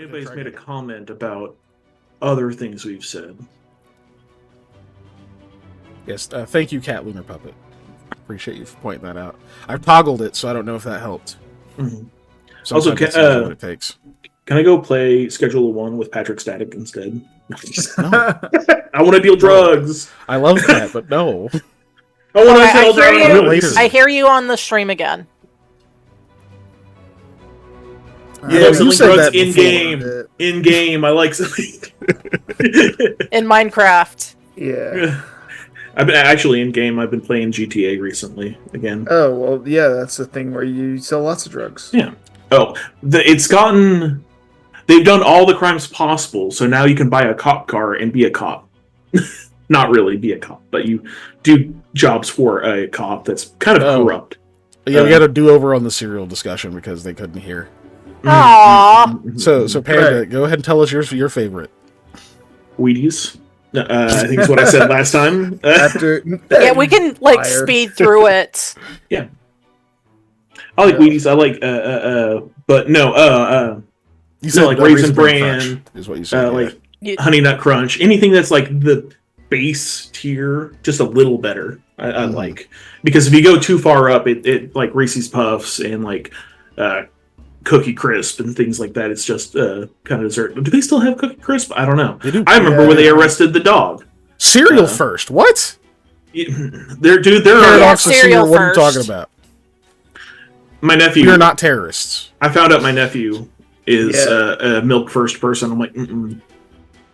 anybody's made a comment about other things we've said. Yes, thank you, Cat Lunar Puppet. Appreciate you for pointing that out. I've toggled it, so I don't know if that helped. Mm-hmm. Also, what it takes. Can I go play Schedule 1 with Patrick Static instead? No. I want to deal drugs. I love that, but no. I want to sell drugs. I hear you on the stream again. Yeah, you said drugs in game. In game, I like selling. In Minecraft. Yeah. I've been actually in game. I've been playing GTA recently again. Oh well, yeah, that's the thing where you sell lots of drugs. Yeah. Oh, it's gotten. They've done all the crimes possible, so now you can buy a cop car and be a cop. Not really be a cop, but you do jobs for a cop that's kind of corrupt. Yeah, we got a do-over on the serial discussion because they couldn't hear. Aww. So Panda, go ahead and tell us your favorite. Wheaties. I think is what I said last time. Yeah, we can speed through it. Yeah. I like Wheaties. I like but no you said like Raisin Bran is what you said. Like Honey Nut Crunch. Anything that's like the base tier, just a little better. I like, because if you go too far up, it like Reese's Puffs and like Cookie Crisp and things like that. It's just kind of dessert. Do they still have Cookie Crisp? I don't know. I remember when they arrested the dog. Cereal first. What? They're paradox of cereal. What are you talking about? My nephew. You're not terrorists. I found out my nephew is a milk first person. I'm like,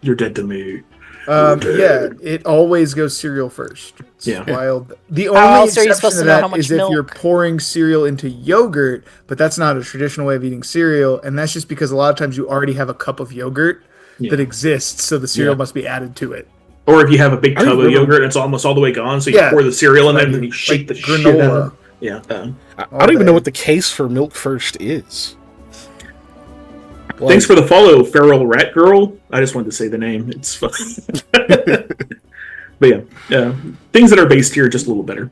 you're dead to me. Yeah, it always goes cereal first. It's wild. The only exception to that is if you're pouring cereal into yogurt, but that's not a traditional way of eating cereal, and that's just because a lot of times you already have a cup of yogurt that exists, so the cereal must be added to it. Or if you have a big tub of yogurt and it's almost all the way gone, so you pour the cereal in there and then you shake the shit out of it. Yeah. I don't even know what the case for milk first is. Like, thanks for the follow, Feral Rat Girl. I just wanted to say the name. It's fun. But yeah, things that are based here are just a little better.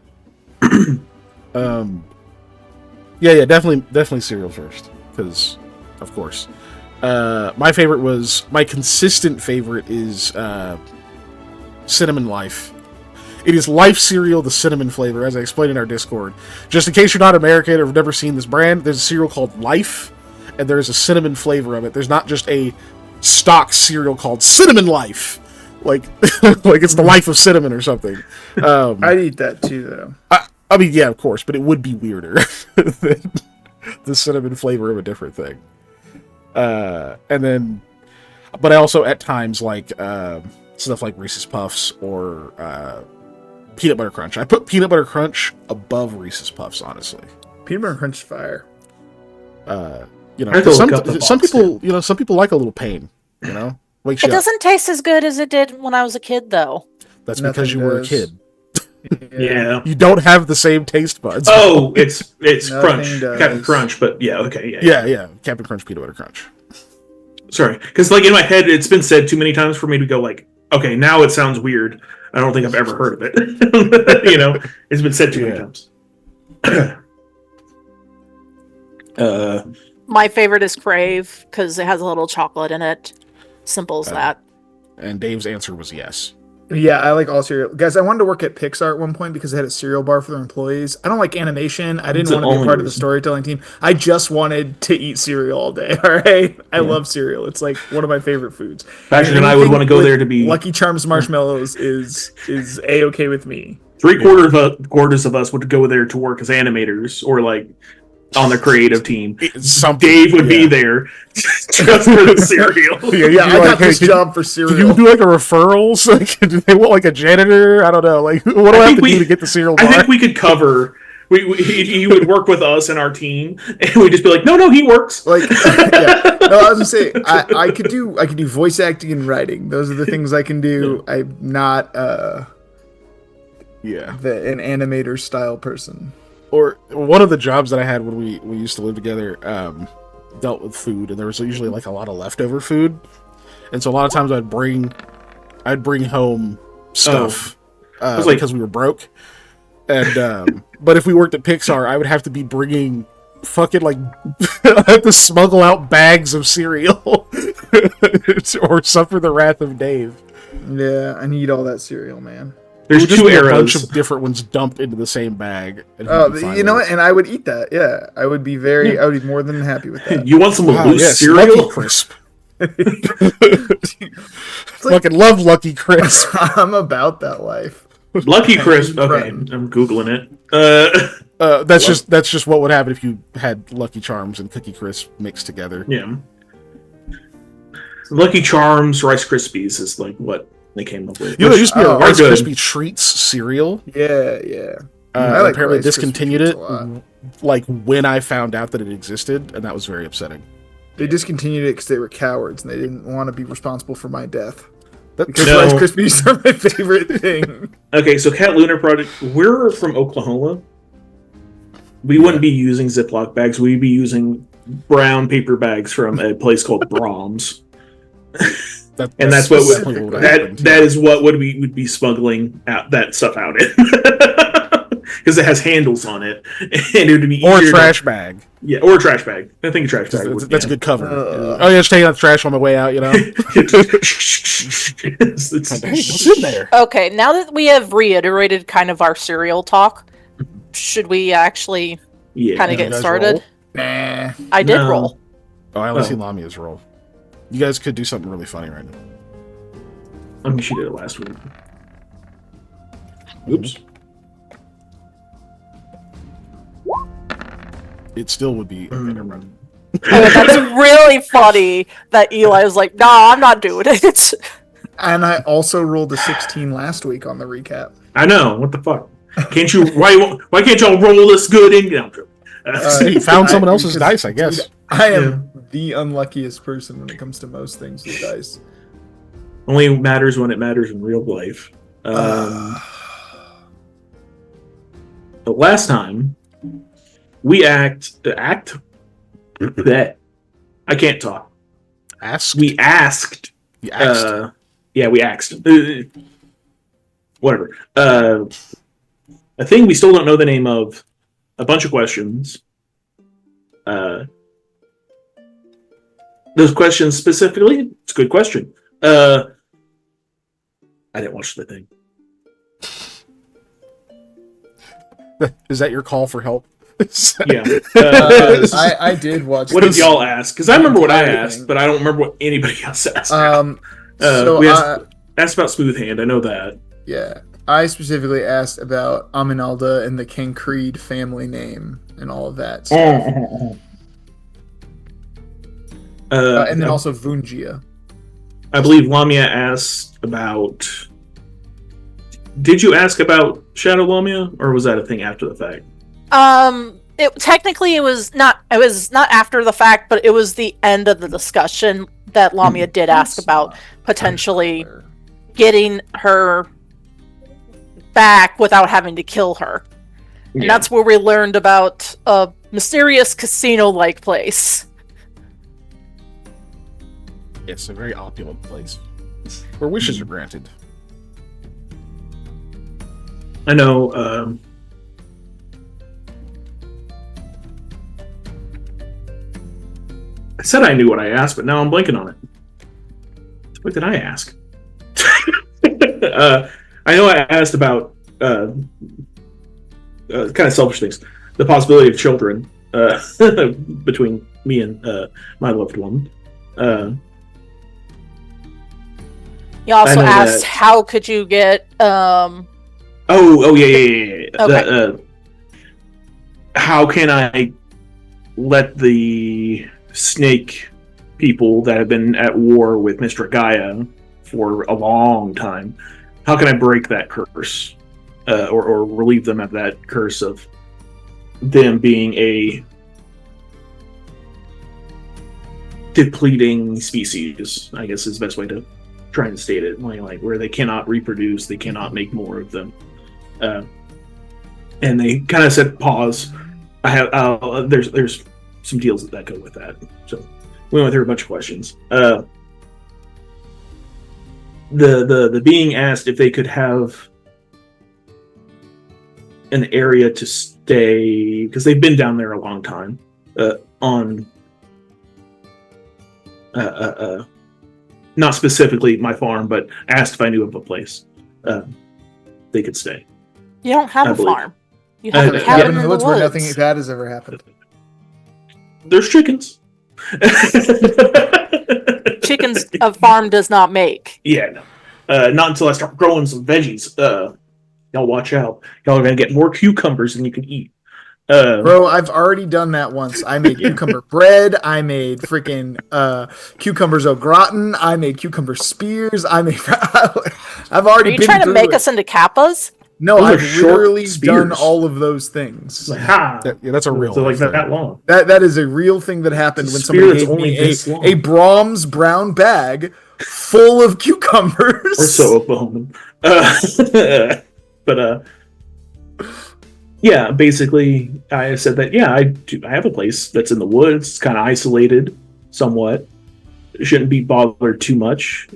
Yeah, definitely cereal first, because of course. My consistent favorite is Cinnamon Life. It is Life cereal, the cinnamon flavor, as I explained in our Discord. Just in case you're not American or have never seen this brand, there's a cereal called Life, and there's a cinnamon flavor of it. There's not just a stock cereal called Cinnamon Life, like like it's the life of cinnamon or something. I'd eat that too, though. I mean, yeah, of course, but it would be weirder than the cinnamon flavor of a different thing. But I also at times like stuff like Reese's Puffs or Peanut Butter Crunch. I put Peanut Butter Crunch above Reese's Puffs, honestly. Peanut Butter Crunch is fire. Some people like a little pain, It doesn't taste as good as it did when I was a kid, though. That's because you were a kid. Yeah. You don't have the same taste buds. Oh, it's Crunch. Captain Crunch, but okay. Yeah. Captain Crunch Peanut Butter Crunch. Sorry, because like in my head, it's been said too many times for me to go like, okay, now it sounds weird. I don't think I've ever heard of it. It's been said too many times. My favorite is Crave because it has a little chocolate in it. Simple as that. And Dave's answer was yes. Yeah, I like all cereal. Guys, I wanted to work at Pixar at one point because they had a cereal bar for their employees. I don't like animation. I didn't want to be a part of the storytelling team. I just wanted to eat cereal all day, all right? I love cereal. It's like one of my favorite foods. Patrick and I would want to go there to be... Lucky Charms marshmallows is A-okay with me. Three-quarters of us would go there to work as animators or like on the creative team. Dave would be there just for the cereal. I got this job for cereal. Do you do like a referrals? Like, do they want like a janitor? I don't know. Like, what do I have to do to get the cereal bar? I think we could cover. He would work with us and our team, and we'd just be like, no, he works. Like, I was gonna say, I could do voice acting and writing. Those are the things I can do. I'm not an animator style person. Or one of the jobs that I had when we used to live together dealt with food, and there was usually like a lot of leftover food, and so a lot of times I'd bring home stuff because we were broke, and but if we worked at Pixar, I would have to be bringing fucking like I have to smuggle out bags of cereal or suffer the wrath of Dave. Yeah, I need all that cereal, man. There's two arrows. A bunch of different ones dumped into the same bag. Oh, you know what? And I would eat that. Yeah, I would be more than happy with that. You want some loose cereal? Lucky Crisp. Fucking love Lucky Crisp. I'm about that life. Lucky Crisp. Okay, I'm googling it. That's just what would happen if you had Lucky Charms and Cookie Crisp mixed together. Yeah. Lucky Charms, Rice Krispies is like what they came up with. You know, there used to be a Rice Krispie Treats cereal. Yeah. Apparently discontinued it like when I found out that it existed, and that was very upsetting. They discontinued it because they were cowards and they didn't want to be responsible for my death. Because Rice Krispies are my favorite thing. Okay, so Cat Lunar Project, we're from Oklahoma. We wouldn't be using Ziploc bags. We'd be using brown paper bags from a place called Brahms. That's what that is what we would be smuggling out that stuff out in. Because it has handles on it, and it would be or a trash bag. Yeah, or a trash bag. I think a trash bag. That's a good cover. Just taking out the trash on my way out. You know. What's in there? Okay, now that we have reiterated kind of our cereal talk, should we actually kind of get started? Roll? Nah, I did roll. Oh, I only see Lamia's roll. You guys could do something really funny right now. I mean, she did it last week. Oops. It still would be. Okay, never mind. That's really funny that Eli was like, "Nah, I'm not doing it." And I also rolled a 16 last week on the recap. I know. What the fuck? Can't you? Why can't y'all roll this good in? You found someone else's dice, I guess. Dude, I am the unluckiest person when it comes to most things with dice. Only matters when it matters in real life. But last time we that I can't talk. We asked. You asked. We asked. Whatever. A thing we still don't know the name of. A bunch of questions. Those questions specifically, it's a good question. I didn't watch the thing. Is that your call for help? Yeah. I did watch. What did y'all ask? Because I remember what I asked, but I don't remember what anybody else asked. We asked about Smooth Hand. I know that. Yeah. I specifically asked about Aminalda and the King Creed family name and all of that stuff. And then also Vungia. I believe Lamia asked about... Did you ask about Shadow Lamia, or was that a thing after the fact? Technically it was not after the fact, but it was the end of the discussion that Lamia did ask about potentially getting her back without having to kill her. And that's where we learned about a mysterious casino-like place. It's a very opulent place where wishes are granted. I know. I said I knew what I asked, but now I'm blanking on it. What did I ask? I know I asked about kind of selfish things. The possibility of children between me and my loved one. You also asked, how could you get... yeah. Okay. How can I let the snake people that have been at war with Mr. Gaia for a long time, how can I break that curse? Or relieve them of that curse of them being a depleting species, I guess is the best way to try and state it. Like where they cannot reproduce, they cannot make more of them. And they kind of said, pause. I have there's some deals that go with that. So we went through a bunch of questions. The being asked if they could have an area to stay, because they've been down there a long time, on not specifically my farm, but asked if I knew of a place they could stay. You don't have a farm. You have a cabin in the woods where nothing bad has ever happened. There's chickens. Chickens a farm does not make. Yeah, no. Not until I start growing some veggies. Y'all watch out. Y'all are gonna get more cucumbers than you can eat. Bro, I've already done that once. I made cucumber bread. I made freaking cucumbers au gratin. I made cucumber spears. I've already. Are you trying to make us into kappas? No, I've literally done all of those things. That's a real. So like that long. That is a real thing that happened when somebody gave me a Brahms brown bag full of cucumbers. Or so, Oklahoma. But yeah, basically, I said that I have a place that's in the woods. It's kind of isolated, somewhat. It shouldn't be bothered too much.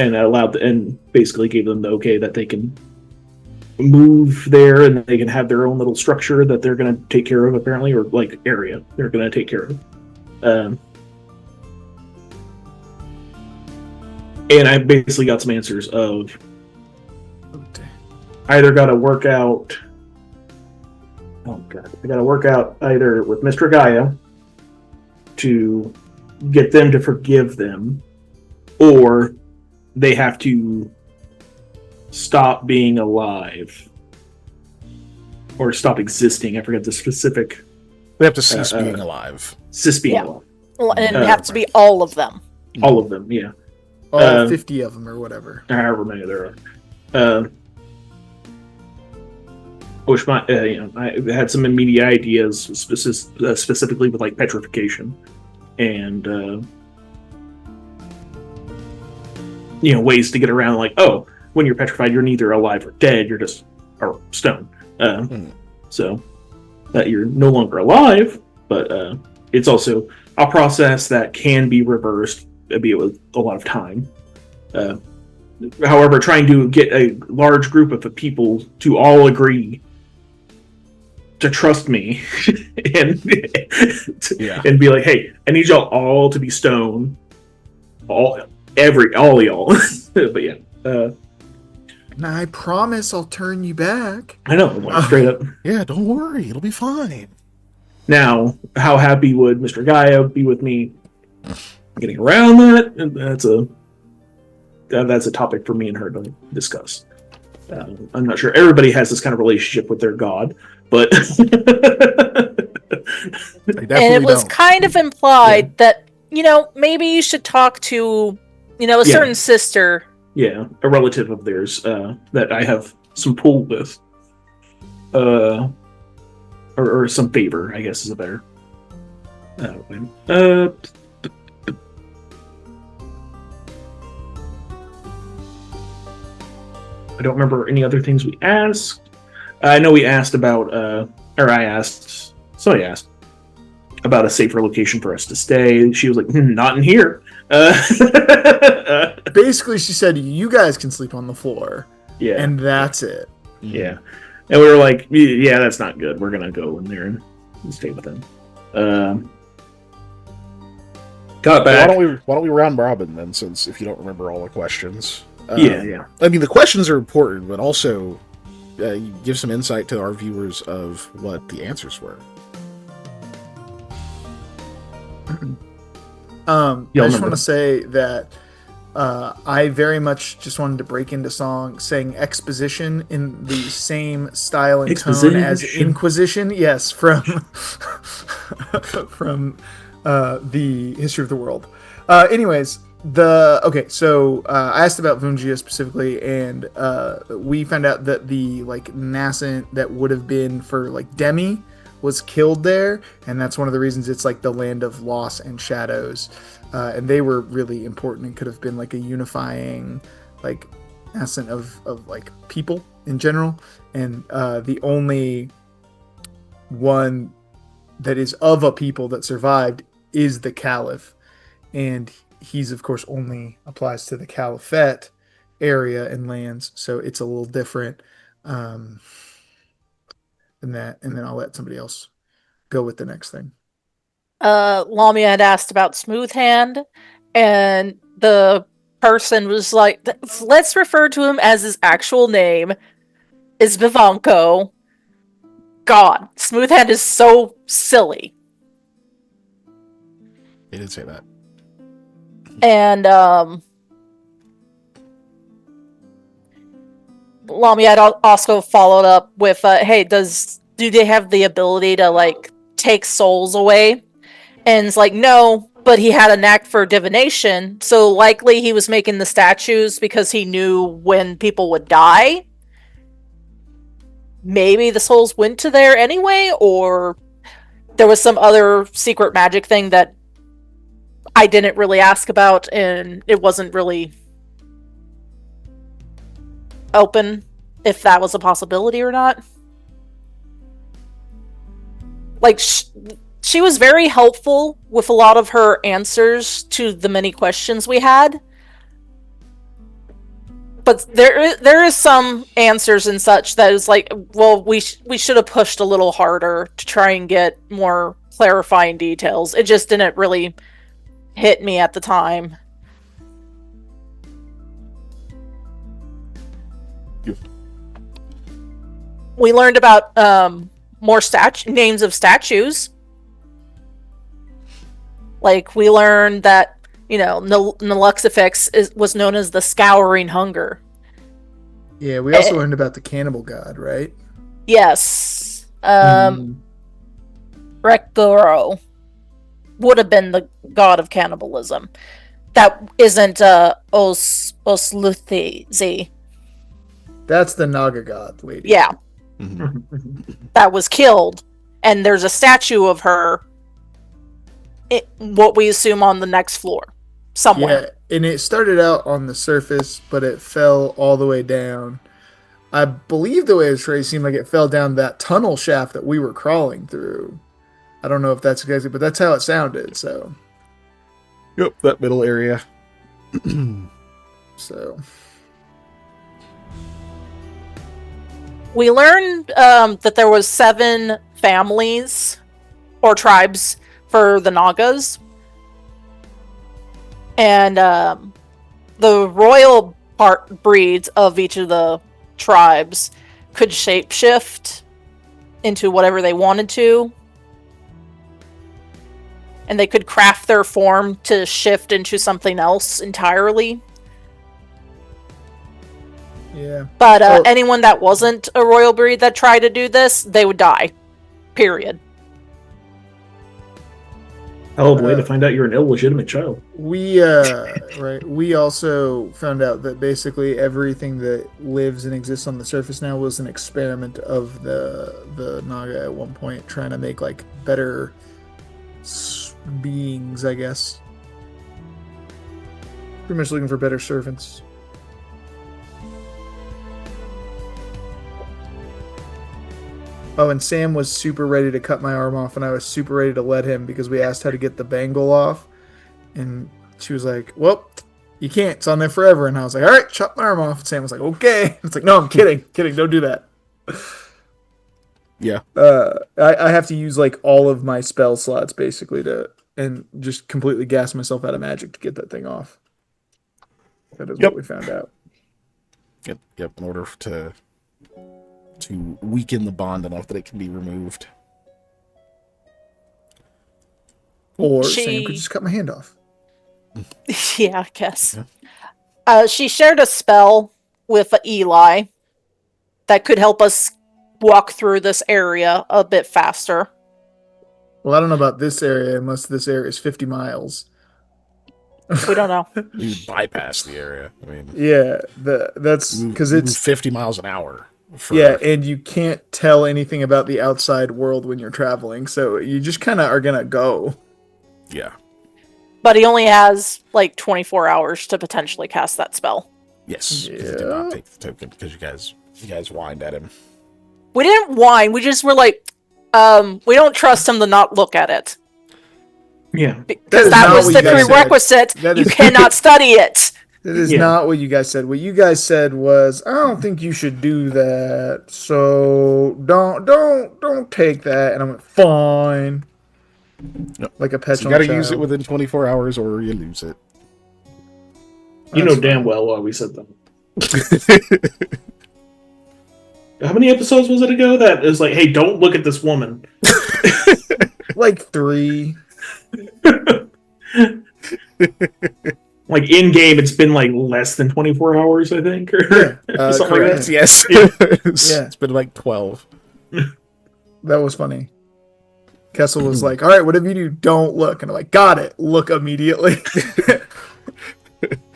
And and basically gave them the okay that they can move there and they can have their own little structure that they're going to take care of, apparently, or like area they're going to take care of. And I basically got some answers of I either got to work out. Oh god, I got to work out either with Mr. Gaia to get them to forgive them, or they have to stop being alive or stop existing. I forget the specific. They have to cease being alive. Cease being alive. And it have to be all of them. All of them, yeah. All 50 of them or whatever. However many there are. Which I had some immediate ideas specifically with like petrification and ways to get around, like, oh, when you're petrified, you're neither alive or dead, you're just or stone. So that you're no longer alive, but it's also a process that can be reversed, albeit with a lot of time. However, trying to get a large group of people to all agree to trust me and be like, hey, I need y'all all to be stone. All y'all. But yeah. Now I promise I'll turn you back. I know, like, straight up. Yeah, don't worry, it'll be fine. Now, how happy would Mr. Gaia be with me getting around that? That's a topic for me and her to discuss. I'm not sure everybody has this kind of relationship with their god, but and it was kind of implied that maybe you should talk to a certain sister. Yeah, a relative of theirs that I have some pull with, or some favor, I guess is a better. I don't remember any other things we asked. I know we asked about, somebody asked about a safer location for us to stay. She was like, not in here. Basically, she said, you guys can sleep on the floor. Yeah. And that's it. Yeah. And we were like, yeah, that's not good. We're going to go in there and stay with them. Got back. Why don't we round robin then, since if you don't remember all the questions. Yeah. I mean, the questions are important, but also give some insight to our viewers of what the answers were. I just want to say that I very much just wanted to break into song saying exposition in the same style and tone as Inquisition. Yes, from the History of the World. Anyways, so I asked about Vungia specifically, and we found out that the nascent that would have been for Demi was killed there, and that's one of the reasons it's the land of loss and shadows, and they were really important and could have been a unifying essence of people in general, and the only one that is of a people that survived is the Caliph, and he's of course only applies to the Caliphate area and lands, so it's a little different than that, and then I'll let somebody else go with the next thing. Lamia had asked about Smooth Hand, and the person was like, let's refer to him as his actual name, is Vivanco. God, Smooth Hand is so silly. He did say that. And, Lamia had also followed up with, hey, do they have the ability to, like, take souls away? And it's like, no, but he had a knack for divination, so likely he was making the statues because he knew when people would die. Maybe the souls went to there anyway, or there was some other secret magic thing that I didn't really ask about, and it wasn't really open if that was a possibility or not. Like, she was very helpful with a lot of her answers to the many questions we had. But there is some answers and such that is like, well, we should have pushed a little harder to try and get more clarifying details. It just didn't really hit me at the time. Yeah. We learned about more names of statues. Like, we learned that, Naluxifix was known as the Scouring Hunger. Yeah, we also learned about the cannibal god, right? Yes. Rekthoro would have been the god of cannibalism. That isn't Osluthi. That's the Naga god lady. Yeah. That was killed. And there's a statue of her, what we assume on the next floor. Somewhere. Yeah, and it started out on the surface, but it fell all the way down. I believe the way it was traced seemed like it fell down that tunnel shaft that we were crawling through. I don't know if that's exactly, but that's how it sounded, so. Yep, that middle area. So. We learned that there was 7 families or tribes for the Nagas. And the royal breeds of each of the tribes could shapeshift into whatever they wanted to. And they could craft their form to shift into something else entirely. Yeah. But anyone that wasn't a royal breed that tried to do this, they would die. Period. Hell of a way to find out you're an illegitimate child. We also found out that basically everything that lives and exists on the surface now was an experiment of the Naga at one point, trying to make like better beings, I guess. Pretty much looking for better servants. Oh, and Sam was super ready to cut my arm off, and I was super ready to let him because we asked how to get the bangle off. And she was like, well, you can't. It's on there forever. And I was like, all right, chop my arm off. And Sam was like, okay. It's like, no, I'm kidding. Don't do that. Yeah. I have to use like all of my spell slots basically and just completely gas myself out of magic to get that thing off. That is what we found out. Yep. In order to weaken the bond enough that it can be removed. Or Sam could just cut my hand off. Yeah, I guess. Yeah. She shared a spell with Eli that could help us walk through this area a bit faster. Well, I don't know about this area unless this area is 50 miles. We don't know. You bypass the area. I mean, yeah, that's because it's 50 miles an hour. Yeah, and you can't tell anything about the outside world when you're traveling, so you just kind of are gonna go. Yeah. But he only has like 24 hours to potentially cast that spell. Yes. Yeah. He did not take the token because you guys whined at him. We didn't whine. We just were like, we don't trust him to not look at it. Yeah. Because that was the prerequisite. You cannot study it. That is not what you guys said. What you guys said was, I don't think you should do that. So don't take that. And I went, fine. Yep. Like a petulant So you got to child. use it within 24 hours or you lose it. You know damn well why we said that. How many episodes was it ago that is like, hey, don't look at this woman? Like 3. Like in game, it's been like less than 24 hours, I think, or something correct. like that. Yes. Yeah. It's been like 12. That was funny. Kessel was like, all right, whatever you do, don't look. And I'm like, got it. Look immediately.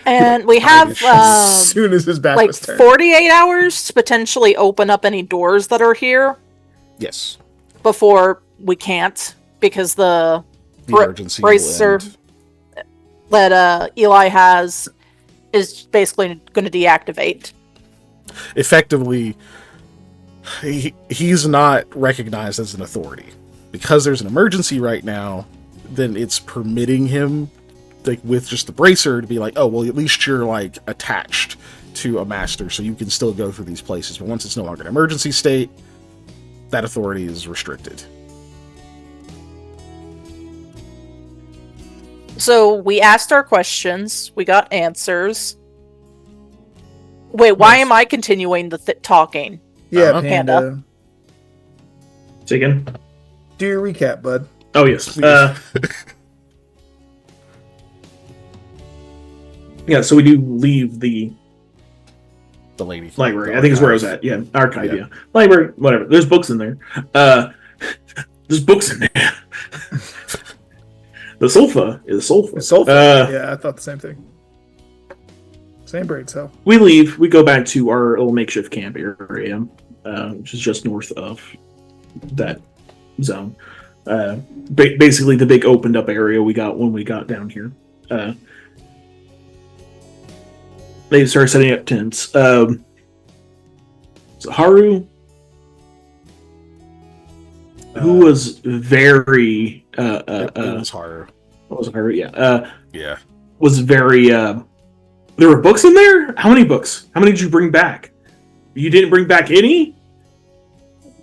And we have as soon as his back like was turned. 48 hours to potentially open up any doors that are here. Yes. Before we can't, because the emergency bracer that Eli has is basically going to deactivate. Effectively, he's not recognized as an authority. Because there's an emergency right now, then it's permitting him, like with just the bracer, to be like, oh, well, at least you're like attached to a master, so you can still go through these places. But once it's no longer an emergency state, that authority is restricted. So we asked our questions, we got answers. Wait, why am I continuing the talking? Yeah, Panda. Say again? Do your recap, bud. Oh, yes. Yeah, so we do leave the lady library. I think is where I was at. Yeah, archive. Yeah, library. Whatever. There's books in there. There's books in there. The sofa is sofa. Yeah, I thought the same thing. Same brain cell. We leave. We go back to our little makeshift camp area, which is just north of that zone. Basically, the big opened up area we got when we got down here. They started setting up tents. So Haru, who was very it was Haru. What was Haru? Yeah. Yeah. Was very. There were books in there. How many books? How many did you bring back? You didn't bring back any.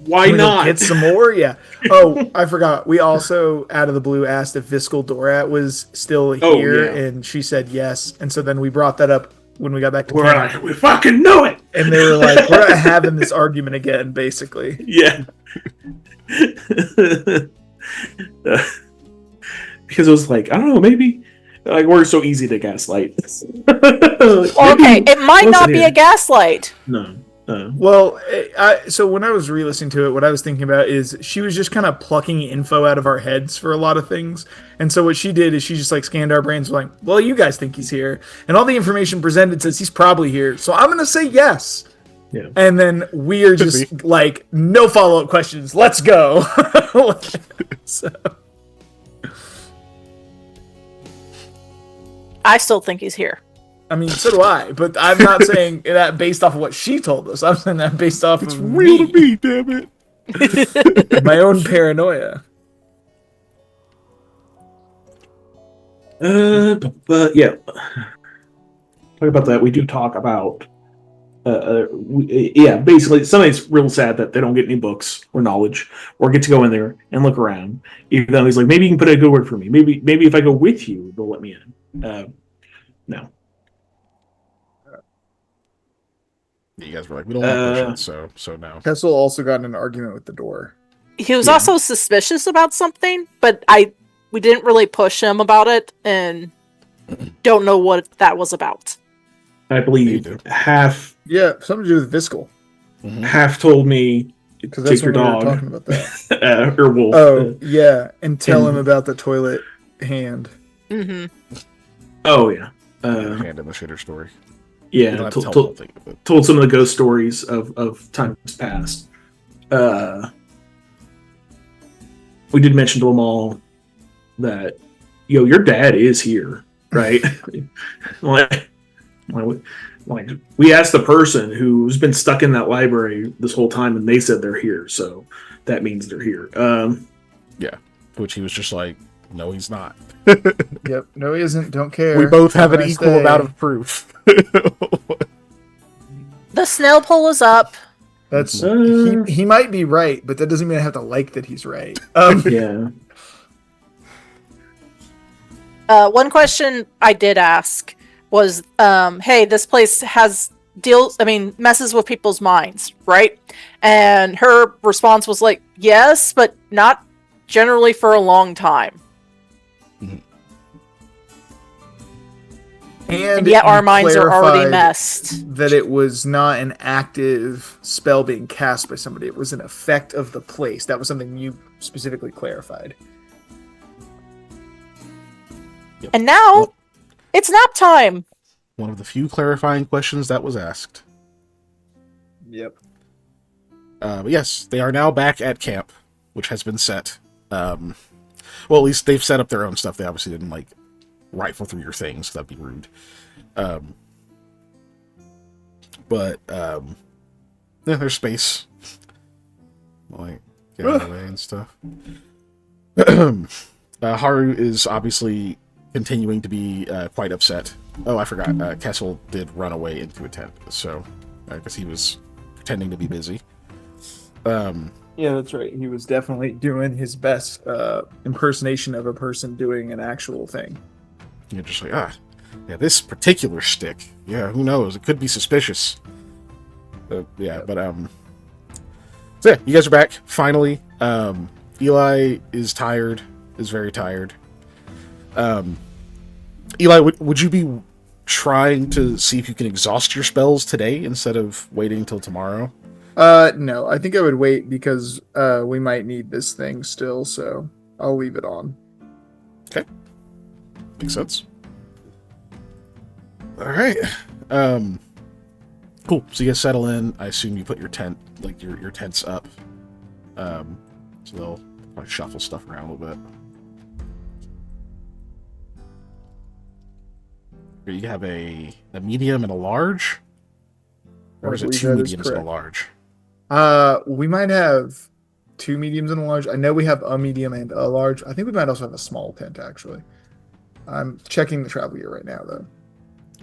Why not? Get some more? Yeah. Oh, I forgot. We also, out of the blue, asked if Viscal Dorat was still here, and she said yes. And so then we brought that up when we got back to camp. Like, we fucking know it! And they were like, we're not having this argument again, basically. Yeah. Because it was like, I don't know, maybe... Like, we're so easy to gaslight. Okay, it might not be a gaslight. No. Well, so when I was re-listening to it, what I was thinking about is she was just kind of plucking info out of our heads for a lot of things. And so what she did is she just like scanned our brains like, well, you guys think he's here. And all the information presented says he's probably here. So I'm going to say yes. Yeah. And then we are just like, no follow-up questions. Let's go. So. I still think he's here. I mean, so do I, but I'm not saying that based off of what she told us. I'm saying that based off it's of real to me, damn it. My own paranoia. But yeah. Talk about that. We do talk about basically somebody's real sad that they don't get any books or knowledge or get to go in there and look around. Even though he's like, maybe you can put a good word for me. Maybe if I go with you, they'll let me in. No. You guys were like, we don't like Russians, so no. Kessel also got in an argument with the door. He was also suspicious about something, but we didn't really push him about it, and don't know what that was about. I believe half. Yeah, something to do with Viscal. Mm-hmm. Half told me because that's your dog. We were talking about that. Or wolf. Oh yeah, and tell him about the toilet hand. Mm-hmm. Oh yeah. Hand in the shitter story. Yeah, told some of the ghost stories of times past. We did mention to them all that, your dad is here, right? like we asked the person who's been stuck in that library this whole time, and they said they're here, so that means they're here. Yeah, which he was just like, no, he's not. Yep, no, he isn't. Don't care. We both have an equal amount of proof. The snail poll is up. That's he might be right, but that doesn't mean I have to like that he's right. Yeah. One question I did ask was, hey, this place messes with people's minds, right? And her response was like, yes, but not generally for a long time. Mm-hmm. And yet our minds are already messed. That it was not an active spell being cast by somebody. It was an effect of the place. That was something you specifically clarified. Yep. And now, it's nap time! One of the few clarifying questions that was asked. Yep. But yes, they are now back at camp, which has been set. Well, at least they've set up their own stuff. They obviously didn't, rifle through your things. That'd be rude. Yeah, there's space. Get out of the way and stuff. Haru is obviously continuing to be quite upset. Oh, I forgot. Kessel did run away into a tent, so I guess he was pretending to be busy. Yeah, that's right. He was definitely doing his best impersonation of a person doing an actual thing. You're just like, yeah, this particular stick. Yeah, who knows? It could be suspicious. So yeah, you guys are back, finally. Eli is tired, is very tired. Eli, would you be trying to see if you can exhaust your spells today instead of waiting until tomorrow? No, I think I would wait because we might need this thing still, so I'll leave it on. Okay. Makes sense. Alright. Cool. So you guys settle in. I assume you put your tent, your tents up. So they'll probably shuffle stuff around a little bit. You have a medium and a large? Or is it two mediums and a large? We might have 2 mediums and a large. I know we have a medium and a large. I think we might also have a small tent, actually. I'm checking the travel gear right now, though.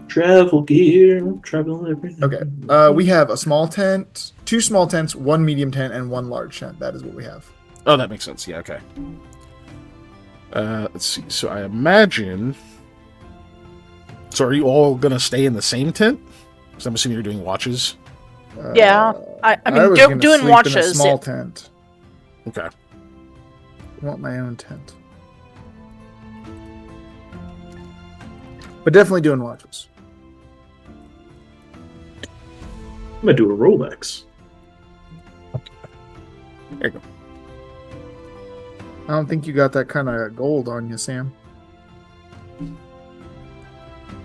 Travel gear, travel everything. Okay. We have a small tent, 2 small tents, 1 medium tent, and 1 large tent. That is what we have. Oh, that makes sense. Yeah, okay. Let's see. So I imagine... So are you all going to stay in the same tent? Because I'm assuming you're doing watches. Yeah. I mean, doing watches. In a small tent. Okay. I want my own tent. But definitely doing watches. I'm going to do a Rolex. There you go. I don't think you got that kind of gold on you, Sam.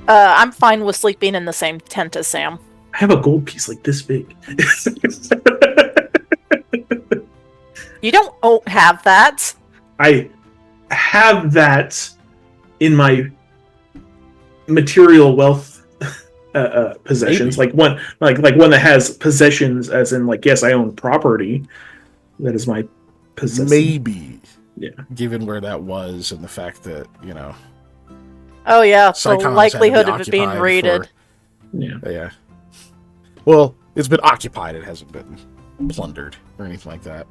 I'm fine with sleeping in the same tent as Sam. I have a gold piece like this big. You don't have that. I have that in my material wealth possessions. Maybe. Like one that has possessions, as in yes, I own property. That is my possession. Maybe. Yeah. Given where that was and the fact that, Oh yeah, the likelihood of it being raided. Yeah. Well, it's been occupied. It hasn't been plundered or anything like that.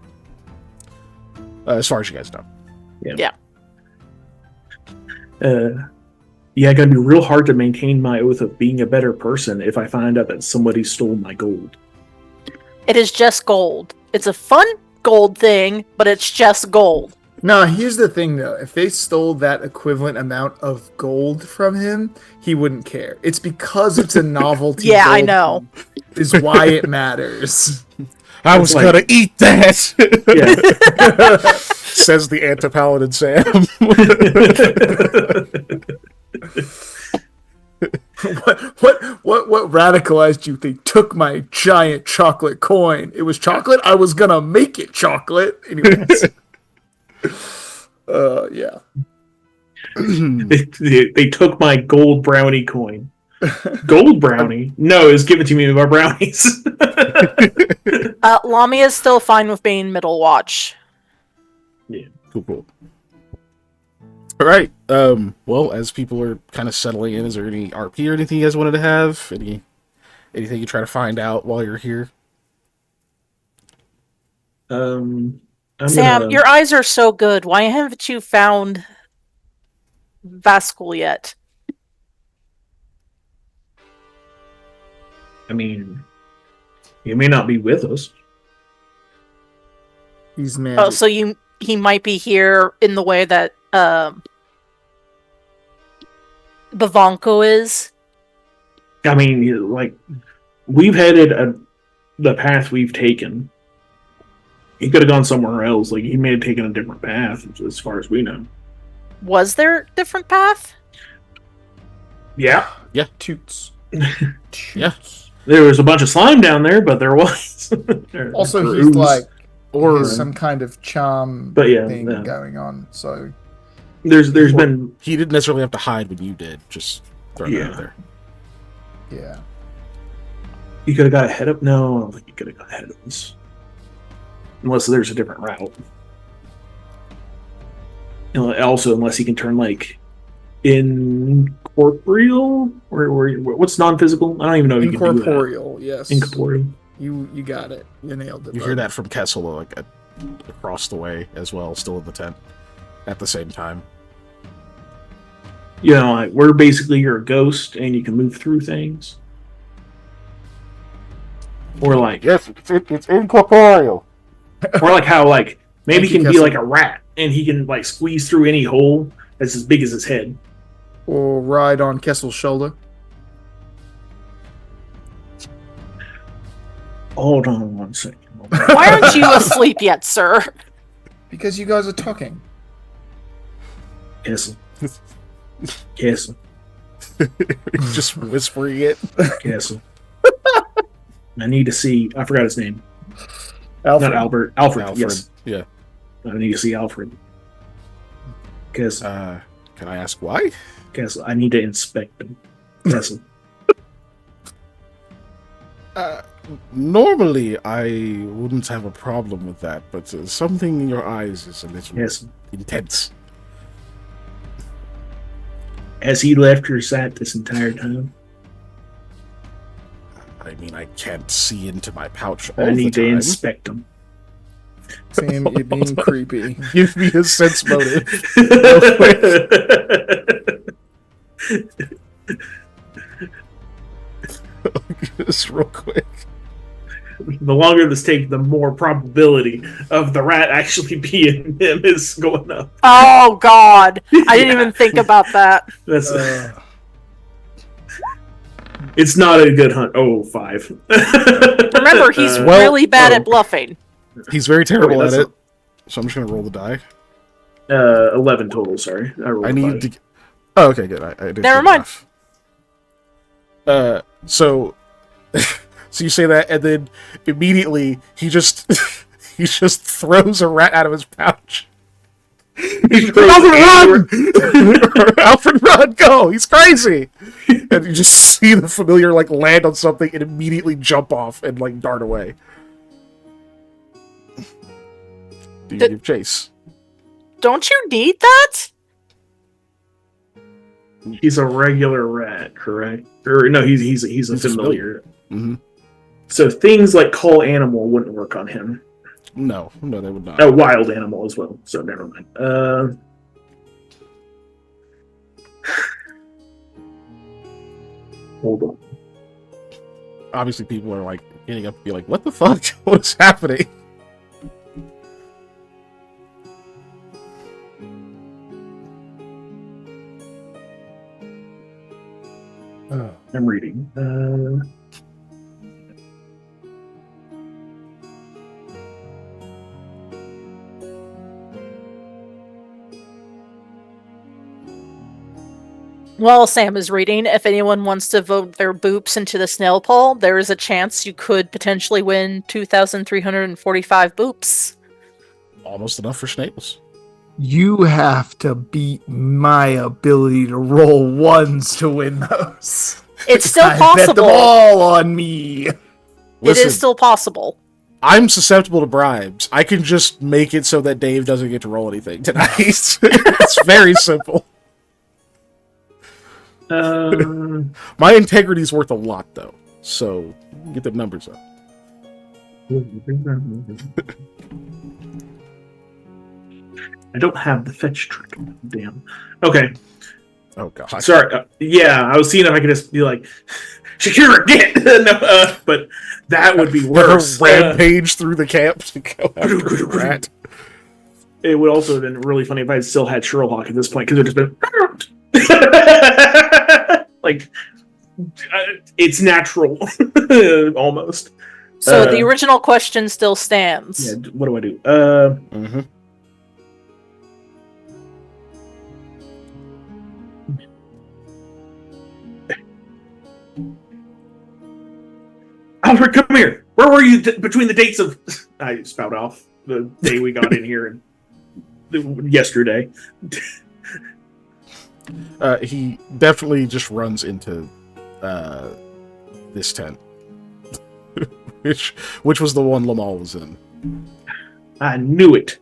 As far as you guys know. Yeah. Yeah, gotta be real hard to maintain my oath of being a better person if I find out that somebody stole my gold. It is just gold. It's a fun gold thing, but it's just gold. No, here's the thing, though. If they stole that equivalent amount of gold from him, he wouldn't care. It's because it's a novelty. Yeah, I know. Is why it matters. I was gonna eat that. Yeah. Says the Antipaladin Sam. What radicalized you? They took my giant chocolate coin. It was chocolate. I was gonna make it chocolate. Anyways. Yeah. They took my gold brownie coin. Gold brownie? No, it was given to me by brownies. Lamia is still fine with being middle watch. Yeah. Cool. All right. Well, as people are kind of settling in, is there any RP or anything you guys wanted to have? Anything you try to find out while you're here? Sam, your eyes are so good. Why haven't you found Vaskul yet. I mean, he may not be with us. He's magic. Oh, so he might be here in the way that Bavanko is? I mean, like, we've headed the path we've taken. He could have gone somewhere else. Like, he may have taken a different path, as far as we know. Was there a different path? Yeah. Yeah. Toots. Yeah. There was a bunch of slime down there, but there was. Also, he's like, or some kind of charm thing going on. So there's been. He didn't necessarily have to hide when you did. Just throw it out there. Yeah. He could have got ahead of. No, I don't think he could have got ahead of us. Unless there's a different route. Also, unless he can turn like incorporeal or what's non-physical? I don't even know if you can do that. Incorporeal, yes. Incorporeal. You got it. You nailed it. You hear that from Kessel, like across the way as well, still in the tent at the same time. You know, like, we're basically your ghost, and you can move through things. Or like, yes, it's incorporeal. Or like how like maybe he can be like a rat, and he can like squeeze through any hole that's as big as his head. Or ride on Kessel's shoulder. Hold on 1 second. Why aren't you asleep yet, sir? Because you guys are talking. Kessel. Kessel. Just whispering it. Kessel. I need to see. I forgot his name. Alfred. Not Albert. Alfred. Yes. Yeah. I need to see Alfred. Kessel. Can I ask why? Kessel. I need to inspect him. Kessel. Normally, I wouldn't have a problem with that, but something in your eyes is a little intense. Has he left your sight this entire time? I mean, I can't see into my pouch all I need the time. to inspect him. Sam, you're being creepy. Give me a sense motive. Just real quick. The longer this takes, the more probability of the rat actually being him is going up. Oh God! I didn't even think about that. That's it's not a good hunt. Oh, 5. Remember, he's really bad at bluffing. He's very terrible at it. So I'm just gonna roll the die. 11 total. Sorry, I need 5. to. Oh, okay, good. I didn't. Never mind. So you say that, and then immediately he just throws a rat out of his pouch. Alfred, run! Alfred, run! Go! He's crazy! And you just see the familiar like land on something and immediately jump off and like dart away. Do you give chase? Don't you need that? He's a regular rat, correct? Or no, he's a familiar. Mm-hmm. So things like call animal wouldn't work on him. No, they would not. A wild animal as well. So never mind. Hold on. Obviously, people are like getting up and be like, "What the fuck? What is happening?" I'm reading. While Sam is reading, if anyone wants to vote their boops into the snail poll, there is a chance you could potentially win 2,345 boops. Almost enough for snails. You have to beat my ability to roll ones to win those. It's still I possible. Bet them all on me. Listen, it is still possible. I'm susceptible to bribes. I can just make it so that Dave doesn't get to roll anything tonight. It's very simple. My integrity's worth a lot, though. So, get the numbers up. I don't have the fetch trick. Damn. Okay. Oh god. Sorry. I was seeing if I could just be like, Shakira, get! No, but that would be worse. Let her rampage through the camp to go after the rat. It would also have been really funny if I had still had Sherlock at this point, because it would have just been like, it's natural, almost. So the original question still stands. Yeah, what do I do? Alfred, come here. Where were you between the dates of... I spout off the day we got in here and yesterday. He definitely just runs into this tent. which was the one Lamal was in. I knew it.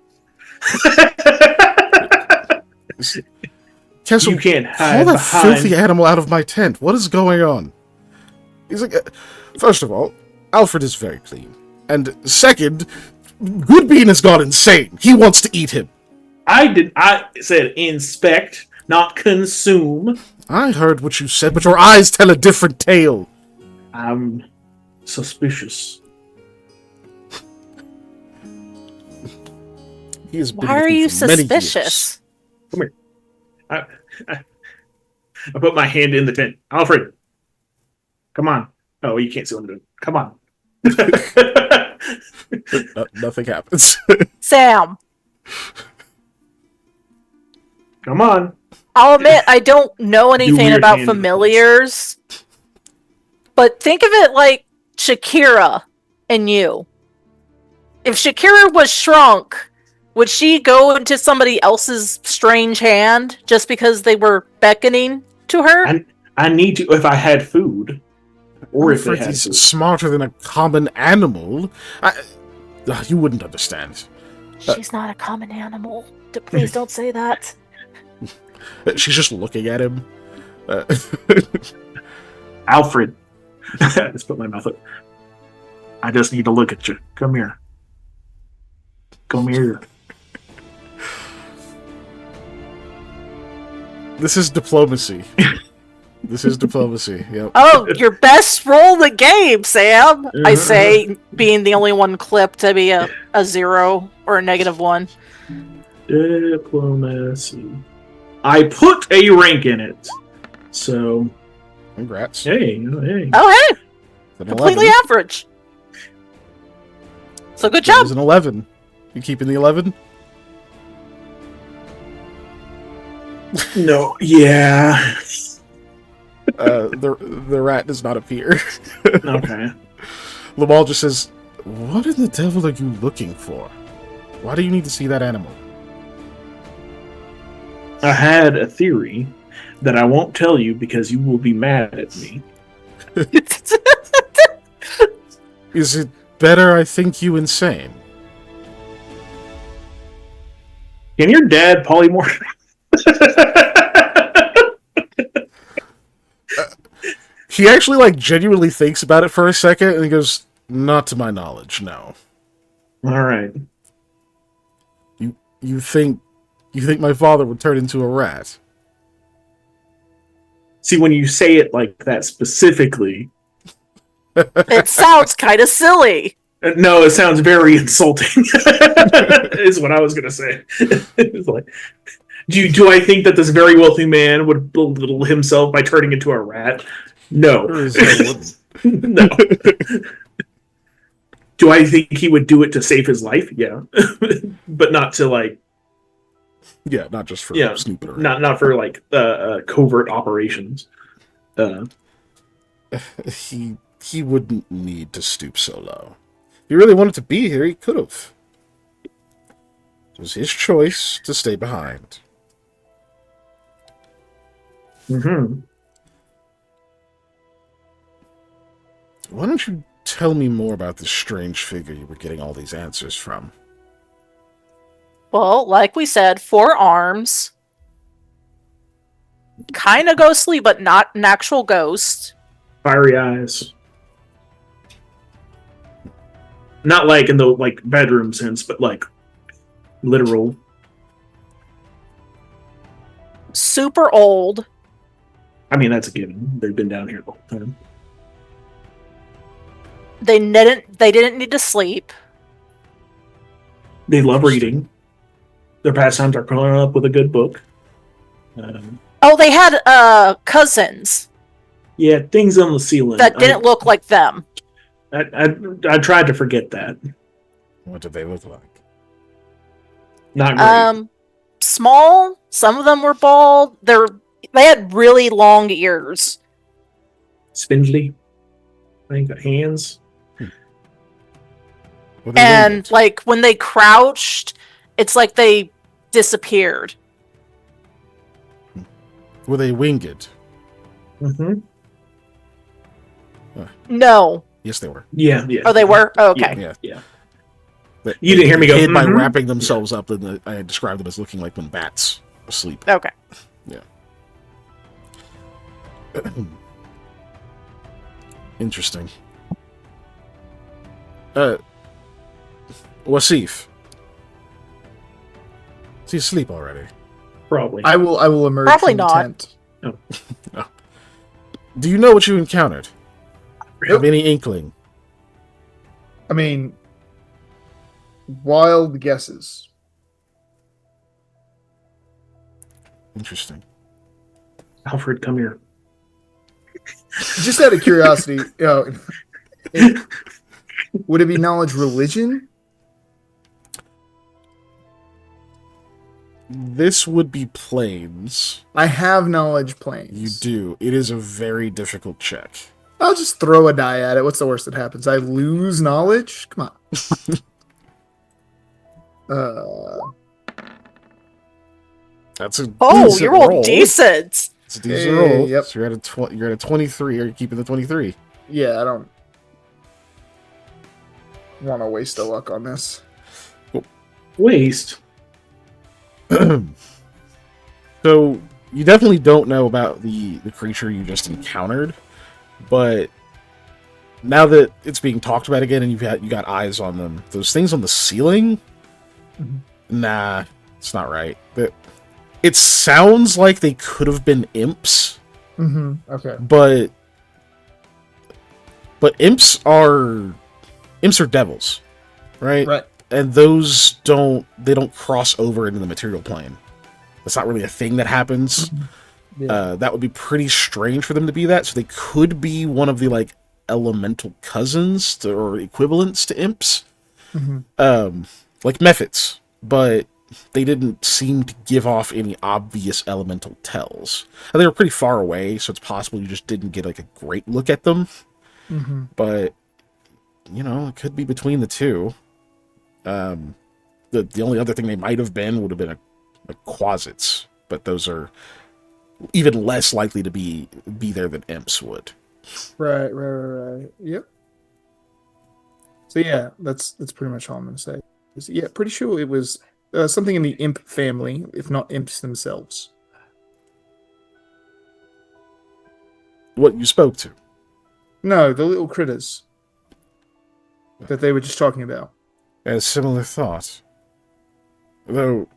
Kessel, you can't hide call that filthy animal out of my tent. What is going on? He's like, first of all, Alfred is very clean. And second, Goodbean has gone insane. He wants to eat him. I said inspect, not consume. I heard what you said, but your eyes tell a different tale. I'm suspicious. Why are you suspicious? Come here. I put my hand in the tent. Alfred, come on. Oh, you can't see what I'm doing. Come on. Nothing happens. Sam. Come on. I'll admit I don't know anything about familiars, but think of it like Shakira and you. If Shakira was shrunk, would she go into somebody else's strange hand just because they were beckoning to her? I need to, if I had food. Or if they had he's food. Smarter than a common animal. You wouldn't understand. She's not a common animal. Please don't say that. She's just looking at him. Alfred. I just put my mouth up. I just need to look at you. Come here. Come here. This is diplomacy. This is diplomacy. Yep. Oh, your best roll the game, Sam. I say, being the only one clipped to be a 0 or a -1. Diplomacy. I put a rank in it. So. Congrats. Hey. Oh, hey. Completely 11. Average. So good job. It was an 11. You keeping the 11? No. Yeah. The rat does not appear. Okay. Lamal just says, "What in the devil are you looking for? Why do you need to see that animal?" I had a theory that I won't tell you because you will be mad at me. Is it better I think you insane? Can your dad polymorph? He actually genuinely thinks about it for a second and he goes, "Not to my knowledge, no." All right. You think my father would turn into a rat? See, when you say it like that specifically, it sounds kind of silly. No, it sounds very insulting. Is what I was gonna say. It's like, do I think that this very wealthy man would belittle himself by turning into a rat? No. No. Do I think he would do it to save his life? Yeah. But not to Yeah, not just for snooping around. Not for covert operations. He wouldn't need to stoop so low. If he really wanted to be here, he could have. It was his choice to stay behind. Mm-hmm. Why don't you tell me more about this strange figure you were getting all these answers from? Well, like we said, 4 arms. Kind of ghostly, but not an actual ghost. Fiery eyes. Not in the bedroom sense, but literal. Super old. I mean, that's a given. They've been down here the whole time. They didn't need to sleep. They love reading. Their pastimes are curling up with a good book. They had cousins. Yeah, things on the ceiling that didn't look like them. I tried to forget that. What did they look like? Not great. Small. Some of them were bald. They had really long ears. Spindly. I think got hands. And like when they crouched, it's like they disappeared. Were they winged? Mm-hmm. No. Yes, they were. Yeah. Oh, they were? Oh, okay. Yeah. You didn't hear me go. Hid by wrapping themselves up, and I described them as looking like when bats asleep. Okay. Yeah. Interesting. Wasif. Is he asleep already? Probably. I will emerge Probably from not. the tent. Oh. Do you know what you encountered? Have any inkling? I mean, wild guesses. Interesting. Alfred, come here. Just out of curiosity, would it be knowledge religion? This would be planes. I have knowledge planes. You do. It is a very difficult check. I'll just throw a die at it. What's the worst that happens? I lose knowledge? Come on. That's a you rolled decent. It's a decent roll. Yep. So you're at a 23. Are you keeping the 23? Yeah, I don't want to waste a luck on this. Waste. So you definitely don't know about the creature you just encountered, but now that it's being talked about again and you got eyes on them, those things on the ceiling, nah, it's not right. It sounds like they could have been imps. Okay. But imps are devils, right? Right. And those don't cross over into the material plane. That's not really a thing that happens. Yeah. That would be pretty strange for them to be that. So they could be one of the like elemental cousins or equivalents to imps, like Mephits, but they didn't seem to give off any obvious elemental tells. And they were pretty far away, so it's possible you just didn't get like a great look at them. But it could be between the two. The only other thing they might have been would have been a quasits, but those are even less likely to be there than imps would. Right. Yep. So yeah, that's pretty much all I'm gonna say. Yeah, pretty sure it was something in the imp family, if not imps themselves. What you spoke to? No, the little critters that they were just talking about. A similar thought. Though,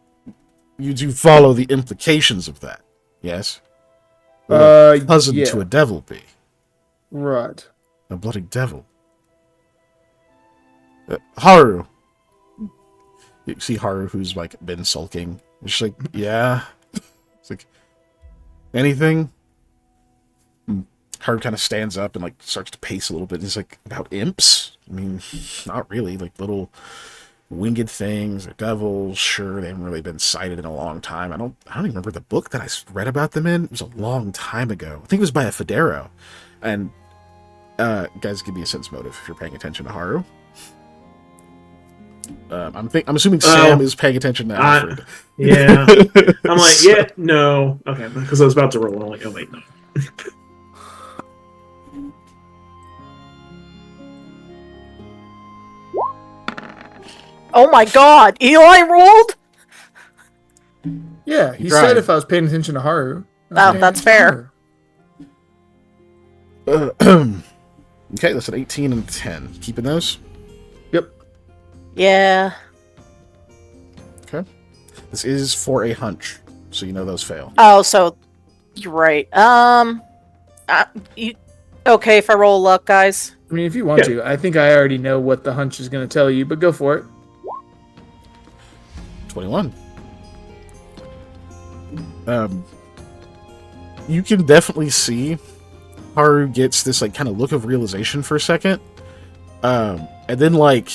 you do follow the implications of that, yes? Cousin to a devil be. Right. A bloody devil. Haru. You see Haru, who's like been sulking. She's like, yeah. It's like, anything? Haru kind of stands up and like starts to pace a little bit. He's like, about imps? I mean, not really. Like little winged things or devils. Sure, they haven't really been sighted in a long time. I don't even remember the book that I read about them in. It was a long time ago. I think it was by a Federo. And guys, give me a sense motive if you're paying attention to Haru. I'm assuming Sam is paying attention now. Alfred. Yeah. I'm like, yeah, no. Okay, because I was about to roll. I'm like, oh wait, no. Oh my god, Eli rolled? Yeah, he said if I was paying attention to Haru. Oh, that's fair. Okay, that's an 18 and 10. Keeping those? Yep. Yeah. Okay. This is for a hunch, so you know those fail. Oh, so You're right. Okay if I roll luck, guys? I mean, if you want to. I think I already know what the hunch is going to tell you, but go for it. 21. You can definitely see Haru gets this like kind of look of realization for a second, and then like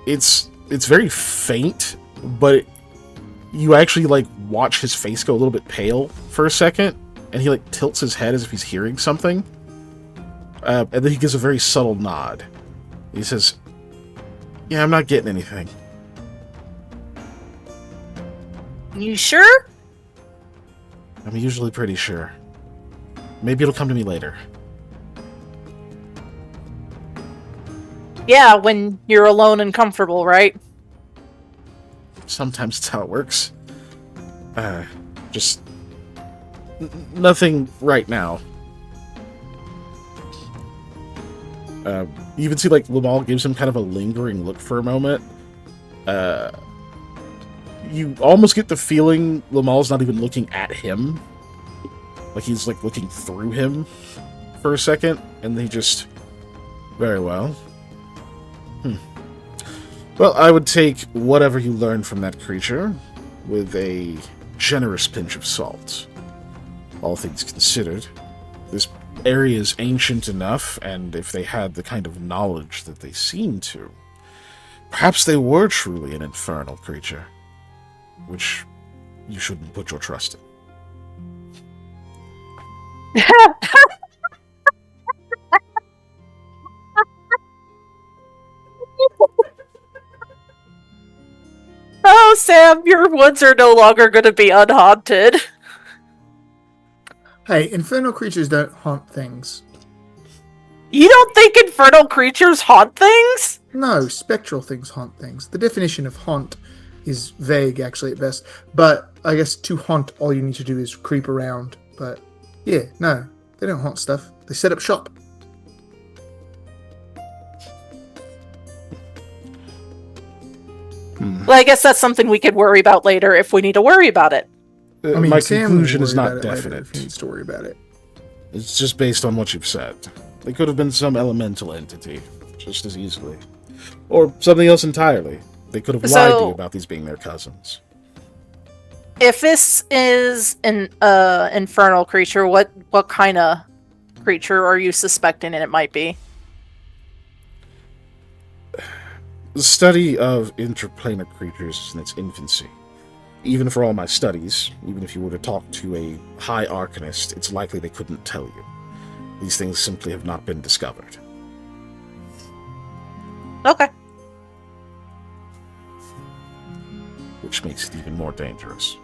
it's very faint, but you actually like watch his face go a little bit pale for a second, and he like tilts his head as if he's hearing something, and then he gives a very subtle nod. He says, "Yeah, I'm not getting anything." You sure? I'm usually pretty sure. Maybe it'll come to me later. Yeah, when you're alone and comfortable, right? Sometimes it's how it works. Just... nothing right now. You even see, like, Lamal gives him kind of a lingering look for a moment. You almost get the feeling Lamal's not even looking at him. Like, he's, like, looking through him for a second, and then he just... Very well. Well, I would take whatever you learned from that creature with a generous pinch of salt. All things considered, this area is ancient enough, and if they had the kind of knowledge that they seem to, perhaps they were truly an infernal creature, which you shouldn't put your trust in. Oh, Sam, your woods are no longer going to be unhaunted. Hey, infernal creatures don't haunt things. You don't think infernal creatures haunt things? No, spectral things haunt things. The definition of haunt is vague, actually, at best. But I guess to haunt, all you need to do is creep around. But yeah, no, they don't haunt stuff. They set up shop. Well, I guess that's something we could worry about later if we need to worry about it. I mean, my conclusion is not definite. If he needs to worry about it. It's just based on what you've said. They could have been some elemental entity, just as easily. Or something else entirely. They could have lied to you about these being their cousins. If this is an infernal creature, what kind of creature are you suspecting it might be? The study of interplanar creatures is in its infancy. Even for all my studies, even if you were to talk to a high arcanist, it's likely they couldn't tell you. These things simply have not been discovered. Okay. Which makes it even more dangerous.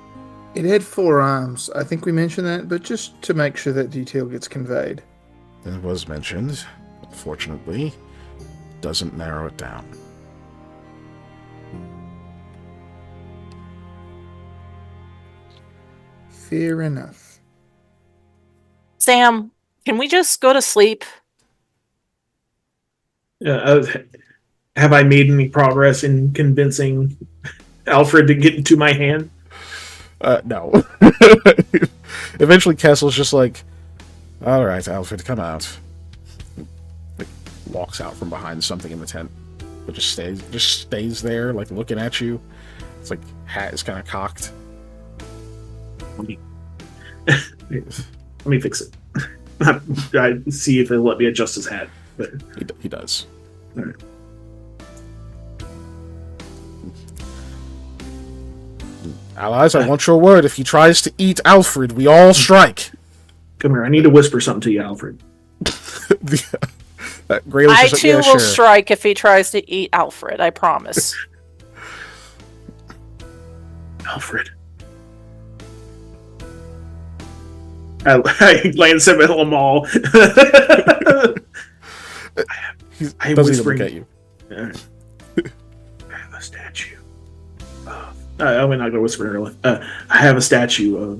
It had 4 arms. I think we mentioned that, but just to make sure that detail gets conveyed. It was mentioned. Unfortunately, doesn't narrow it down. Fair enough. Sam, can we just go to sleep? Have I made any progress in convincing Alfred to get into my hand? No. Eventually, Kessel's just like, all right, Alfred, come out. Like, walks out from behind something in the tent, but just stays there, like looking at you. It's like hat is kind of cocked. Let me fix it. I see if it'll let me adjust his hat. But he does. All right. Allies, I want your word. If he tries to eat Alfred, we all strike. Come here. I need to whisper something to you, Alfred. I too will strike if he tries to eat Alfred. I promise. Alfred. I glance at Lamal. I doesn't look at you. I have a statue of... I'm not going to whisper early. I have a statue of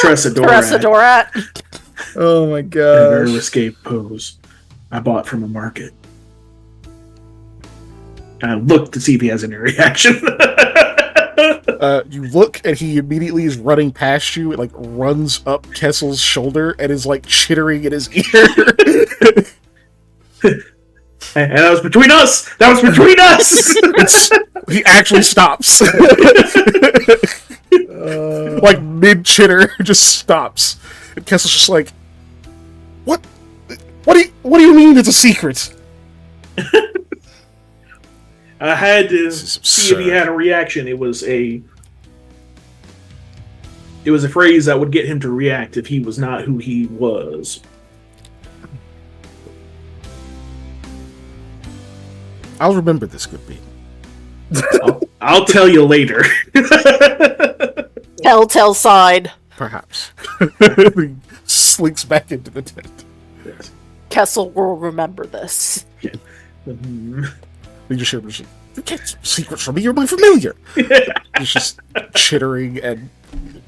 Tressadorat. Oh my god! In a very risque pose. I bought from a market. And I look to see if he has any reaction. You look, and he immediately is running past you. It like runs up Kessel's shoulder and is like chittering in his ear. And that was between us. That was between us. He actually stops. Like mid chitter, just stops. And Kessel's just like, "What? What do you mean it's a secret?" I had to see if he had a reaction. It was a phrase that would get him to react if he was not who he was. I'll remember this, good beat. I'll tell you later. Telltale side. Perhaps. He slinks back into the tent. Yes. Kessel will remember this. Yeah. Mm-hmm. You just hear him just like, "You can't keep secrets from me, you're my familiar." He's just chittering and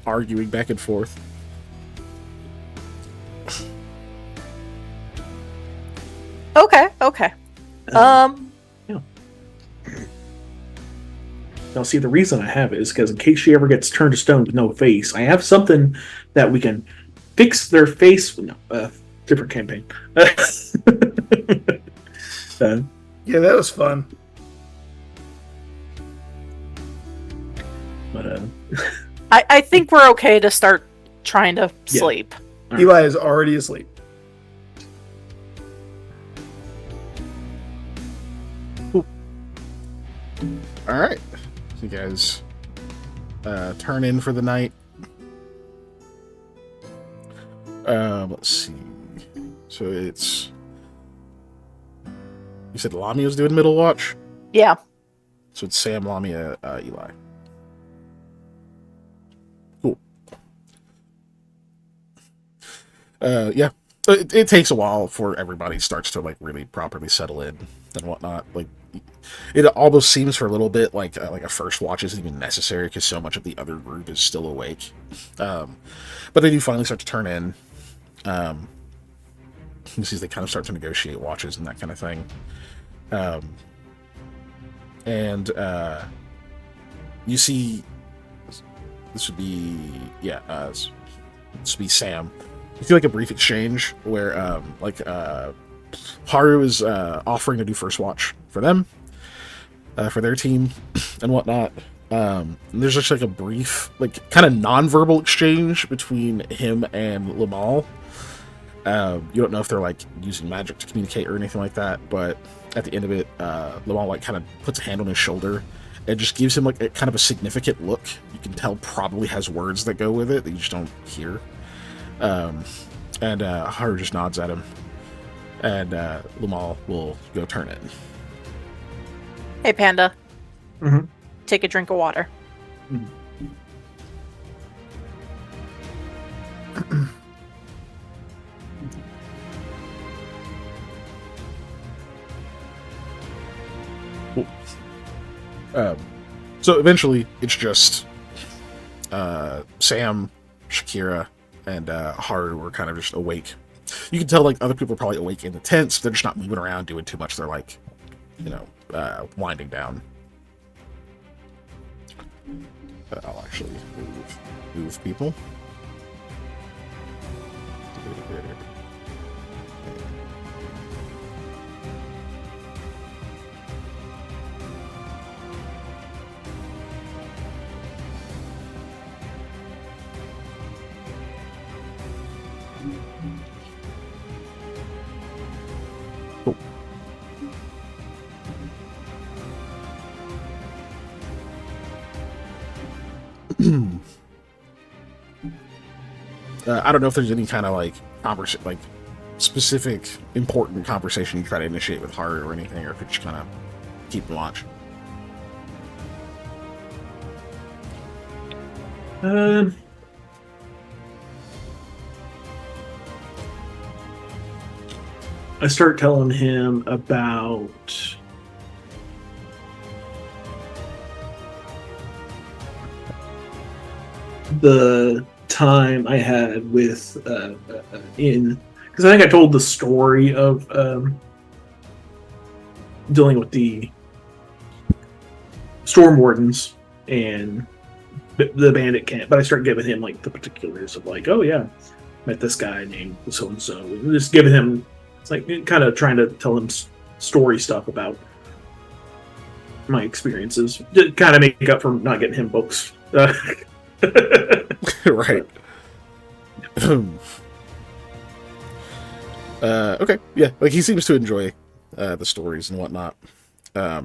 arguing back and forth. Okay. Yeah. Now, see, the reason I have it is because in case she ever gets turned to stone with no face, I have something that we can fix their face. No, different campaign. Yeah, that was fun. But I think we're okay to start trying to sleep. Right. Eli is already asleep. All right, so you guys turn in for the night. Let's see. So it's, you said Lamia's doing middle watch. Yeah. So it's Sam, Lamia, Eli. Cool. Yeah. It takes a while before everybody starts to like really properly settle in and whatnot. Like, it almost seems for a little bit like a first watch isn't even necessary because so much of the other group is still awake. But they do finally start to turn in. You see, they kind of start to negotiate watches and that kind of thing. And you see, this would be this would be Sam. You feel like a brief exchange where Haru is offering to do first watch for them, for their team and whatnot. And there's just like a brief, like kind of non-verbal exchange between him and Lamal. You don't know if they're like using magic to communicate or anything like that, but at the end of it, Lamal like kind of puts a hand on his shoulder and just gives him like a kind of a significant look. You can tell probably has words that go with it that you just don't hear. And Haru just nods at him, and Lamal will go turn it. Hey, Panda. Mm-hmm. Take a drink of water. So eventually, it's just Sam, Shakira, and Haru were kind of just awake. You can tell like other people are probably awake in the tents. They're just not moving around doing too much. They're like, winding down. I'll actually move people. Cool. I don't know if there's any kind of like specific important conversation you try to initiate with Haru or anything, or if you just kind of keep watch. I start telling him about the time I had with because I think I told the story of dealing with the storm wardens and the bandit can't. But I start giving him like the particulars of like, oh yeah, met this guy named so and so. Just giving him, it's like kind of trying to tell him story stuff about my experiences to kind of make up for not getting him books. Right. Okay, yeah, like he seems to enjoy the stories and whatnot. At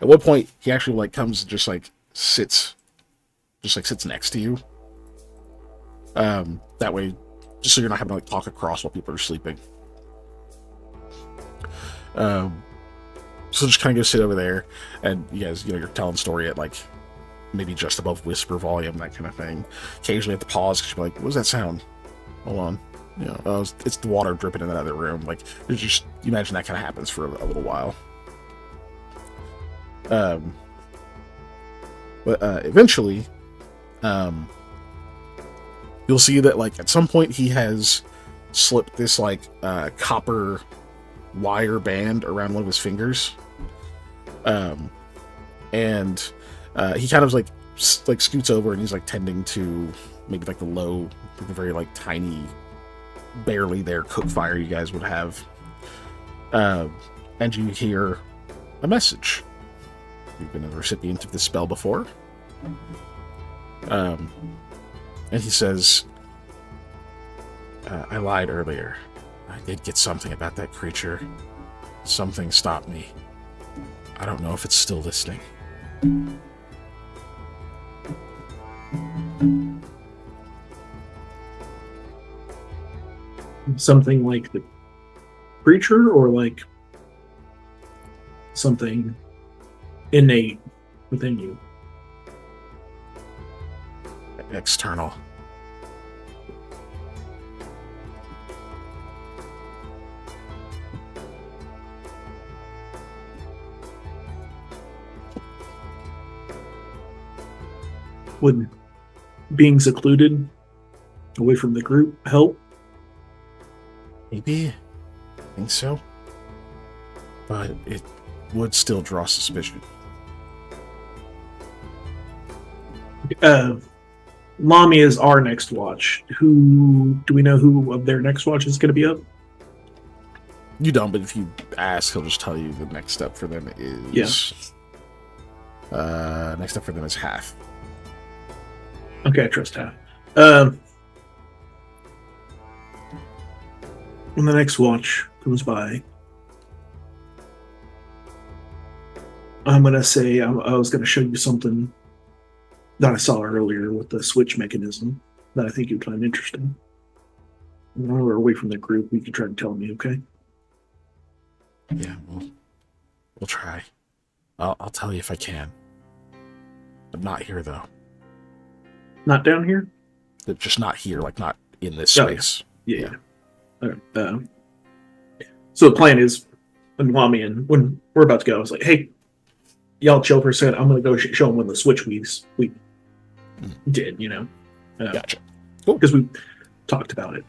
one point, he actually like comes and just sits next to you. That way, just so you're not having to like talk across while people are sleeping. So just kind of go sit over there, and you guys, you're telling story at like maybe just above whisper volume, that kind of thing. Occasionally, have to pause because you're like, "What was that sound? Hold on." It's the water dripping in that other room. Like, there's just, you imagine that kind of happens for a little while. But eventually, you'll see that like at some point he has slipped this like copper wire band around one of his fingers, and he kind of like scoots over and he's like tending to maybe like the very like tiny, barely there cook fire you guys would have, and you hear a message. You've been a recipient of this spell before. And he says, I lied earlier. I did get something about that creature. Something stopped me. I don't know if it's still listening. Something like the creature, or like something innate within you? External. Would being secluded away from the group help? Maybe. I think so. But it would still draw suspicion. Lami is our next watch. Do we know who of their next watch is going to be up? You don't, but if you ask, he'll just tell you the next step for them is... Yeah. Next step for them is half. Okay, I trust half. When the next watch comes by, I'm going to say I was going to show you something that I saw earlier with the switch mechanism that I think you'd find interesting. When we're away from the group, you can try to tell me, okay? Yeah, we'll try. I'll tell you if I can. But not here, though. Not down here? Just not here, like not in this space. Yeah. Okay. So the plan is, when Lami and when we're about to go, I was like, hey, y'all chill for a second. I'm going to go show them when the switch we did, Gotcha. Cool. Because we talked about it.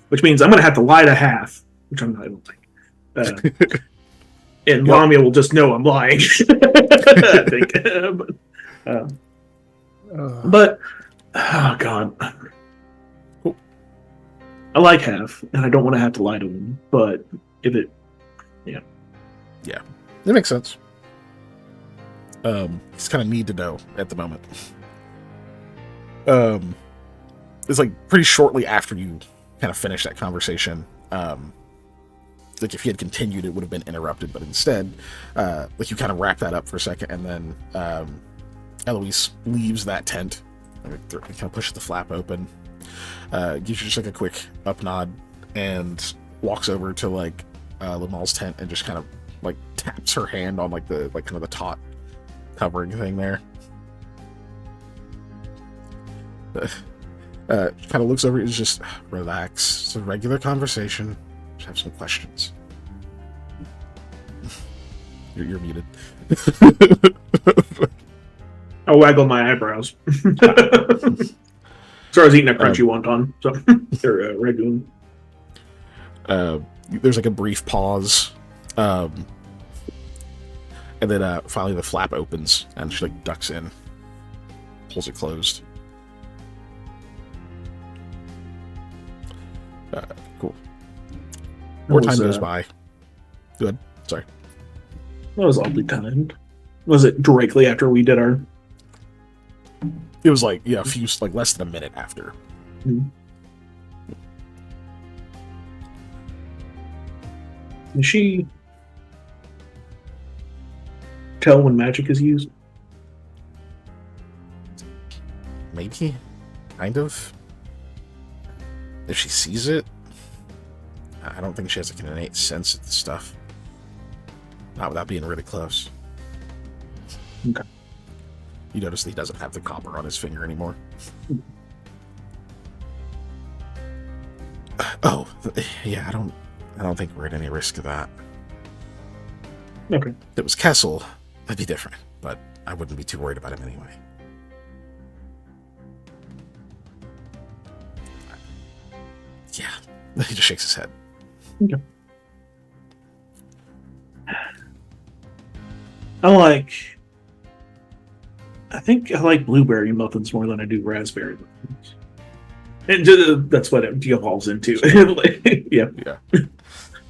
Which means I'm going to have to lie to half, which I'm not, I don't think. And Lami will just know I'm lying. I think. But oh god, cool. I like half, and I don't want to have to lie to him. But if it, yeah, it makes sense. Just kind of need to know at the moment. It's like pretty shortly after you kind of finish that conversation. Like if he had continued, it would have been interrupted, but instead, like you kind of wrap that up for a second, and then Eloise leaves that tent, kind of pushes the flap open, gives you just like a quick up nod, and walks over to like Lamal's tent and just kind of like taps her hand on like the kind of the taut covering thing there. Kind of looks over. It's just relax. It's a regular conversation. Just have some questions. You're muted. I waggle my eyebrows. So I was eating a crunchy wonton, so they're regular. There's like a brief pause, and then finally the flap opens and she like ducks in. pulls it closed. Cool. More time goes by. Good. Sorry. That was oddly timed. Was it directly after we did our... It was like, yeah, a few, like less than a minute after. Mm-hmm. Can she tell when magic is used? Maybe. Kind of. If she sees it, I don't think she has like an innate sense of the stuff. Not without being really close. Okay. You notice that he doesn't have the copper on his finger anymore. Oh, yeah, I don't think we're at any risk of that. Okay. If it was Kessel, that'd be different, but I wouldn't be too worried about him anyway. Yeah, he just shakes his head. Okay. I think I like blueberry muffins more than I do raspberry muffins. And that's what it devolves into. Yeah. A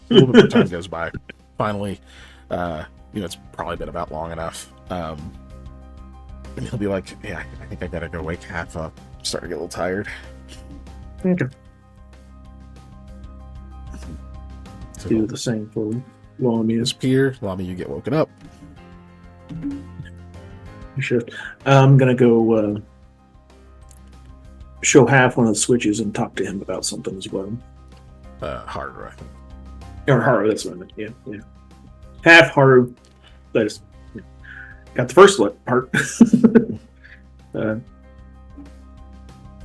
little bit more time goes by. Finally, it's probably been about long enough. And he'll be like, yeah, I think I gotta go wake Half up. I'm starting to get a little tired. Okay. So do the same for Lamia. Disappear. Lamia, you get woken up. Sure. I'm gonna go show Half one of the switches and talk to him about something as well. Haru, I think. Or Haru, that's what I meant. Yeah. Half Haru. That is. Got the first part.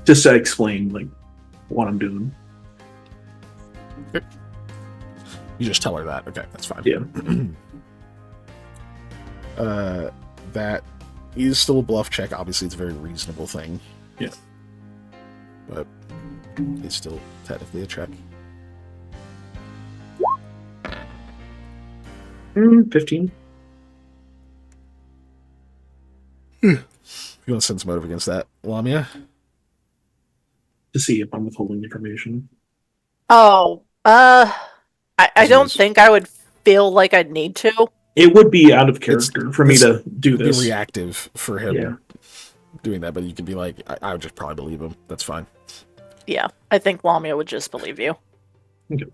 Just to explain like what I'm doing. Okay. You just tell her that. Okay, that's fine. Yeah. That is still a bluff check. Obviously, it's a very reasonable thing. Yeah. But it's still technically a check. 15. You want to sense motive against that, Lamia? To see if I'm withholding information. Oh, I don't think I would feel like I'd need to. It would be out of character for me to do this. Be reactive for him doing that, but you could be like, I would just probably believe him. That's fine. Yeah, I think Lamia would just believe you. Okay.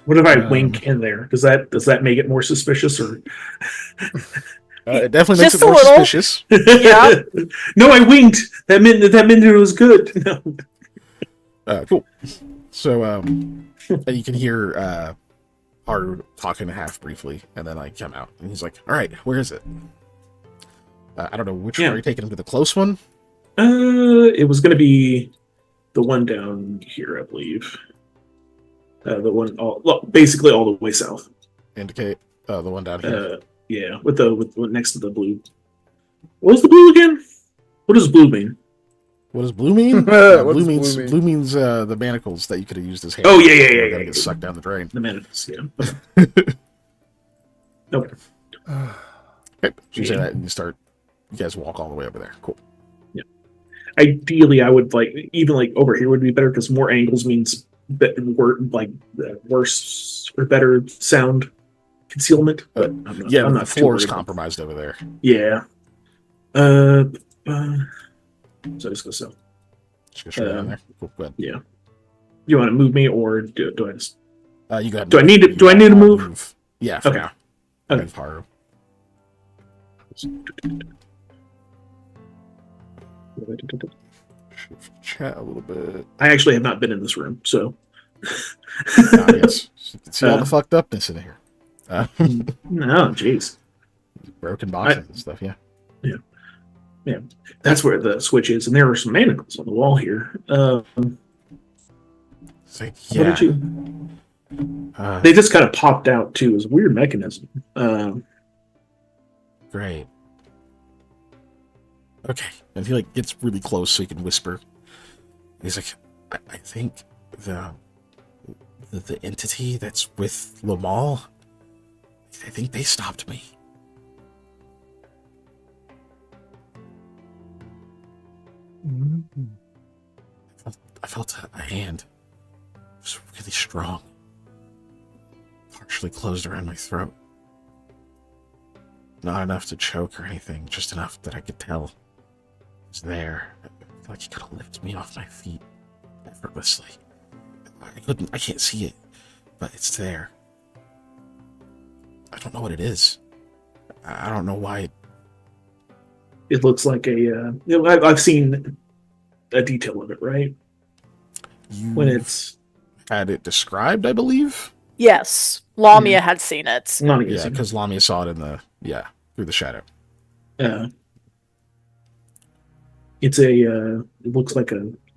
What if I wink in there? Does that make it more suspicious, or? It definitely makes Just it more suspicious. Yeah. No, I winked. That meant it was good. No. Cool. So, you can hear Haru talking to Half briefly, and then I come out, and he's like, "All right, where is it?" I don't know which one. Are you taking him to the close one? It was going to be the one down here, I believe. The one, basically all the way south. Indicate the one down here. Yeah, with next to the blue. What was the blue again? What does blue mean? What does blue mean? Blue means the manacles that you could have used as hair. Oh yeah. Gotta get sucked down the drain. The manacles, yeah. Okay. Okay. So you say that, and you guys walk all the way over there. Cool. Yeah. Ideally, I would even over here would be better because more angles means worse or better sound concealment. But I'm not, yeah, I'm not the floor is compromised over there. Yeah. So just go so. Just go straight down there. Cool. Good. Yeah. You want to move me, or do I just? You go ahead. Do I need to move? Yeah. Okay. Now. Okay. Haru. Chat a little bit. I actually have not been in this room, so. Yes. You can see all the fucked upness in here. No, jeez. Broken boxes and stuff, yeah. Yeah. That's where the switch is, and there are some manacles on the wall here. It's like, yeah. What did you? They just kind of popped out too. It was a weird mechanism. Great. Okay. And he gets really close so he can whisper. He's like, I think the entity that's with Lamal, I think they stopped me. I felt a hand. It was really strong. Partially closed around my throat. Not enough to choke or anything, just enough that I could tell it was there. I feel like he could have lifted me off my feet effortlessly. I can't see it, but it's there. I don't know what it is. I don't know why. It looks like I've seen a detail of it, right? When it's had it described, I believe. Yes, Lamia had seen it. Yeah, because Lamia saw it through the shadow. It's it looks like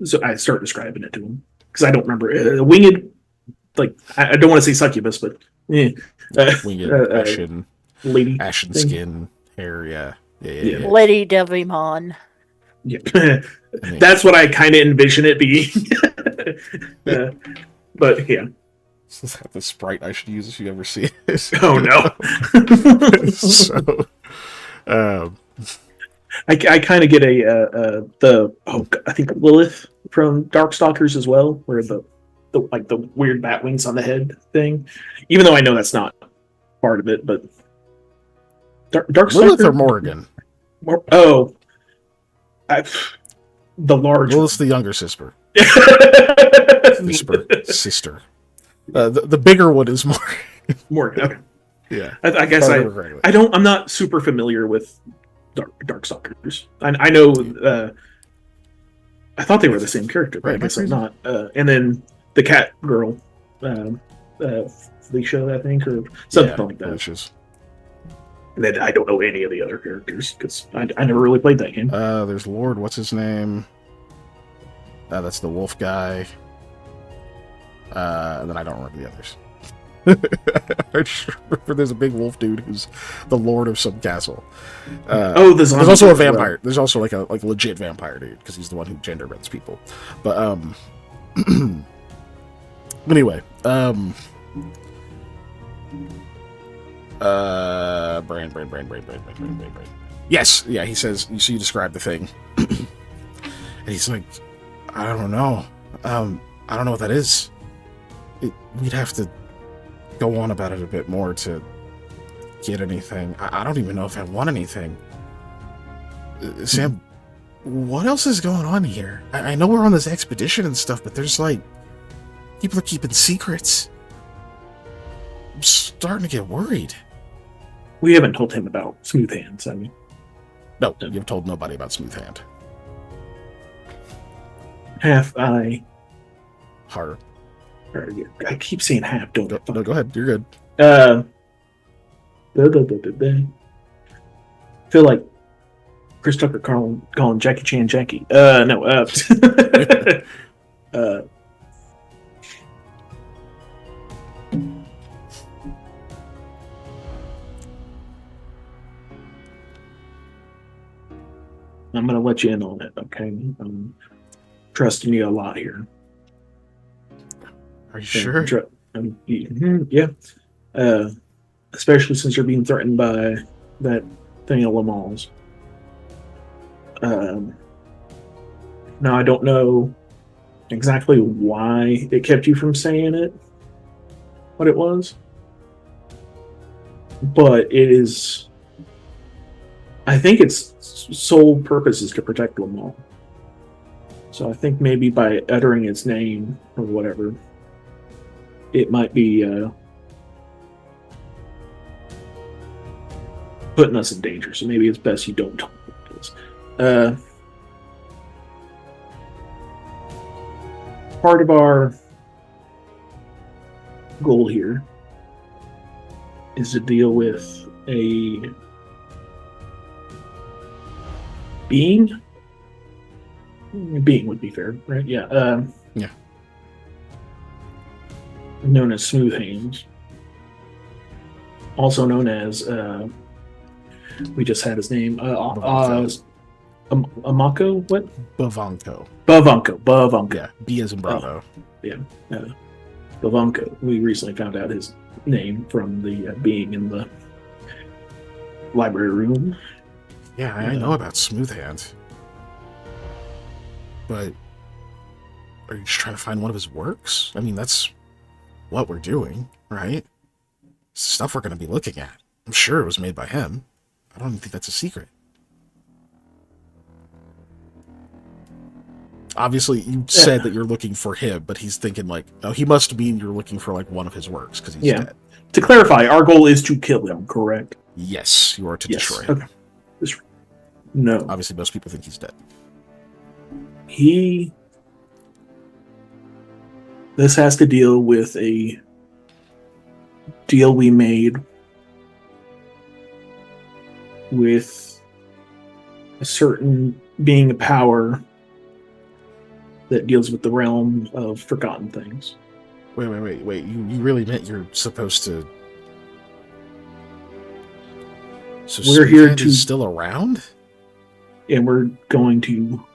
so I start describing it to him because I don't remember a winged, like I don't want to say succubus, but winged ashen lady, ashen thing. Skin, hair, yeah. Lady Devimon. Yeah, that's what I kind of envision it being. But yeah. Is that the sprite I should use if you ever see it? Oh no! So, I kind of get I think Lilith from Darkstalkers as well, where the weird bat wings on the head thing. Even though I know that's not part of it, but Darkstalker, Lilith or Morrigan? The large. Lilith's the younger sister. Sister. The bigger one is Morgan. Okay. Yeah. I guess I'm not super familiar with Darkstalkers. I know. I thought they were the same character, but I guess I'm not. And then the cat girl, Felicia, I think, or something like that. Felicia's. And then I don't know any of the other characters because I never really played that game. There's Lord. What's his name? That's the wolf guy. And then I don't remember the others. I just remember there's a big wolf dude who's the lord of some castle. There's also a vampire. There's also like a legit vampire dude because he's the one who gender bends people. But anyway, brain. Yes, yeah. He says you describe the thing, and he's like, I don't know. I don't know what that is. We'd have to go on about it a bit more to get anything. I don't even know if I want anything. Sam, what else is going on here? I know we're on this expedition and stuff, but there's people are keeping secrets. I'm starting to get worried. We haven't told him about Smooth Hands, I mean. No, you've told nobody about Smooth Hand. Half eye. Harder. I keep saying half, don't I? No, go ahead. You're good. I feel like Chris Tucker calling Jackie Chan Jackie. No. I'm going to let you in on it, okay? I'm trusting you a lot here. Are you sure? Yeah. Especially since you're being threatened by that thing at Lamal's. Now, I don't know exactly why it kept you from saying it, what it was. But it is... I think its sole purpose is to protect Lamal. So I think maybe by uttering its name or whatever, it might be putting us in danger. So maybe it's best you don't talk about this. Part of our goal here is to deal with a being. Being would be fair, right? Yeah. Yeah. Known as Smooth Hands. Also known as, we just had his name, Amako? What? Bavanko. Yeah, B as in Bravo. Bavanko. We recently found out his name from the being in the library room. Yeah, I know about Smooth Hands. But are you just trying to find one of his works? I mean, that's what we're doing, right? Stuff we're going to be looking at. I'm sure it was made by him. I don't even think that's a secret. Obviously, you said that you're looking for him, but he's thinking like, oh, he must mean you're looking for like one of his works because he's dead. To clarify, our goal is to kill him, correct? Yes, you are to destroy him. Okay. No. Obviously, most people think he's dead. This has to deal with a deal we made with a certain being of power that deals with the realm of forgotten things. Wait. You really meant you're supposed to... So we're here to... still around? And we're going to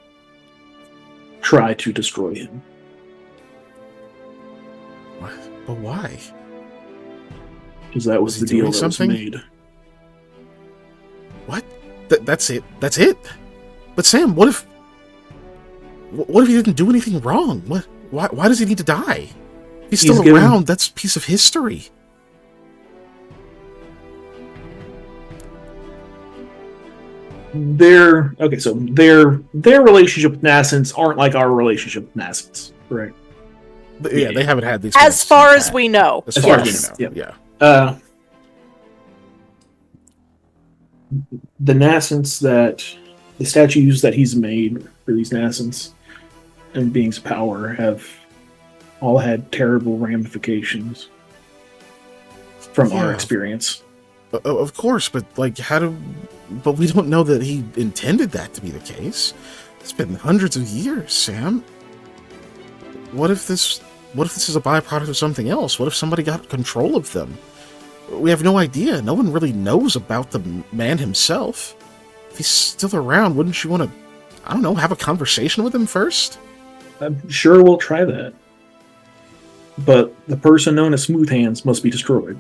try to destroy him. What? But why? Because that was the deal that was made. What? That's it? That's it? But Sam, what if he didn't do anything wrong? Why does he need to die? If he's still around, that's a piece of history. Their relationship with nascents aren't like our relationship with nascents, right? Yeah, they haven't had these. As far as we know. As far as we know, yeah. The nascents the statues that he's made for these nascents and beings of power have all had terrible ramifications from our experience. Of course, but like, but we don't know that he intended that to be the case. It's been hundreds of years, Sam. What if this is a byproduct of something else? What if somebody got control of them? We have no idea. No one really knows about the man himself. If he's still around, wouldn't you want to, I don't know, have a conversation with him first? I'm sure we'll try that. But the person known as Smooth Hands must be destroyed.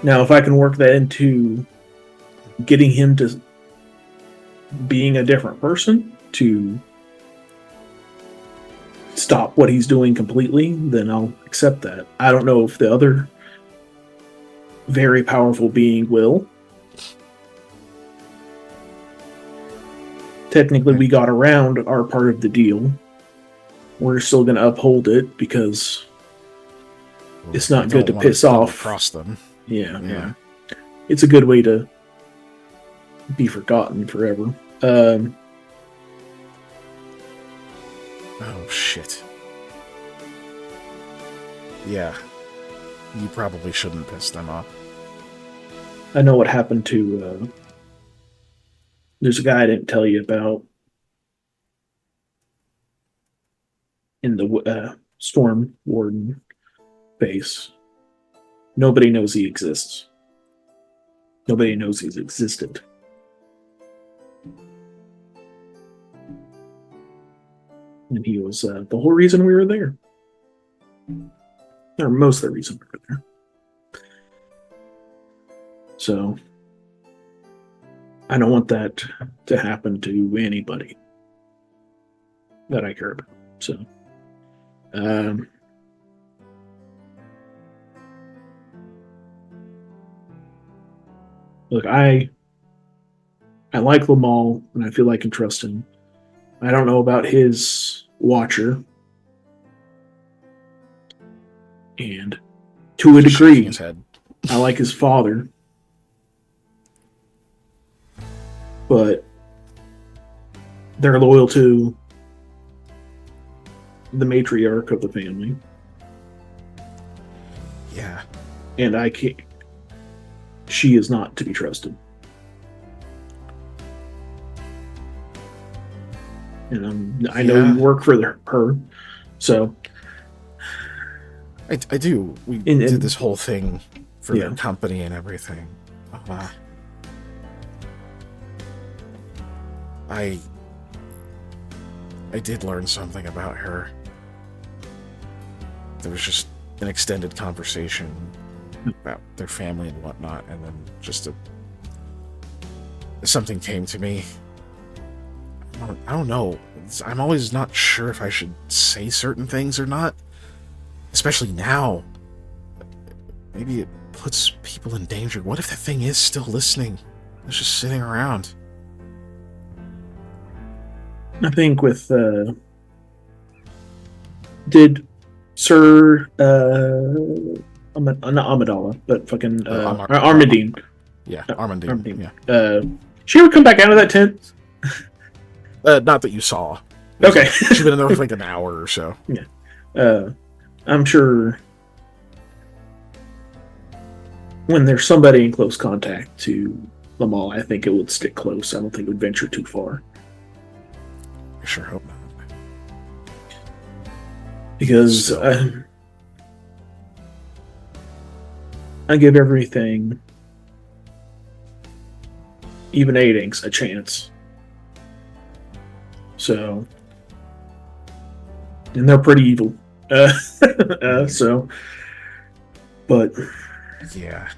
Now, if I can work that into getting him to being a different person, to stop what he's doing completely, then I'll accept that. I don't know if the other very powerful being will. Technically, we got around our part of the deal. We're still going to uphold it because it's not good to piss off across them. Yeah. It's a good way to be forgotten forever. Oh, shit. Yeah. You probably shouldn't piss them off. I know what happened to... there's a guy I didn't tell you about in the Storm Warden base. Nobody knows he exists. Nobody knows he's existed. And he was the whole reason we were there. Or most of the reason we were there. So, I don't want that to happen to anybody that I care about. So, look, I like Lamal, and I feel I can trust him. I don't know about his watcher. And to a degree, I like his father. But they're loyal to the matriarch of the family. Yeah. And I can't... She is not to be trusted. And I know you work for her, so... I do. We did this whole thing for their company and everything. I did learn something about her. There was just an extended conversation about their family and whatnot, and then just something came to me. don't know. I'm always not sure if I should say certain things or not. Especially now. Maybe it puts people in danger. What if the thing is still listening? It's just sitting around. I think with did Sir not Amidala, but fucking Armandine. Yeah, Armandine. Yeah. She ever come back out of that tent? Not that you saw. Okay. She's been in there for like an hour or so. Yeah. I'm sure when there's somebody in close contact to Lamal, I think it would stick close. I don't think it would venture too far. I sure hope not. Because I give everything, even Aidings, a chance. So, and they're pretty evil. So, but yeah,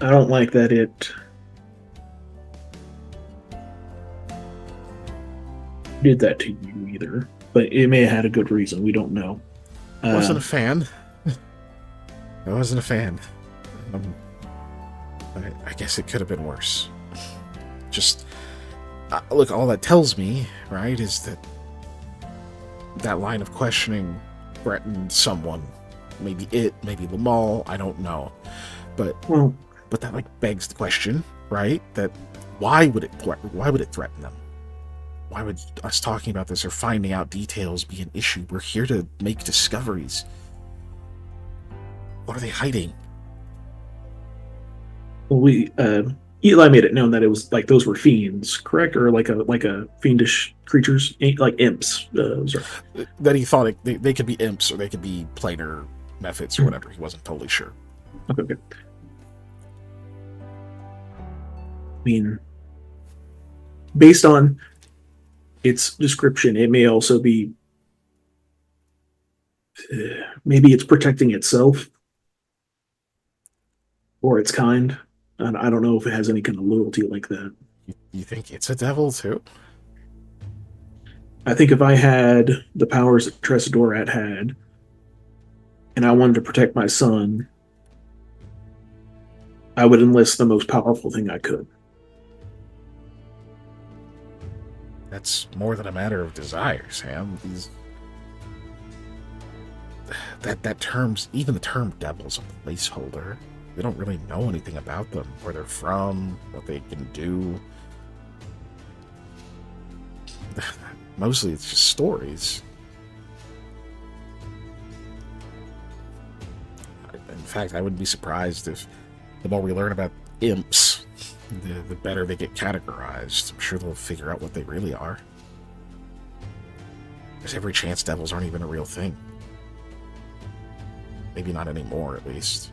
I don't like that it did that to you either. But it may have had a good reason. We don't know. I wasn't a fan. I wasn't a fan. I guess it could have been worse. Just look, all that tells me, right, is that line of questioning threatened someone. Maybe it, maybe Lamal, I don't know. But that like begs the question, right? That why would it threaten them? Why would us talking about this or finding out details be an issue? We're here to make discoveries. What are they hiding? Well, Eli made it known that it was like those were fiends, correct, or like a fiendish creatures, like imps. That he thought they could be imps or they could be planar methods or whatever. He wasn't totally sure. Okay. I mean, based on its description, it may also be maybe it's protecting itself or its kind. I don't know if it has any kind of loyalty like that. You think it's a devil too? I think if I had the powers that Tressadorat had, and I wanted to protect my son, I would enlist the most powerful thing I could. That's more than a matter of desire, Sam. That term's even the term devil's a placeholder. We don't really know anything about them, where they're from, what they can do. Mostly it's just stories. In fact, I wouldn't be surprised if the more we learn about imps, the better they get categorized. I'm sure they'll figure out what they really are. There's every chance devils aren't even a real thing. Maybe not anymore, at least.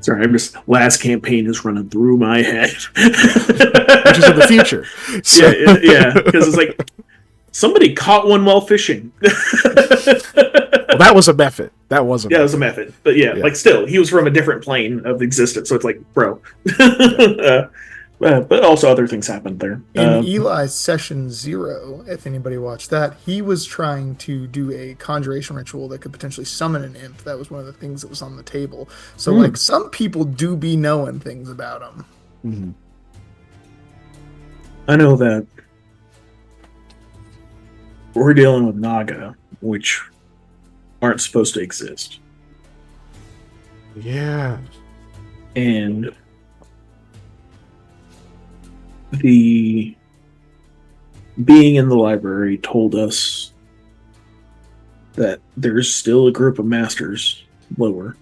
Sorry, I'm just last campaign is running through my head, which is in the future. So. Yeah, because it's like somebody caught one while fishing. Well, that was a method. That was it was a method. But yeah, like still, he was from a different plane of existence. So it's like, bro. But also other things happened there. In Eli's Session 0, if anybody watched that, he was trying to do a conjuration ritual that could potentially summon an imp. That was one of the things that was on the table. So, like, some people do be knowing things about him. Mm-hmm. I know that we're dealing with Naga, which aren't supposed to exist. Yeah. And the being in the library told us that there's still a group of masters lower.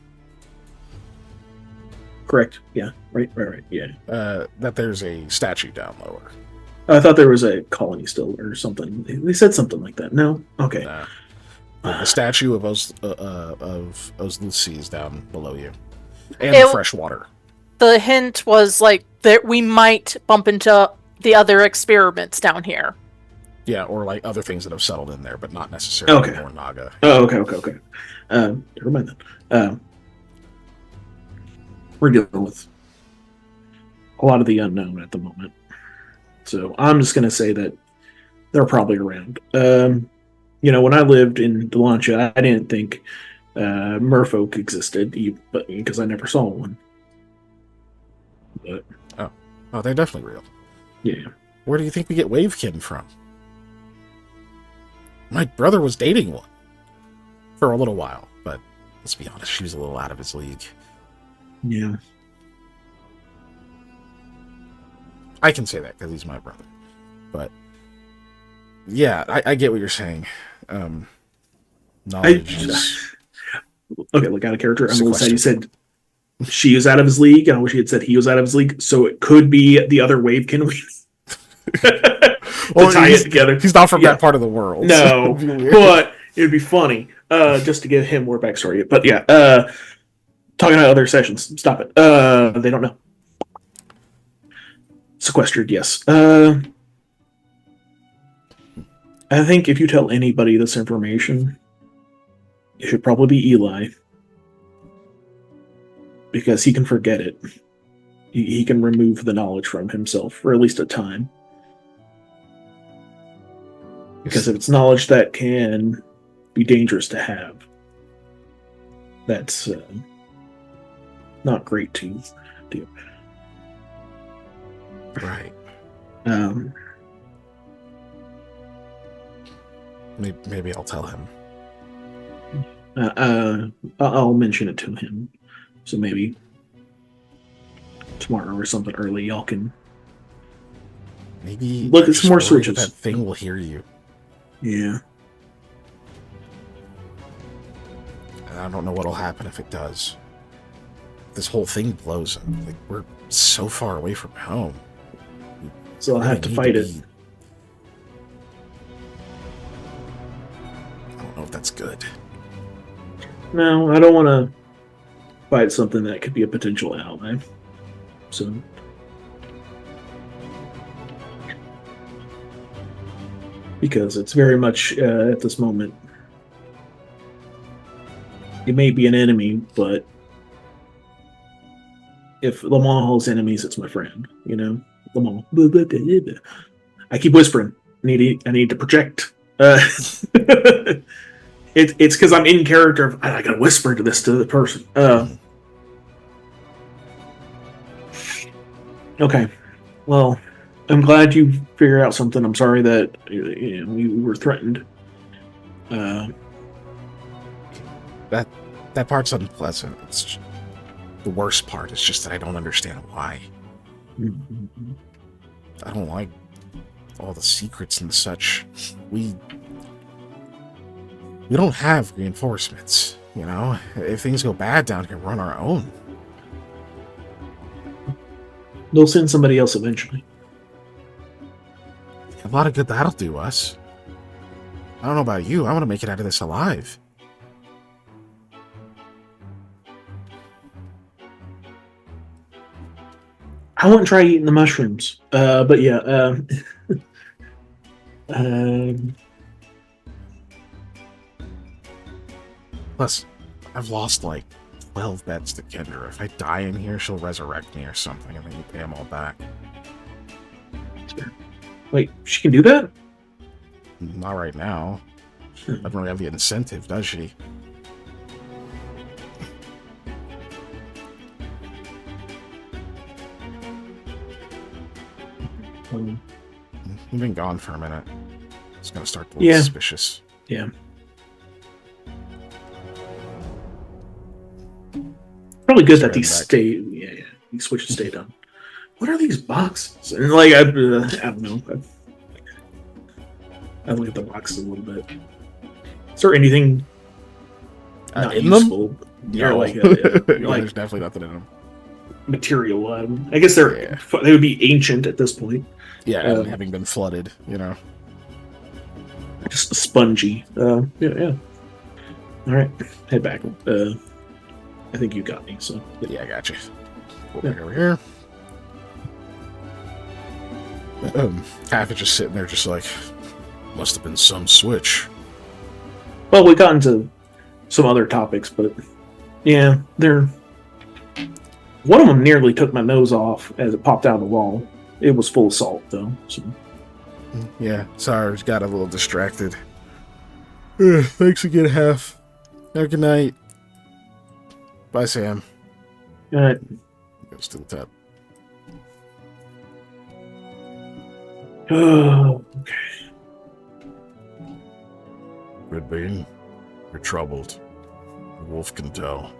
Correct? Yeah. Right. Yeah. That there's a statue down lower. I thought there was a colony still or something. They said something like that. No? Okay. The statue of Oslucy is down below you. And fresh water. The hint was like that we might bump into the other experiments down here. Yeah, or like other things that have settled in there, but not necessarily more Naga. Oh, okay. Never mind that. We're dealing with a lot of the unknown at the moment. So I'm just going to say that they're probably around. When I lived in Delancha, I didn't think merfolk existed, but because I never saw one. But oh, they're definitely real. Yeah. Where do you think we get wavekin from? My brother was dating one for a little while, but let's be honest, she was a little out of his league. Yeah. I can say that because he's my brother. But yeah, I get what you're saying. Knowledge is... Okay, look, out of character. I'm going to say you said she is out of his league, and I wish he had said he was out of his league, so it could be the other wavekin. To tie it together. He's not from that part of the world. No, but it would be funny just to give him more backstory. But yeah, talking about other sessions. Stop it. They don't know. Sequestered, yes. I think if you tell anybody this information, it should probably be Eli. Because he can forget it. He can remove the knowledge from himself for at least a time. Because if it's knowledge that can be dangerous to have, that's not great to do. Right. Maybe I'll tell him. I'll mention it to him. So maybe tomorrow or something early, y'all can maybe look at some more switches. That thing will hear you. Yeah. And I don't know what'll happen if it does. This whole thing blows up. Like, we're so far away from home. So I'll have to fight it. I don't know if that's good. No, I don't want to fight something that could be a potential ally. So... because it's very much, at this moment, it may be an enemy, but if Lamont holds enemies, it's my friend, Lamont. I keep whispering. I need to project. It's because I'm in character. I gotta whisper to the person. Okay. Well, I'm glad you figured out something. I'm sorry that we were threatened. That part's unpleasant. It's the worst part is just that I don't understand why. Mm-hmm. I don't like all the secrets and such. We don't have reinforcements, If things go bad down here, we're on our own. They'll send somebody else eventually. A lot of good that'll do us. I don't know about you. I want to make it out of this alive. I wouldn't try eating the mushrooms. But yeah. Plus, I've lost like 12 bets to Kendra. If I die in here, she'll resurrect me or something, and then you pay them all back. Wait, she can do that? Not right now. She doesn't really have the incentive, does she? You've been gone for a minute. It's gonna start to look suspicious. Yeah. Probably good that these stay. Yeah, these switches stay down. What are these boxes? And like, I don't know. I look at the boxes a little bit. Is there anything not in useful? Them? Yeah, no. like there's definitely nothing in them. Material. I guess they would be ancient at this point. Yeah, having been flooded, Just spongy. Yeah. All right, head back. I think you got me. So yeah, I got you. Back over here. Half is just sitting there, just like, must have been some switch. Well, we got into some other topics, but yeah, one of them nearly took my nose off as it popped out of the wall. It was full of salt, though. So. Yeah, sorry, got a little distracted. Thanks again, Half. Have a good night. Bye, Sam. All right. Goes to the top. Oh, okay. Good being. You're troubled. The wolf can tell.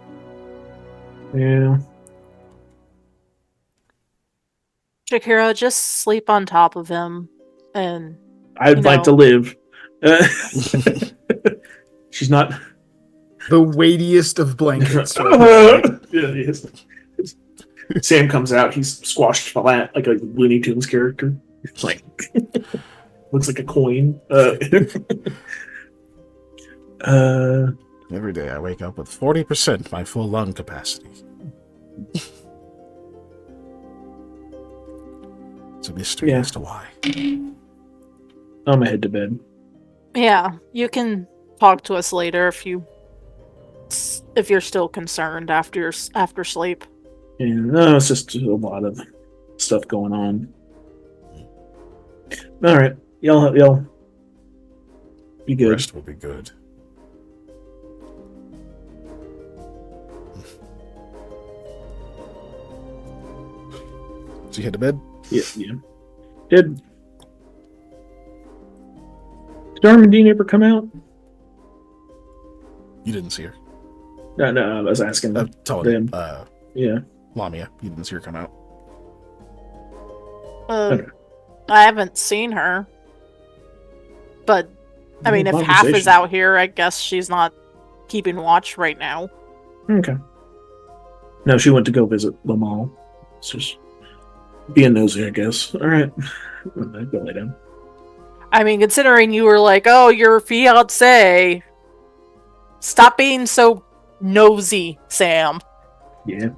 Yeah. Shakira, just sleep on top of him, and I'd like to live. She's not the weightiest of blankets. Yeah, yes. Sam comes out. He's squashed flat like a Looney Tunes character. It's like looks like a coin. Every day I wake up with 40% my full lung capacity. It's a mystery as to why. I'm gonna head to bed. Yeah, you can talk to us later if you're still concerned after sleep. Yeah, no, it's just a lot of stuff going on. All right, y'all be good. Rest will be good. So you head to bed? Yeah. Did Darmandine ever come out? You didn't see her. No, I was asking them. Yeah. Lamia, you didn't see her come out. Okay. I haven't seen her. But, I mean, if Half is out here, I guess she's not keeping watch right now. Okay. No, she went to go visit Lamal. It's just being nosy, I guess. All right. Go lay down. I mean, considering you were like, oh, your fiancé. Stop being so nosy, Sam. Yeah.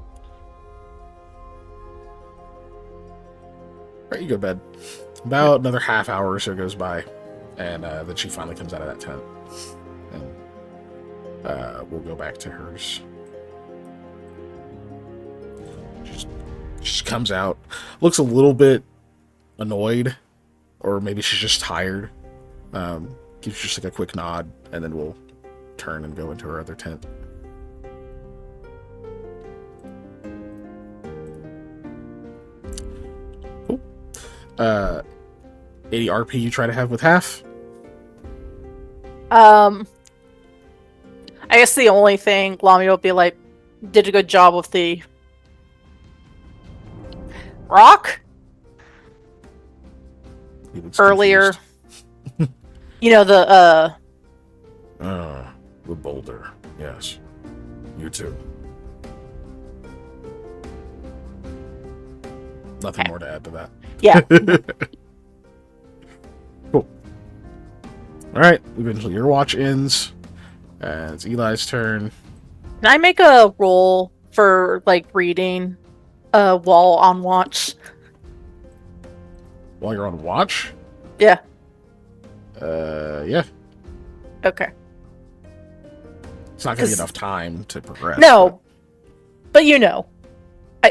Alright, you go to bed. About another half hour or so goes by, and then she finally comes out of that tent. And we'll go back to hers. She just comes out, looks a little bit annoyed, or maybe she's just tired. Gives just like a quick nod, and then we'll turn and go into her other tent. Cool. Any RP you try to have with Half? I guess the only thing Lamia will be like, did a good job with the rock earlier. You know, the boulder. Yes. You too. Nothing more to add to that. Yeah. Cool. Alright, eventually your watch ends. And it's Eli's turn. Can I make a roll for, like, reading while on watch? While you're on watch? Yeah. Yeah. Okay. It's not going to be enough time to progress. No. But you know.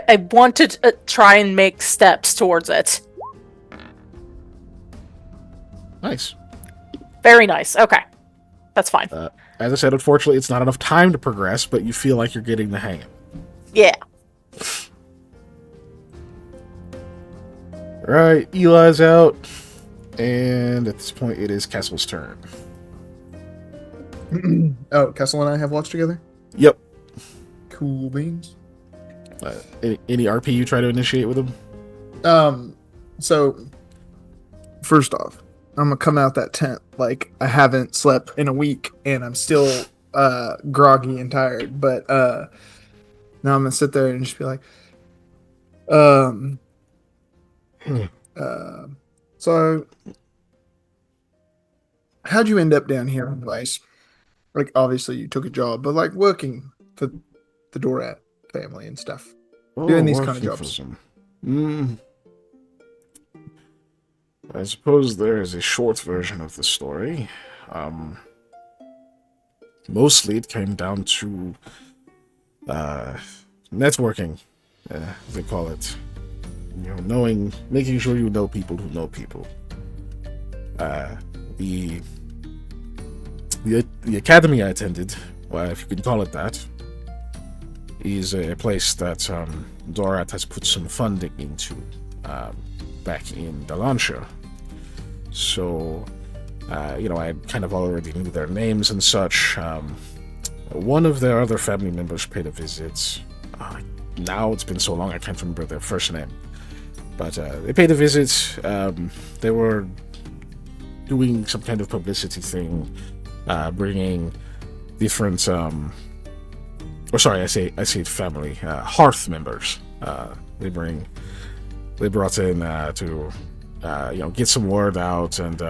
I want to try and make steps towards it. Nice. Very nice. Okay. That's fine. As I said, unfortunately, it's not enough time to progress, but you feel like you're getting the hang of it. Yeah. Alright, Eli's out. And at this point, it is Kessel's turn. Oh, Kessel and I have watched together? Yep. Cool beans. Any RP you try to initiate with him? So, first off, I'm gonna come out that tent like I haven't slept in a week and I'm still groggy and tired. But now I'm gonna sit there and just be like, so how'd you end up down here on Vice? Like, obviously you took a job, but like working for the Dorat family and stuff, doing these kind of jobs. I suppose there is a short version of the story. Mostly it came down to networking, they call it. making sure you know people who know people. The academy I attended, well, if you can call it that, is a place that Dorat has put some funding into back in Dalansha. So, I kind of already knew their names and such. One of their other family members paid a visit. Now it's been so long I can't remember their first name. But they paid a visit. They were doing some kind of publicity thing, bringing different... I say family. Hearth members. They brought in to get some word out and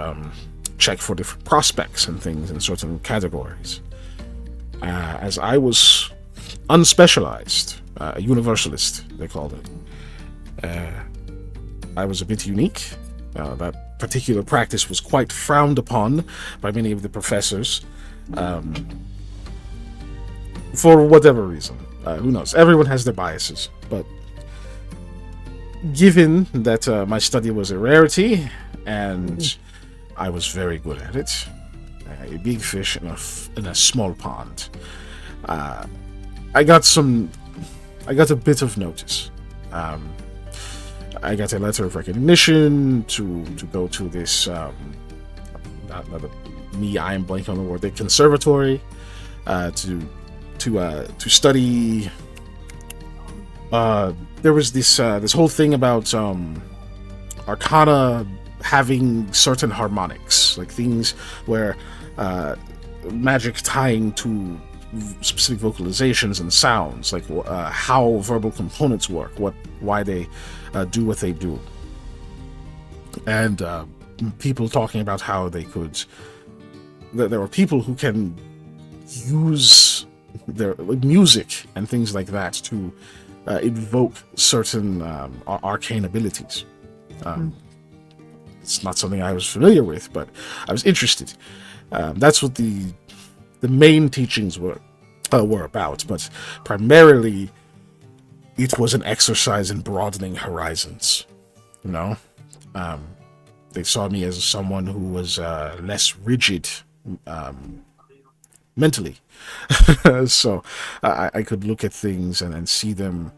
check for different prospects and things in certain categories. As I was unspecialized, a universalist, they called it. I was a bit unique. That particular practice was quite frowned upon by many of the professors. For whatever reason. Who knows? Everyone has their biases. But given that my study was a rarity, and I was very good at it, a big fish in a small pond, I got a bit of notice. I got a letter of recognition to go to this, I am blanking on the word, the conservatory, to study. There was this whole thing about arcana having certain harmonics, like things where magic tying to specific vocalizations and sounds, like how verbal components work, why they do what they do, and people talking about how they could. There are people who can use their music and things like that to invoke certain arcane abilities. It's not something I was familiar with, but I was interested. That's what the main teachings were about, but primarily it was an exercise in broadening horizons. They saw me as someone who was less rigid mentally. So I could look at things and see them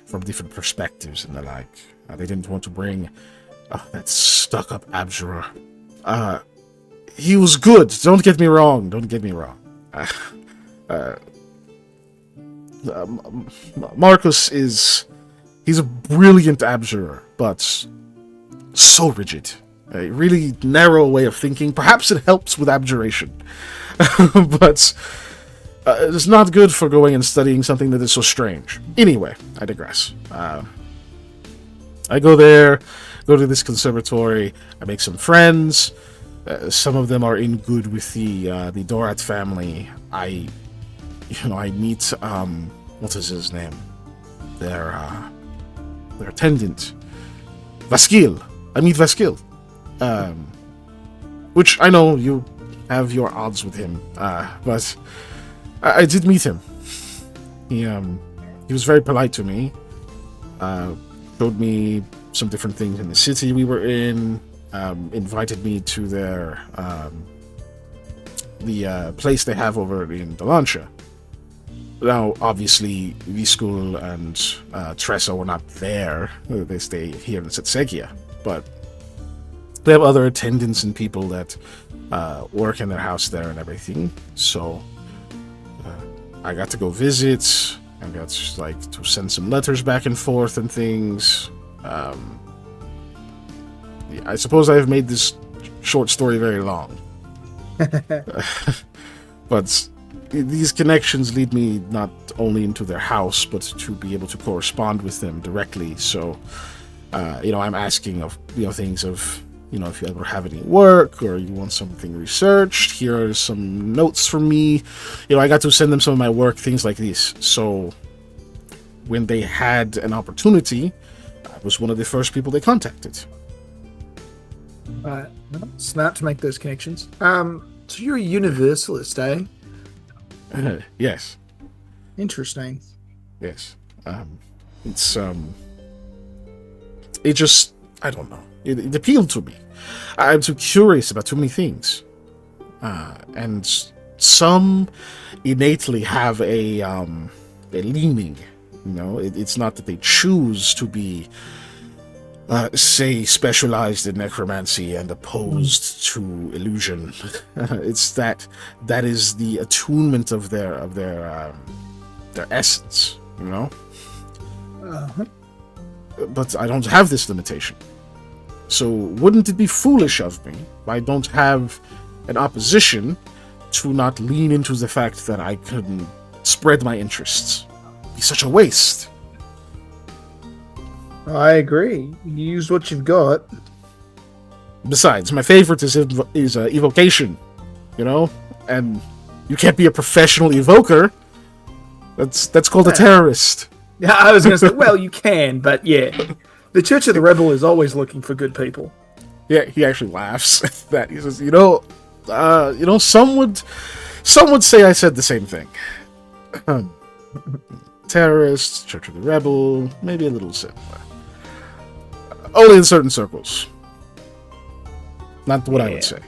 from different perspectives and the like. They didn't want to bring that stuck-up Abjurer. He was good, don't get me wrong. Marcus he's a brilliant Abjurer, but so rigid. A really narrow way of thinking. Perhaps it helps with abjuration. But it's not good for going and studying something that is so strange. Anyway, I digress. I go to this conservatory, I make some friends. Some of them are in good with the Dorat family. I meet, what is his name? Their attendant. Vaskil. I meet Vaskil. Which I know you have your odds with him, but I did meet him. He was very polite to me, showed me some different things in the city we were in, invited me to their the place they have over in Dalansha. Now, obviously, Viskul and Tressa were not there. They stay here in Setsegia, but they have other attendants and people that work in their house there and everything. So I got to go visit. I got to send some letters back and forth and things. I suppose I've made this short story very long. But these connections lead me not only into their house, but to be able to correspond with them directly. So, I'm asking of things of, if you ever have any work or you want something researched, here are some notes from me. I got to send them some of my work, things like this. So when they had an opportunity, I was one of the first people they contacted. Smart to make those connections. So you're a universalist, eh? Yes. Interesting. Yes. It's it just, I don't know. It appealed to me. I'm too curious about too many things. And some innately have a leaning. You know, it's not that they choose to be, say, specialized in necromancy and opposed to illusion. It's that is the attunement of their essence. You know. But I don't have this limitation. So wouldn't it be foolish of me if I don't have an opposition to not lean into the fact that I couldn't spread my interests? It'd be such a waste. I agree. You use what you've got. Besides, my favorite is evocation, you know? And you can't be a professional evoker. That's called a terrorist. Yeah, I was going to say, well, you can, but yeah. The Church of the Rebel is always looking for good people. Yeah, he actually laughs at that. He says, some would say I said the same thing. Terrorists, Church of the Rebel, maybe a little similar. Only in certain circles. Not what I would say.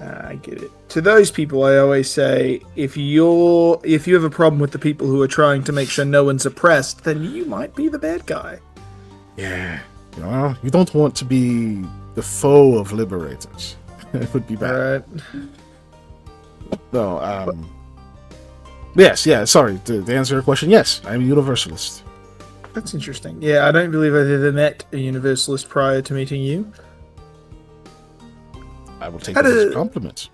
I get it. To those people, I always say, if you have a problem with the people who are trying to make sure no one's oppressed, then you might be the bad guy. Yeah, you don't want to be the foe of liberators. It would be bad. Right. No, yes, sorry, to answer your question, yes, I'm a universalist. That's interesting. Yeah, I don't believe I've ever met a universalist prior to meeting you. I will take that as a compliment.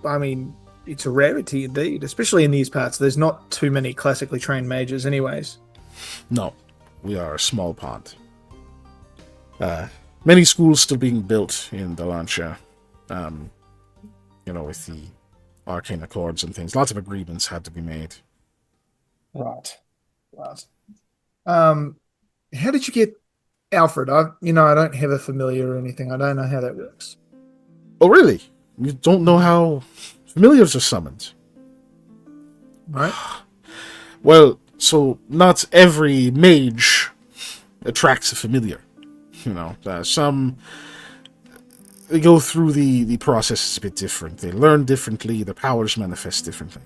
I mean, it's a rarity indeed, especially in these parts. There's not too many classically trained mages anyways. No, we are a small pond. Many schools still being built in Dalancia, with the arcane accords and things. Lots of agreements had to be made. Right. How did you get Alfred? I don't have a familiar or anything. I don't know how that works. Oh, really? You don't know how familiars are summoned? Right. Well, so not every mage attracts a familiar. Some they go through the process is a bit different. They learn differently. Their powers manifest differently.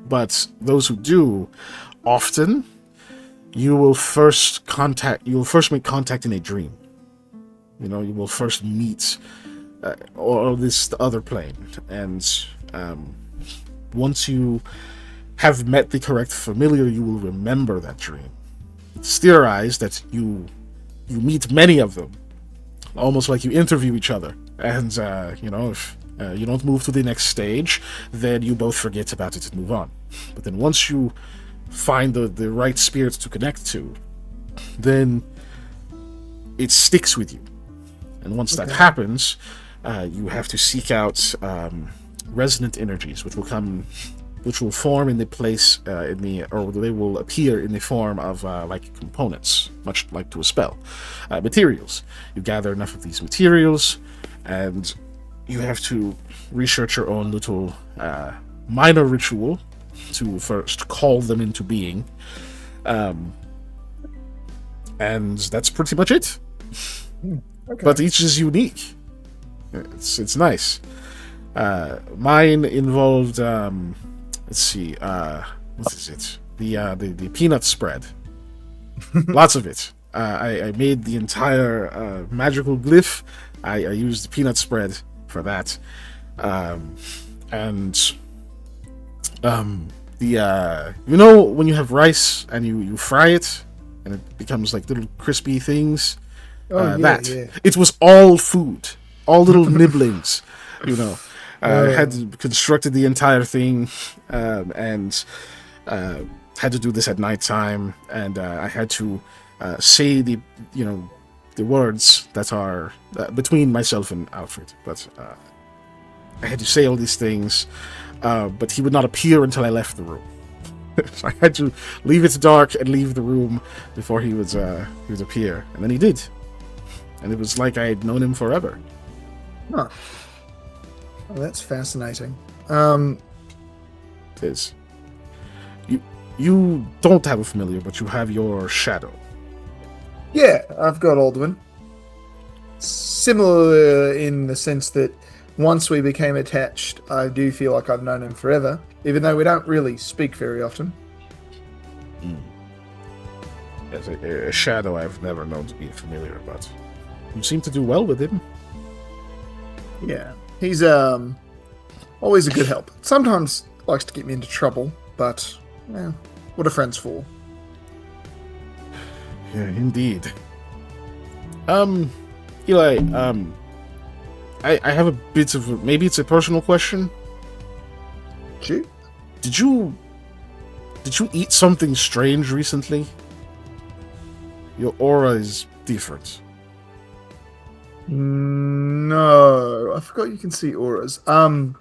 But those who do, often you will first make contact in a dream. You will first meet or this other plane, and once you have met the correct familiar, you will remember that dream. It's theorized that you meet many of them, almost like you interview each other. And, if you don't move to the next stage, then you both forget about it and move on. But then once you find the right spirit to connect to, then it sticks with you. And once that happens, you have to seek out resonant energies, which will form in the place or they will appear in the form of like components, much like to a spell. Materials. You gather enough of these materials, and you have to research your own little minor ritual to first call them into being. And that's pretty much it. Okay. But each is unique. It's nice. Mine involved let's see, what is it? The peanut spread. Lots of it. I made the entire magical glyph. I used the peanut spread for that. When you have rice and you fry it and it becomes like little crispy things. It was all food, all little nibblings, I had constructed the entire thing, and had to do this at nighttime, and I had to say the words that are between myself and Alfred, but I had to say all these things, but he would not appear until I left the room. So I had to leave it dark and leave the room before he would appear, and then he did. And it was like I had known him forever. Huh. Oh, that's fascinating. It is. You don't have a familiar, but you have your shadow. Yeah, I've got Aldwin. Similar in the sense that once we became attached, I do feel like I've known him forever, even though we don't really speak very often. As a shadow I've never known to be familiar, but you seem to do well with him. Yeah, he's always a good help. Sometimes likes to get me into trouble, but what are friends for? Yeah, indeed. Eli, I have a bit of maybe it's a personal question. Shoot. Did you eat something strange recently? Your aura is different. No, I forgot you can see auras. No,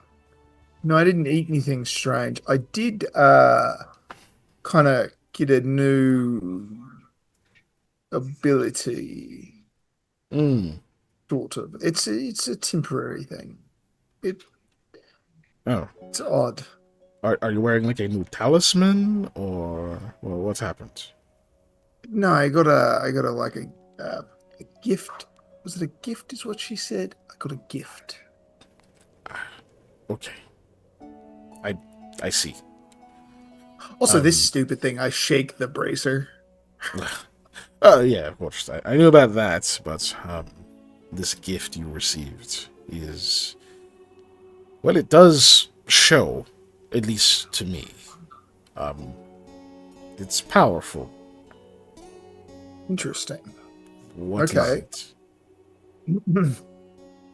I didn't eat anything strange. I did kind of get a new ability. Sort of. It's a temporary thing. It's odd. Are you wearing like a new talisman, or what's happened? No, I got a gift. Was it a gift? Is what she said. I got a gift. Okay. I see. Also, this stupid thing. I shake the bracer. Yeah, of course. I knew about that, but this gift you received is, well, it does show, at least to me. It's powerful. Interesting. What is it?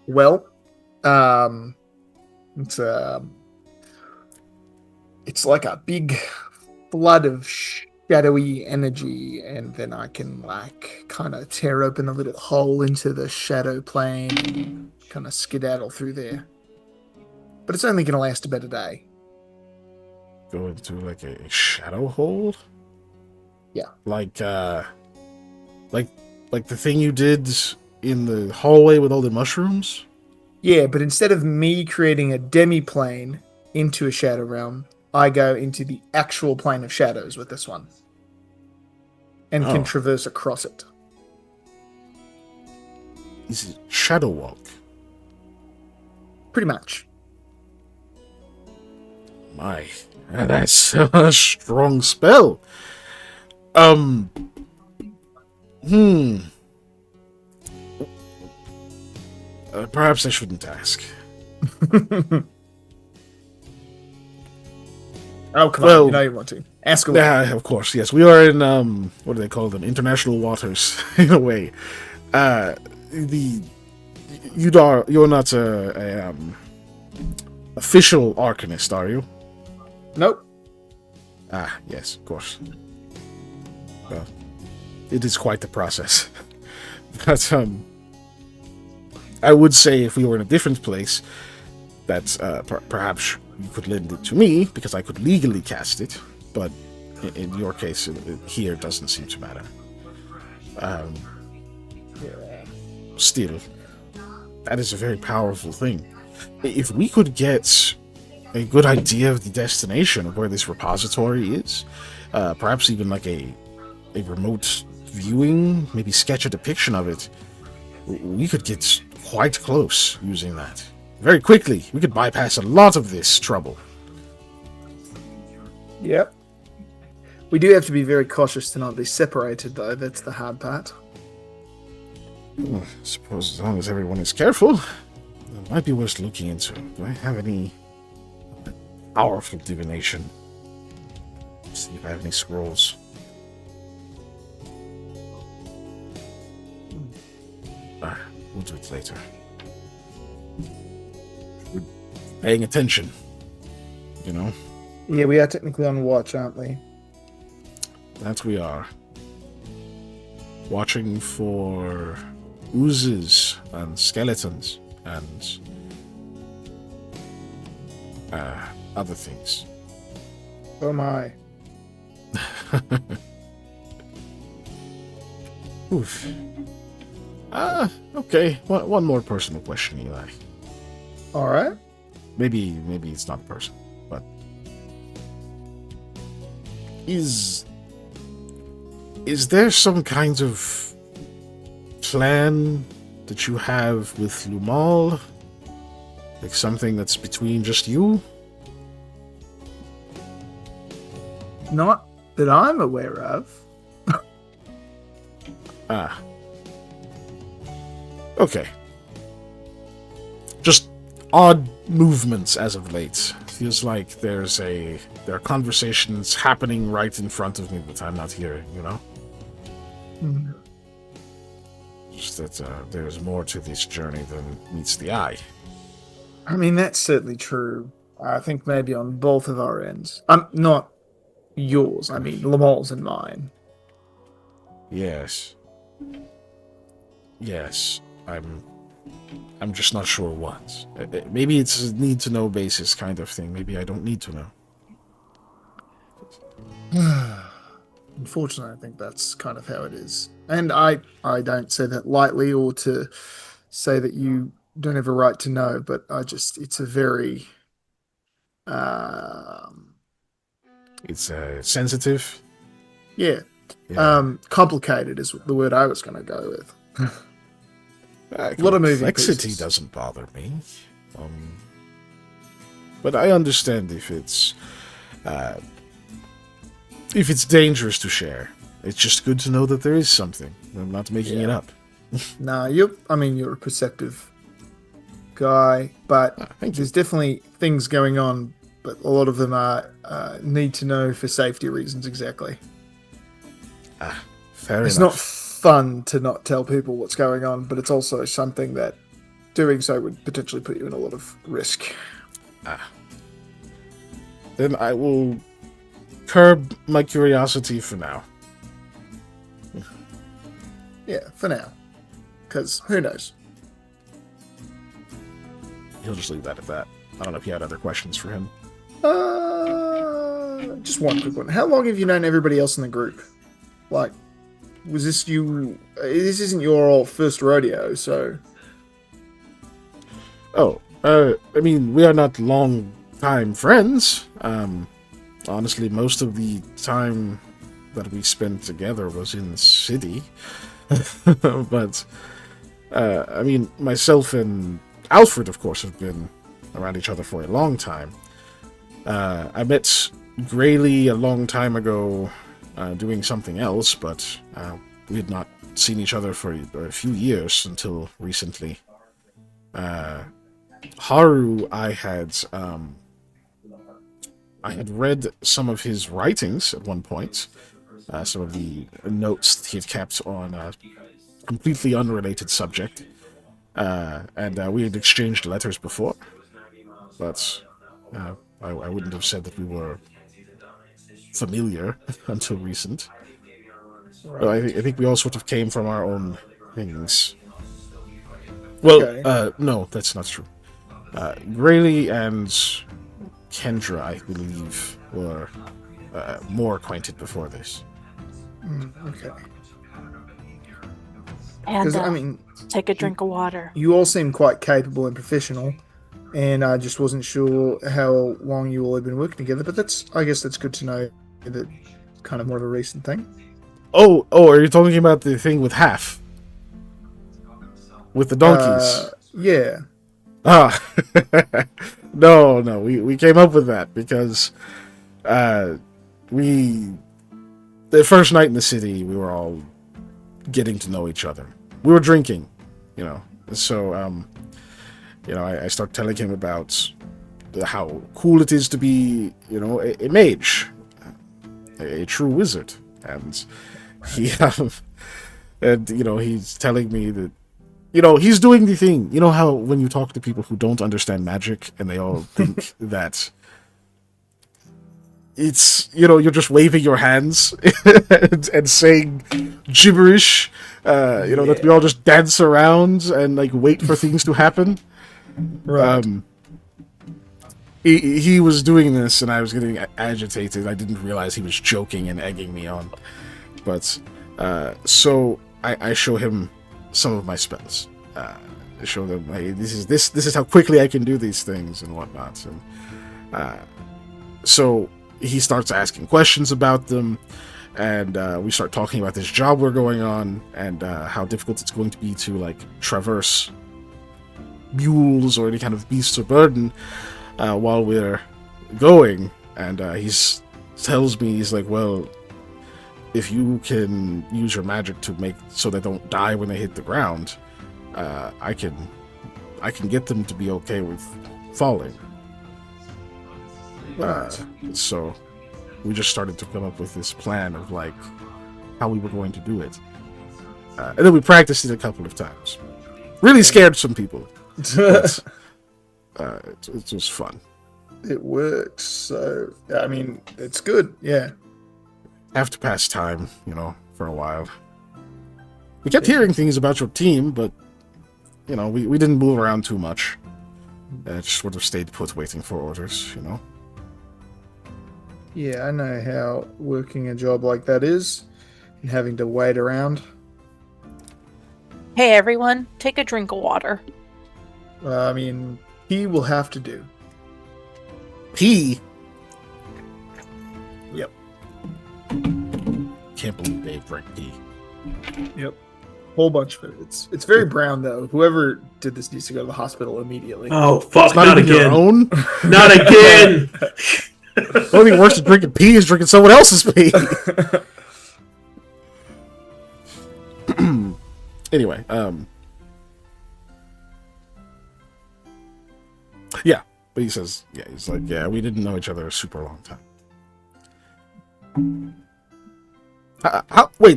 Well, it's like a big flood of shadowy energy, and then I can kind of tear open a little hole into the shadow plane and kind of skedaddle through there. But it's only going to last about a day. Go into like a shadow hole? Yeah. Like the thing you did in the hallway with all the mushrooms? Yeah, but instead of me creating a demi-plane into a shadow realm, I go into the actual plane of shadows with this one. And can traverse across it. Is it Shadow Walk? Pretty much. My, that's a strong spell. Perhaps I shouldn't ask. Oh, come on. You know you want to. Ask away. Yeah, of course, yes. We are in, what do they call them? International waters, in a way. You're not a official arcanist, are you? Nope. Ah, yes, of course. Well, it is quite the process. But, I would say if we were in a different place, that perhaps you could lend it to me, because I could legally cast it, but in your case, here doesn't seem to matter. Still, that is a very powerful thing. If we could get a good idea of the destination of where this repository is, perhaps even like a remote viewing, maybe sketch a depiction of it, we could get quite close using that. Very quickly, we could bypass a lot of this trouble. Yep. We do have to be very cautious to not be separated, though. That's the hard part. Well, I suppose as long as everyone is careful, it might be worth looking into. Do I have any powerful divination? Let's see if I have any scrolls. We'll do it later. We're paying attention, you know? Yeah, we are technically on watch, aren't we? That we are. Watching for oozes and skeletons and other things. Oh my. Oof. Okay. One more personal question, Eli. All right. Maybe it's not personal, but is there some kind of plan that you have with Lumal? Like something that's between just you? Not that I'm aware of. Ah. Okay. Just odd movements as of late. Feels like there are conversations happening right in front of me that I'm not hearing, you know? Mm. Just that there's more to this journey than meets the eye. I mean, that's certainly true. I think maybe on both of our ends. Not yours, I mean, Lamal's and mine. Yes. Yes. I'm just not sure what. Maybe it's a need-to-know basis kind of thing. Maybe I don't need to know. Unfortunately, I think that's kind of how it is. And I don't say that lightly or to say that you don't have a right to know, but it's a very... It's sensitive? Yeah. Complicated is the word I was going to go with. A lot of moving complexity pieces. Doesn't bother me. But I understand if it's dangerous to share. It's just good to know that there is something. I'm not making it up. Nah, you're a perceptive guy, but there's definitely things going on, but a lot of them are need to know for safety reasons exactly. Fair enough. It's not fun to not tell people what's going on, but it's also something that doing so would potentially put you in a lot of risk. Then I will curb my curiosity for now. Yeah, for now. Because who knows? He'll just leave that at that. I don't know if you had other questions for him. Just one quick one. How long have you known everybody else in the group? Like, was this you... This isn't your first rodeo, so... Oh, I mean, we are not long-time friends. Honestly, most of the time that we spent together was in the city. But, I mean, myself and Alfred, of course, have been around each other for a long time. I met Grayley a long time ago doing something else, but we had not seen each other for a few years until recently. Haru, I had read some of his writings at one point, some of the notes that he had kept on a completely unrelated subject, and we had exchanged letters before, but I wouldn't have said that we were familiar until recent. Right. I think we all sort of came from our own things. Well, okay. No, that's not true. Grayley and Kendra, I believe, were more acquainted before this. Okay. And I mean, take a drink of water. You all seem quite capable and professional, and I just wasn't sure how long you all had been working together. But I guess that's good to know that kind of more of a recent thing. Oh, are you talking about the thing with Half? With the donkeys? Yeah. No, we came up with that because the first night in the city, we were all getting to know each other. We were drinking, so, I start telling him about how cool it is to be, a mage, a true wizard, and he's telling me that, he's doing the thing. You know how when you talk to people who don't understand magic and they all think that it's, you're just waving your hands and saying gibberish, that we all just dance around and wait for things to happen. Right. He was doing this and I was getting agitated. I didn't realize he was joking and egging me on. But, so I show him some of my spells. I show them, hey, this is how quickly I can do these things and whatnot. And so he starts asking questions about them, and we start talking about this job we're going on and how difficult it's going to be to like traverse mules or any kind of beasts of burden while we're going. And he tells me, he's like, well, if you can use your magic to make so they don't die when they hit the ground, I can get them to be okay with falling. So we just started to come up with this plan of like how we were going to do it, and then we practiced it a couple of times. Really scared some people, but it was fun. It works. So I mean, it's good. Yeah. Have to pass time, for a while. We kept hearing things about your team, but we didn't move around too much. Just sort of stayed put, waiting for orders. Yeah, I know how working a job like that is, and having to wait around. Hey everyone, take a drink of water. I mean, he will have to do. Pee? Yep. Can't believe they drank pee. Yep. Whole bunch of it. It's very brown though. Whoever did this needs to go to the hospital immediately. Oh fuck! It's not again. Your own? Not again. The only thing worse than drinking pee is drinking someone else's pee. Anyway, yeah, but he says, he's like, we didn't know each other a super long time.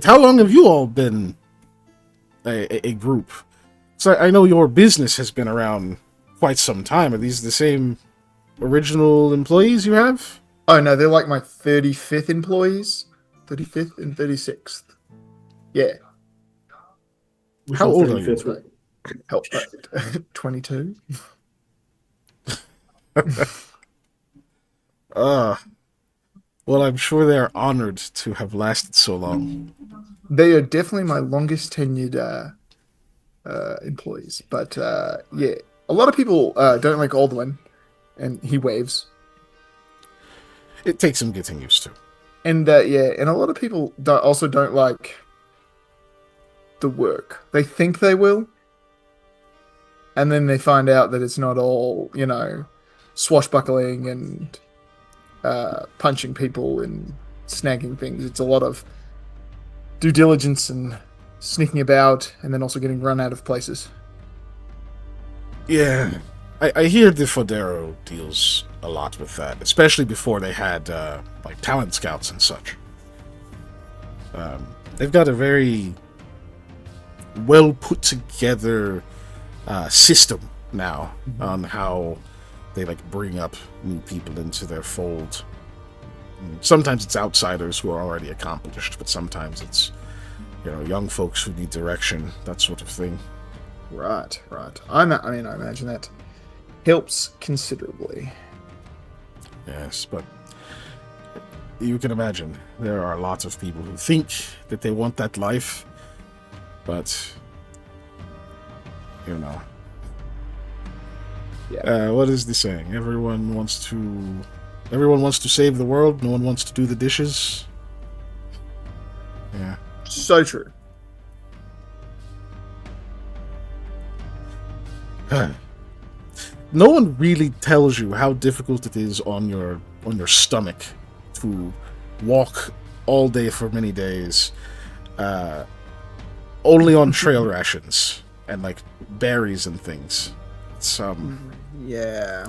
How long have you all been a group? So I know your business has been around quite some time. Are these the same original employees you have? Oh no, they're like my 35th employees. 35th and 36th. Yeah. How old are you? 22. Well, I'm sure they are honored to have lasted so long. They are definitely my longest tenured employees. But yeah, a lot of people don't like Aldwin, and he waves. It takes some getting used to. And and a lot of people also don't like the work. They think they will, and then they find out that it's not all, swashbuckling and punching people and snagging things. It's a lot of due diligence and sneaking about, and then also getting run out of places. Yeah, I hear the Fodero deals a lot with that, especially before they had like talent scouts and such. They've got a very well put together system now on how they bring up new people into their fold. Sometimes it's outsiders who are already accomplished, but sometimes it's young folks who need direction, that sort of thing. Right. I imagine that helps considerably. Yes, but you can imagine there are lots of people who think that they want that life, but Yeah. What is the saying? Everyone wants to save the world. No one wants to do the dishes. Yeah. So true. No one really tells you how difficult it is on your stomach to walk all day for many days, only on trail rations and berries and things. It's yeah.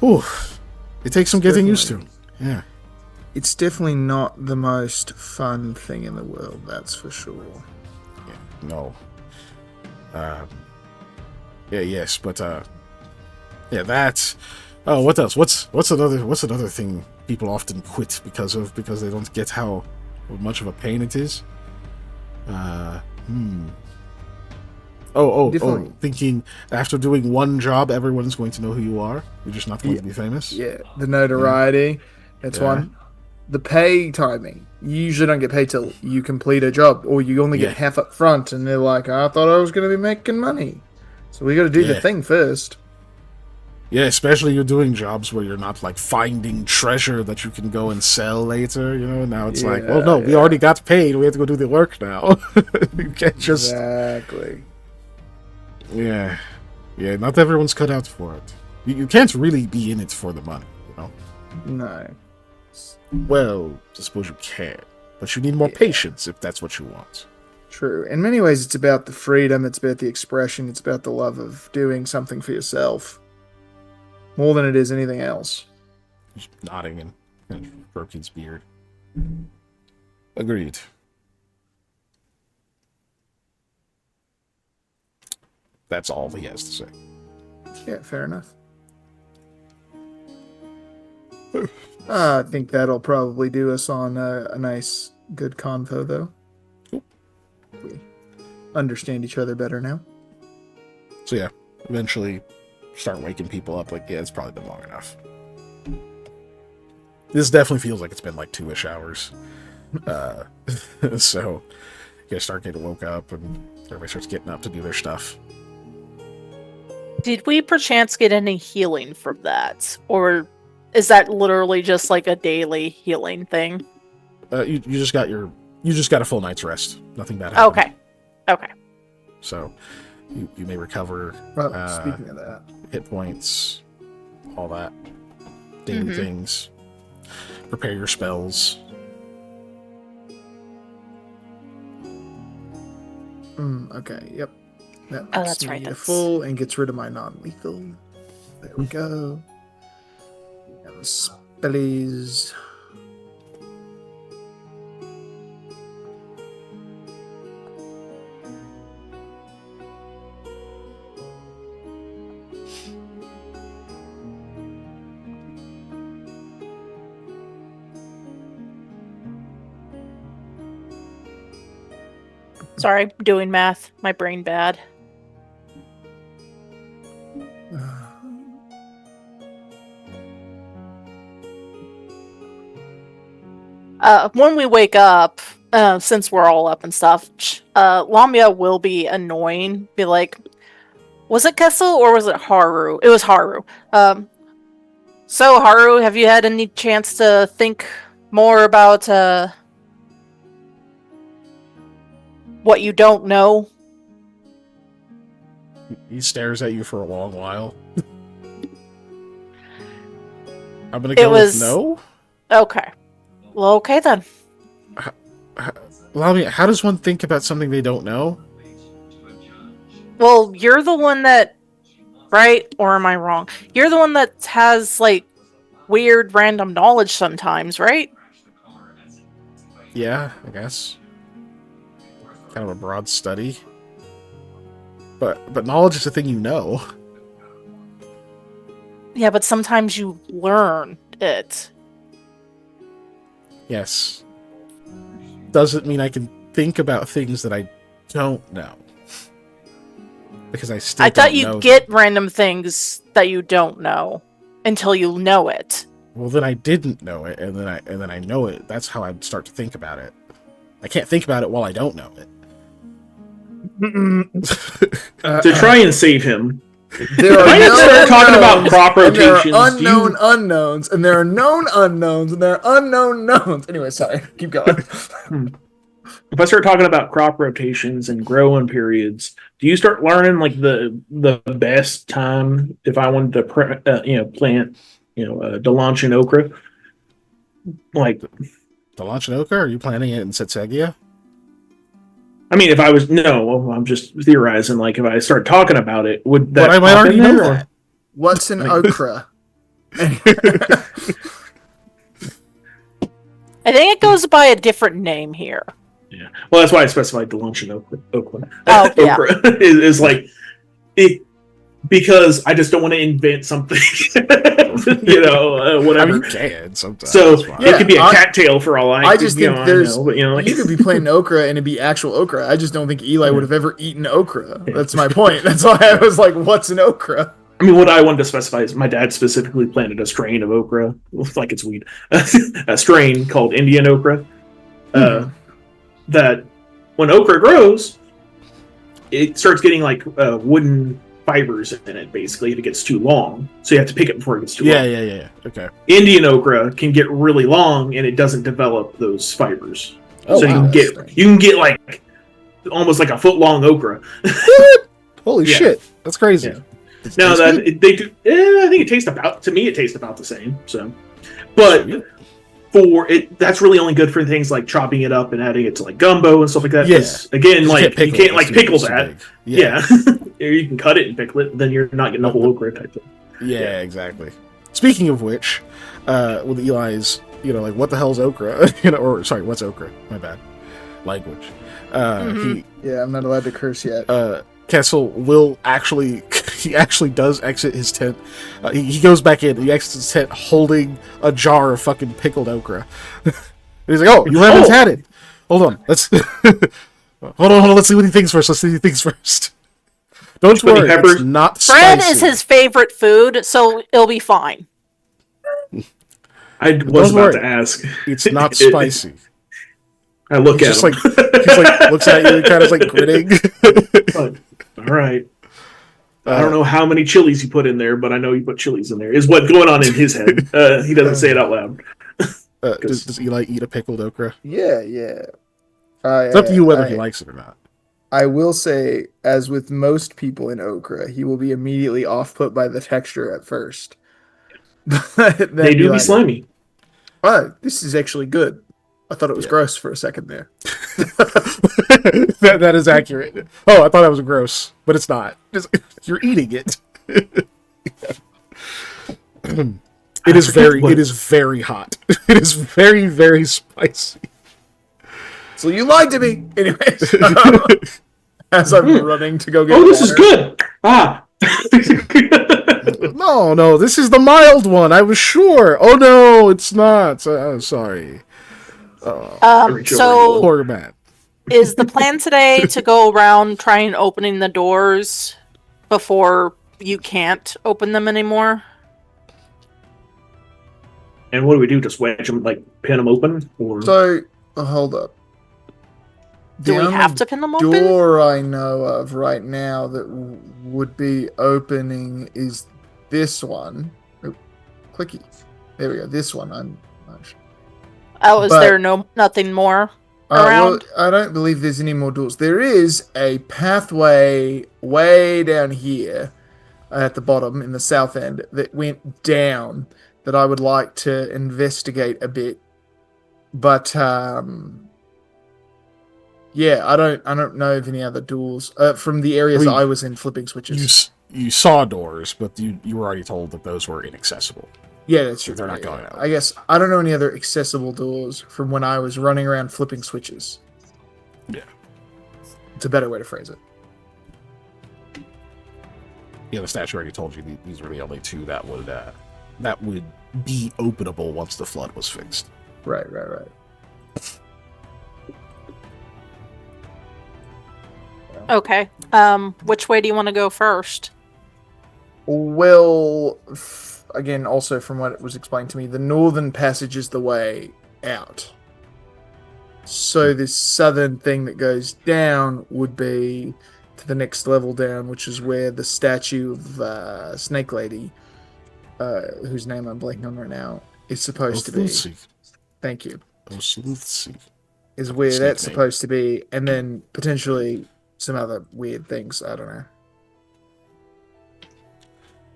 Ooh, it takes some getting used to. Yeah. It's definitely not the most fun thing in the world, that's for sure. Yeah, no. Yes, but yeah, that's. Oh, what else? What's another thing people often quit because they don't get how much of a pain it is? Oh, thinking after doing one job, everyone's going to know who you are. You're just not going to be famous. Yeah, the notoriety. That's one. The pay timing. You usually don't get paid till you complete a job, or you only get half up front, and they're like, I thought I was going to be making money. So we got to do the thing first. Yeah, especially you're doing jobs where you're not like finding treasure that you can go and sell later, now it's like, well, no, we already got paid, we have to go do the work now. You can't just... Exactly. Yeah, not everyone's cut out for it. You can't really be in it for the money, No. Well, I suppose you can, but you need more patience if that's what you want. True. In many ways, it's about the freedom, it's about the expression, it's about the love of doing something for yourself. More than it is anything else. Just nodding and stroking his beard. Agreed. That's all he has to say. Yeah, fair enough. I think that'll probably do us on a nice, good convo, though. Cool. We understand each other better now. So yeah, eventually start waking people up. Like, it's probably been long enough. This definitely feels like it's been like 2-ish hours. So you guys start getting woke up and everybody starts getting up to do their stuff. Did we perchance get any healing from that? Or is that literally just like a daily healing thing? You just got a full night's rest. Nothing bad happened. Okay. So you may recover. Well, speaking of that, hit points, all that daily things. Prepare your spells. Okay. Yep. That's right. That's full and gets rid of my non-lethal. There we go. And spellies. Sorry, doing math. My brain bad. When we wake up, since we're all up and stuff, Lamia will be annoying. Be like, was it Kessel or was it Haru? It was Haru. So Haru, have you had any chance to think more about what you don't know? He stares at you for a long while. I'm gonna go with no. Okay. Well, okay then. Lamia, how does one think about something they don't know? Well, you're the one that... Right? Or am I wrong? You're the one that has, like, weird random knowledge sometimes, right? Yeah, I guess. Kind of a broad study. But knowledge is a thing you know. Yeah, but sometimes you learn it. Yes. Doesn't mean I can think about things that I don't know. Because I thought you'd get random things that you don't know until you know it. Well, then I didn't know it, and then I know it. That's how I'd start to think about it. I can't think about it while I don't know it. To try and save him. There are start talking about crop rotations. There are unknown unknowns, and there are known unknowns, and there are unknown knowns. Anyway, sorry. Keep going. If I start talking about crop rotations and growing periods, do you start learning like the best time if I wanted to plant Delanch and okra? Like Delanch and okra? Are you planting it in Setsegia? I mean, if I was I'm just theorizing. Like, if I start talking about it, would that? But I might already know that. What's an okra? I think it goes by a different name here. Yeah, well, that's why I specified Delanch and okra. Oh, yeah. Okra is like it because I just don't want to invent something. Whatever. I mean, you can sometimes. So it could be a cattail for all I just think you could be playing okra and it'd be actual okra. I just don't think Eli would have ever eaten okra. That's my point. That's why I was like, "What's an okra?" I mean, what I wanted to specify is my dad specifically planted a strain of okra, like it's weed, a strain called Indian okra. That when okra grows, it starts getting like wooden fibers in it, basically, if it gets too long. So you have to pick it before it gets too long. Yeah. Okay. Indian okra can get really long, and it doesn't develop those fibers. Oh, so wow. you can get like almost like a foot long okra. Holy shit, that's crazy. Yeah. Now that they do, I think it tastes about the same. So, but for it, that's really only good for things like chopping it up and adding it to like gumbo and stuff like that. Yeah. Again, like you can't like pickle that. Yeah. You can cut it and pickle it, then you're not getting a whole okra type thing. Yeah, exactly. Speaking of which, with Eli's, like what the hell's okra? Or sorry, what's okra? My bad. Language. I'm not allowed to curse yet. Kessel will actually does exit his tent. He goes back in. He exits his tent holding a jar of fucking pickled okra. He's like, "Oh, you haven't had it. Hold on. Let's hold on. Let's see what he thinks first. Don't worry. It's not spicy. Bread is his favorite food, so it'll be fine. I was about to ask. It's not spicy. I look at him. He's like looks at you, kind of like grinning. All right. I don't know how many chilies you put in there, but I know you put chilies in there. Is what's going on in his head. He doesn't say it out loud. Does Eli eat a pickled okra? Yeah. It's up to you whether he likes it or not. I will say, as with most people in okra, he will be immediately off-put by the texture at first. They do be slimy. Oh, this is actually good. I thought it was gross for a second there. That is accurate. Oh, I thought that was gross, but it's not. You're eating it. It is very hot. It is very, very spicy. So you lied to me. Anyways. As I'm running to go get this is good. No, this is the mild one. I was sure. Oh, no, it's not. I'm sorry. So poor man. Is the plan today to go around trying opening the doors before you can't open them anymore? And what do we do? Just wedge them, like pin them open? Or... So, hold up. Do we have to pin them open? The door I know of right now that would be opening is this one. Oh, clicky. There we go. This one. I'm not sure. Oh, is there nothing more around? Well, I don't believe there's any more doors. There is a pathway way down here at the bottom in the south end that went down that I would like to investigate a bit. But yeah, I don't know of any other doors from the areas I was in flipping switches. You saw doors, but you were already told that those were inaccessible. Yeah, that's true. They're not going out. I guess I don't know any other accessible doors from when I was running around flipping switches. Yeah. It's a better way to phrase it. Yeah, the statue already told you these were the only two that would be openable once the flood was fixed. Right. Okay. Which way do you want to go first? Well, again, also from what was explained to me, the northern passage is the way out. So this southern thing that goes down would be to the next level down, which is where the statue of Snake Lady, whose name I'm blanking on right now, is supposed to be. Thank you. Is where that's supposed to be, and then potentially some other weird things. I don't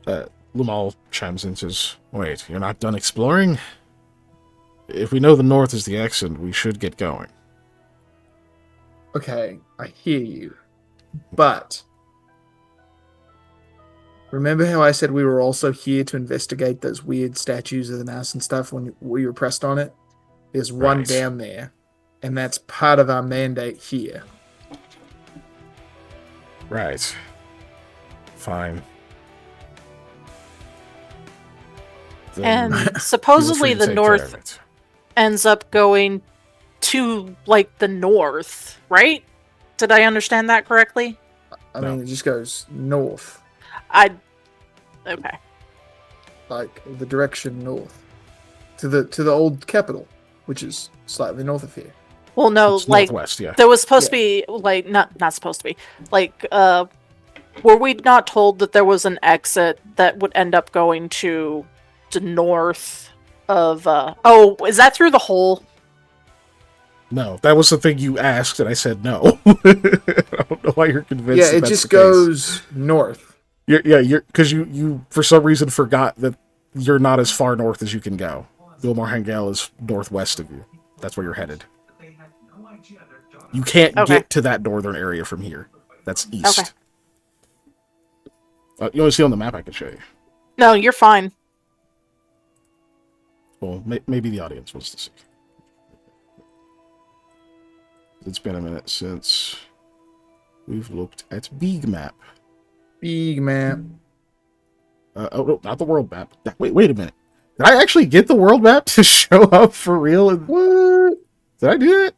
know. Lumal chimes in and says, "Wait, you're not done exploring? If we know the north is the exit, we should get going." Okay, I hear you. But remember how I said we were also here to investigate those weird statues of the Nas and stuff when we were pressed on it? There's one down there, and that's part of our mandate here. Right. Fine. And supposedly the north ends up going to, like, the north, right? Did I understand that correctly? I mean, it just goes north. Okay. Like, the direction north. To the old capital, which is slightly north of here. Well, no, it's like, northwest, yeah. There was supposed to be, like, not supposed to be, like, were we not told that there was an exit that would end up going to the north of... Oh, is that through the hole? No, that was the thing you asked, and I said no. I don't know why you're convinced. Yeah, it just goes north. You're because you for some reason forgot that you're not as far north as you can go. Gilmore-Hangel is northwest of you. That's where you're headed. You can't get to that northern area from here. That's east. Okay. You want to see on the map? I can show you. No, you're fine. Well, maybe the audience wants to see. It's been a minute since we've looked at Big Map. Big Map. Oh, no, not the world map. Wait a minute. Did I actually get the world map to show up for real? What? Did I do it?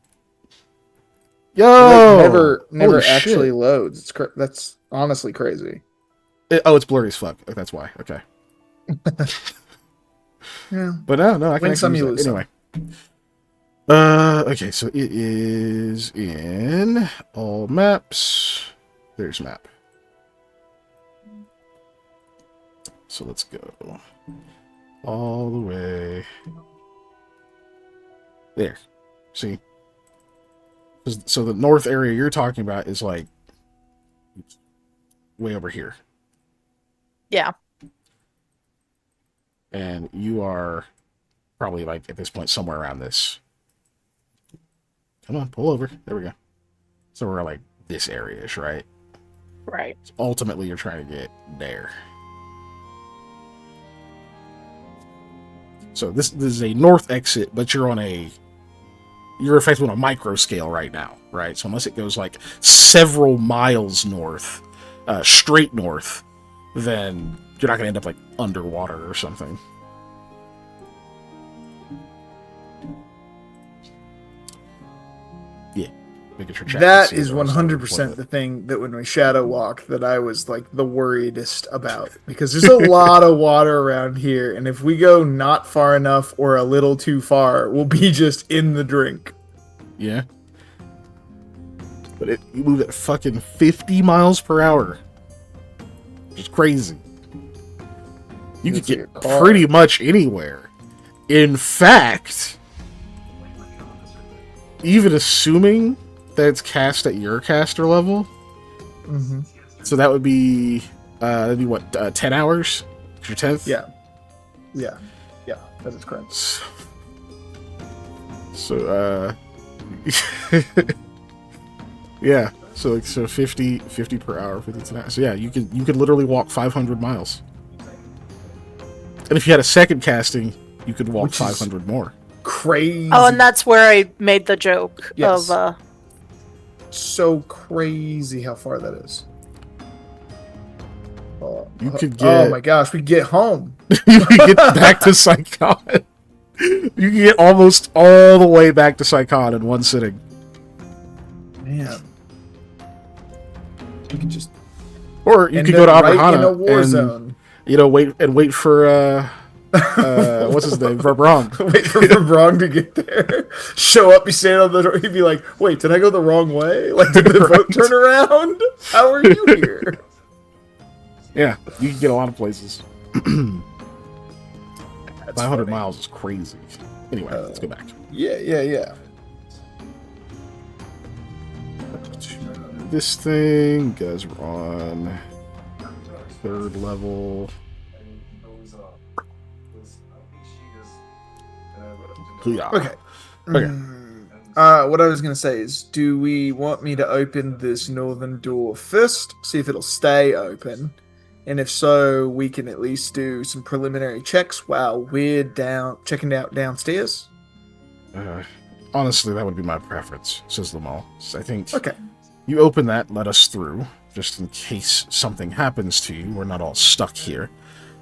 Yo! It never actually loads. That's honestly crazy. It's blurry as fuck. That's why. Okay. Yeah. But no, I can win some, you lose anyway. Okay, so it is in all maps. There's map. So let's go all the way there. See? So the north area you're talking about is like way over here. Yeah. And you are probably like at this point somewhere around this. Come on, pull over. There we go. So we're like this area-ish, right? Right. So ultimately, you're trying to get there. So this is a north exit, but you're effectively on a micro scale right now, right? So unless it goes like several miles north, straight north, then you're not going to end up like underwater or something. Yeah. That is 100% the thing that when we shadow walk that I was like the worriedest about, because there's a lot of water around here, and if we go not far enough or a little too far, we'll be just in the drink. Yeah. But you move at fucking 50 miles per hour. Which is crazy. You could get pretty much anywhere. In fact, even assuming that it's cast at your caster level, mm-hmm. So that would be what, 10 hours? Your 10th? Yeah, that is correct. So yeah, so 50 per hour, 50 to an hour. So yeah, you could literally walk 500 miles. And if you had a second casting, you could walk 500 more. Crazy. Oh, and that's where I made the joke of so crazy how far that is. You could get... Oh my gosh, we get home. You could get back to Saikon. You can get almost all the way back to Saikon in one sitting. Man. We could just... Or you could go to Abrahana in a war zone. Wait for what's his name? Verbrong. Wait for Verbrong to get there. Show up, you stand on the door, he'd be like, wait, did I go the wrong way? Like, did the boat turn around? How are you here? Yeah, you can get a lot of places. 500 miles is crazy. Anyway, let's go back. Yeah. This thing, guys, we're on 3rd level. Okay. What I was going to say is, do we want me to open this northern door first, see if it'll stay open? And if so, we can at least do some preliminary checks while we're checking out downstairs? Honestly, that would be my preference, says Lamal. I think okay. You open that, let us through, just in case something happens to you. We're not all stuck here.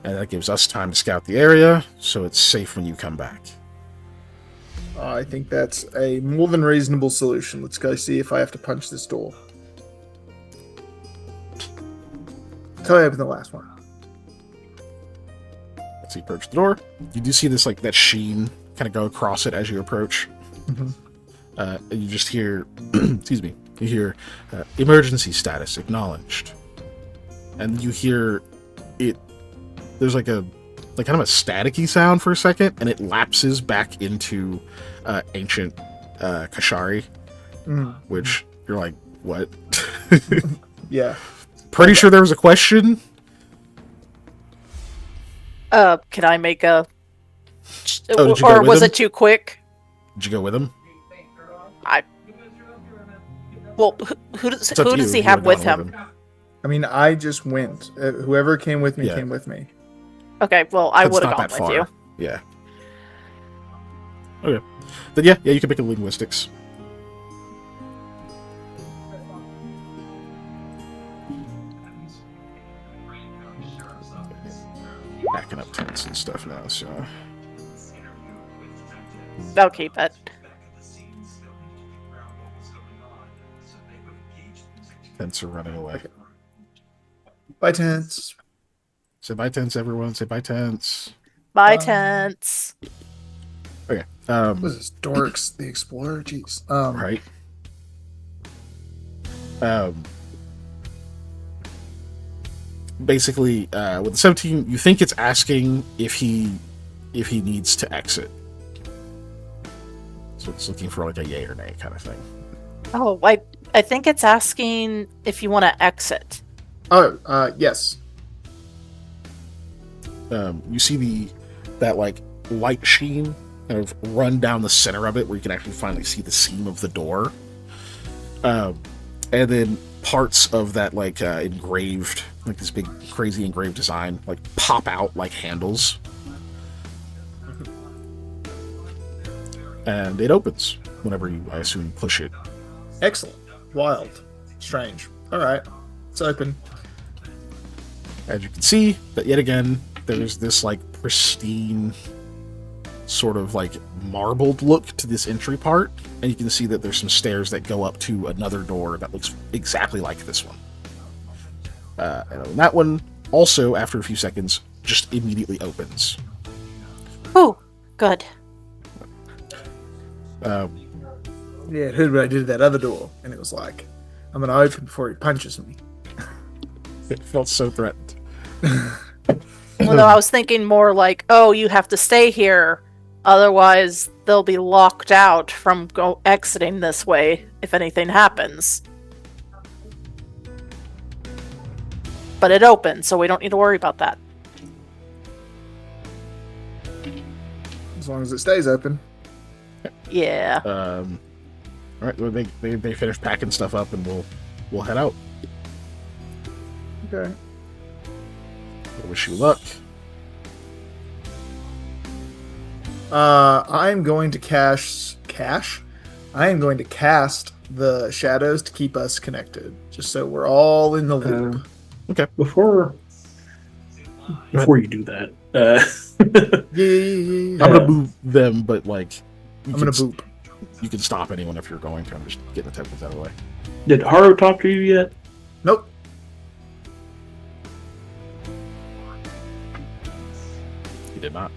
And that gives us time to scout the area, so it's safe when you come back. I think that's a more than reasonable solution. Let's go see if I have to punch this door. Until I open the last one. As you approach the door, you do see this, like, that sheen kind of go across it as you approach. Mm-hmm. And you just hear, excuse me, you hear, emergency status acknowledged. and you hear it. There's like kind of a staticky sound for a second, and it lapses back into ancient Kashari, which you're like, what? Yeah. Pretty sure there was a question. Can I make a? Or was it too quick? Did you go with him? Well, who does he have with him? I mean, I just went. Whoever came with me came with me. Okay, well, I would have gone with you. Yeah. Okay. Then yeah, you can pick a linguistics. Backing up tents and stuff now, so... I'll keep it. Tents are running away. Okay. Bye, tents. Say bye, tents, everyone. Say bye, tents. Bye, tents. Okay. What was this? Dorks the Explorer? Jeez. Right. Basically, with the 17, you think it's asking if he needs to exit. So it's looking for like a yay or nay kind of thing. Oh, I think it's asking if you want to exit. Oh, yes. You see that like light sheen kind of run down the center of it, where you can actually finally see the seam of the door, and then parts of that like engraved, like this big crazy engraved design, like pop out like handles, and it opens whenever you, I assume, push it. Excellent. Wild. Strange. All right, it's open. As you can see, but yet again, there's this like pristine sort of like marbled look to this entry part, and you can see that there's some stairs that go up to another door that looks exactly like this one. And that one also, after a few seconds, just immediately opens. Oh, good. Yeah, it heard what I did at that other door, and it was like, I'm gonna open before he punches me. It felt so threatened. Well, no, I was thinking more like, oh, you have to stay here, otherwise they'll be locked out from exiting this way if anything happens. But it opened, so we don't need to worry about that. As long as it stays open. Yeah. All right, well, they finish packing stuff up, and we'll head out. Okay. I wish you luck. I'm going to I am going to cast the shadows to keep us connected, just so we're all in the loop. Okay. Before you do that, Yeah. I'm gonna move them, but like I'm gonna boop. You can stop anyone if you're going to. I'm just getting the tokens out of the way. Did Haru talk to you yet? Nope. He did not.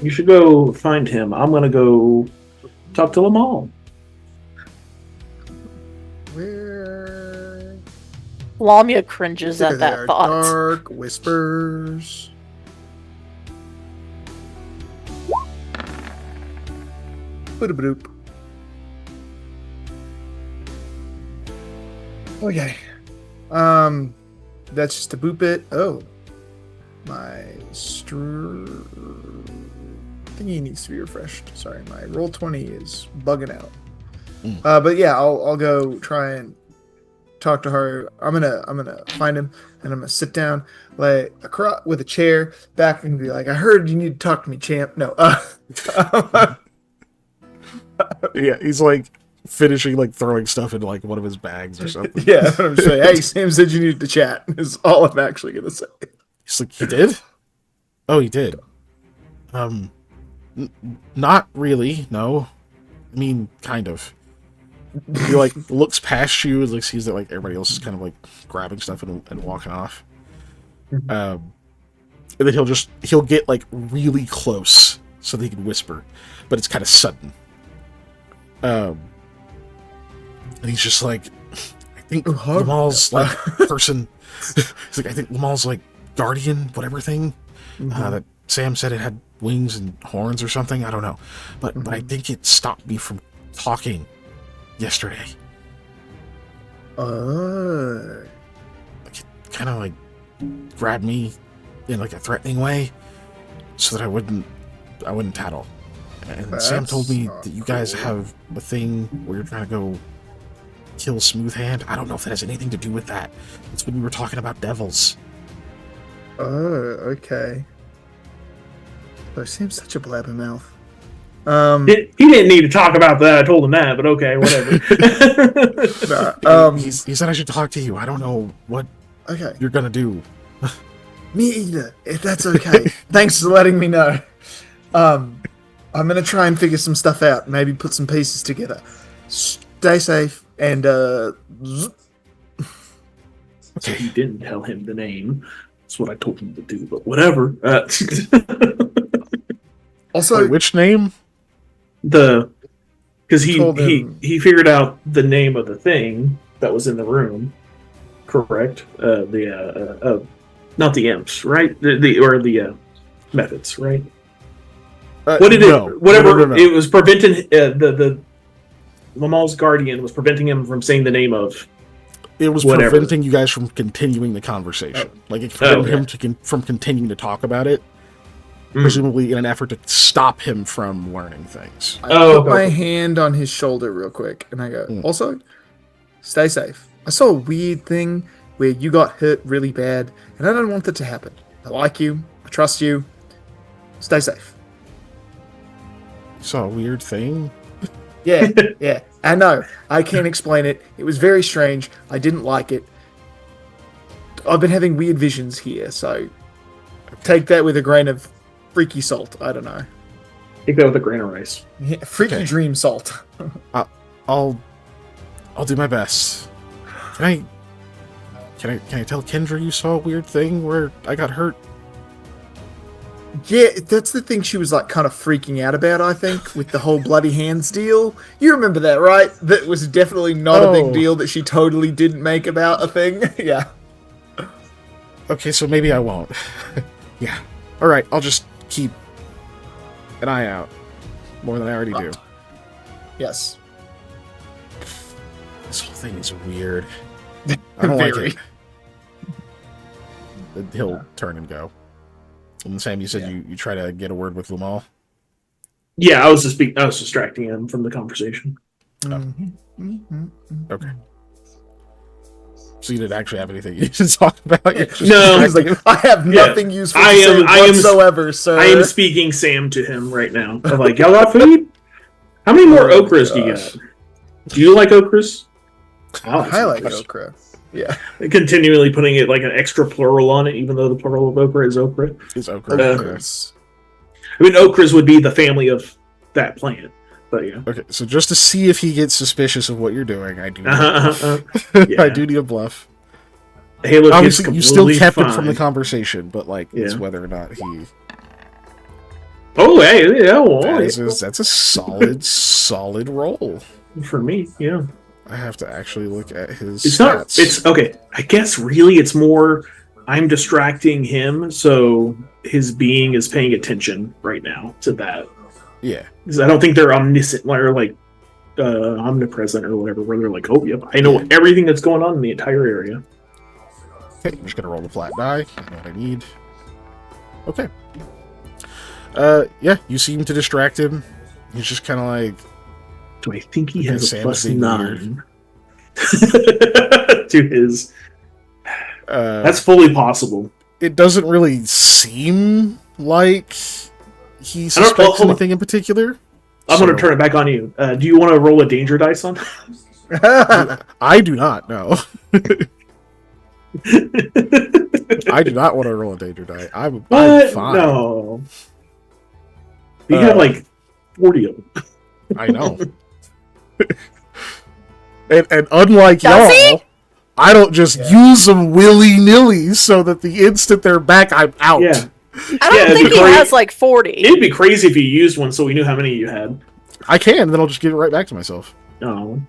You should go find him. I'm gonna go talk to Lamal. Where? Lamia cringes at that thought. Dark whispers. Boop. Okay. That's just to boop it. Oh. My thingy needs to be refreshed. Sorry, my roll 20 is bugging out. But yeah, I'll go try and talk to her. I'm gonna find him, and I'm gonna sit down like with a chair back and be like, I heard you need to talk to me, champ. No. Yeah, he's like finishing like throwing stuff into like one of his bags or something. Yeah, that's what I'm saying. Hey, Sam said you needed to chat. Is all I'm actually gonna say. He's like, he did? Oh, he did. Not really. No, I mean, kind of. He like looks past you and like sees that like everybody else is kind of like grabbing stuff and walking off. And then he'll get like really close so that he can whisper, but it's kind of sudden. And he's just like, I think Lamal's like person. He's like, I think Lamal's like guardian, whatever thing. That Sam said it had wings and horns or something. I don't know, but I think it stopped me from talking yesterday. Like it kind of like grabbed me in like a threatening way, so that I wouldn't tattle. And Sam told me that you guys have a thing where you're trying to go kill Smooth Hand. I don't know if that has anything to do with that. It's when we were talking about devils. Oh, okay. Oh, Sam's such a blabbermouth. He didn't need to talk about that. I told him that, but okay, whatever. He said I should talk to you. I don't know what you're gonna do. Me either. If that's okay. Thanks for letting me know. I'm gonna try and figure some stuff out. Maybe put some pieces together. Stay safe and So he didn't tell him the name. That's what I told him to do, but whatever. Also, wait, which name? Because he figured out the name of the thing that was in the room. Correct. Not the imps, right? The methods, right? What did it? Whatever. No. It was preventing the Lamal's guardian was preventing him from saying the name of. It was preventing you guys from continuing the conversation. Like it prevented him from continuing to talk about it. Presumably in an effort to stop him from learning things. I put my hand on his shoulder real quick, and I go, also, stay safe. I saw a weird thing where you got hurt really bad, and I don't want that to happen. I like you. I trust you. Stay safe. You saw a weird thing? Yeah. I know. I can't explain it. It was very strange. I didn't like it. I've been having weird visions here, so take that with a grain of freaky salt. I don't know. Take that with a grain of rice. Yeah, freaky dream salt. I'll do my best. Can I tell Kendra you saw a weird thing where I got hurt? Yeah, that's the thing she was like kind of freaking out about, I think, with the whole bloody hands deal. You remember that, right? That was definitely not a big deal that she totally didn't make about a thing. Yeah. Okay, so maybe I won't. Yeah. Alright, I'll just keep an eye out. More than I already do. Yes. This whole thing is weird. I don't like it. He'll turn and go. And Sam, you said you try to get a word with Lamal? Yeah, I was distracting him from the conversation. Okay. So you didn't actually have anything you to talk about? No. He's like, I have nothing useful to say whatsoever, sir. I am speaking Sam to him right now. I'm like, y'all got food? How many more okras do you got? Do you like okras? I like okra. Yeah. Continually putting it like an extra plural on it, even though the plural of okra is okra. It's okra. I mean, okras would be the family of that plant. But yeah. Okay, so just to see if he gets suspicious of what you're doing, I do. I do need a bluff. Halo obviously, you still kept it from the conversation, but like, it's whether or not he. Oh, hey, yeah, well, that's a solid roll for me. Yeah. I have to actually look at his. It's stats. not. It's okay. I guess really, it's more. I'm distracting him, so his being is paying attention right now to that. Yeah, because I don't think they're omniscient or like omnipresent or whatever. Where they're like, oh, yep, I know everything that's going on in the entire area. Okay, I'm just gonna roll the flat die. I know what I need. Okay. Yeah, you seem to distract him. He's just kind of like. Do I think he has a +9 to his? That's fully possible. It doesn't really seem like he suspects anything in particular. I'm going to turn it back on you. Do you want to roll a danger dice on? I do not. No. I do not want to roll a danger die. I'm fine. No. You have like 40 of them. I know. and unlike y'all, I don't just use them willy-nilly so that the instant they're back, I'm out. Yeah. I don't think he has like 40. It'd be crazy if you used one so we knew how many you had. I can, then I'll just give it right back to myself. Oh.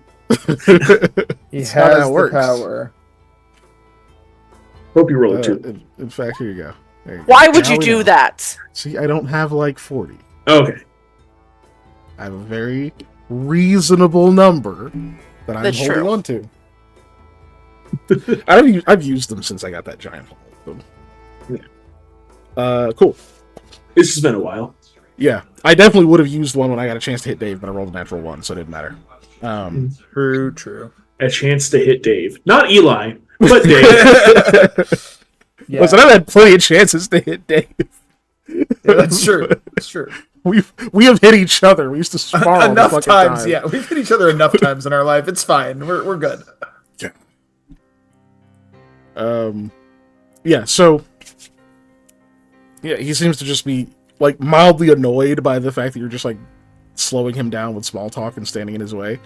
He has the power. Hope you roll it too. In fact, here you go. Why would you do that? See, I don't have like 40. Okay. I have a very reasonable number that I'm holding on to. I've used them since I got that giant hole. Yeah. Cool. This has been a while. Yeah, I definitely would have used one when I got a chance to hit Dave, but I rolled a natural 1, so it didn't matter. True. A chance to hit Dave. Not Eli, but Dave. Yeah. Listen, I've had plenty of chances to hit Dave. Yeah, that's true. That's true. We have hit each other. We used to spar enough times. Yeah, we've hit each other enough times in our life. It's fine. We're good. Yeah. Yeah. So. Yeah, he seems to just be like mildly annoyed by the fact that you're just like slowing him down with small talk and standing in his way.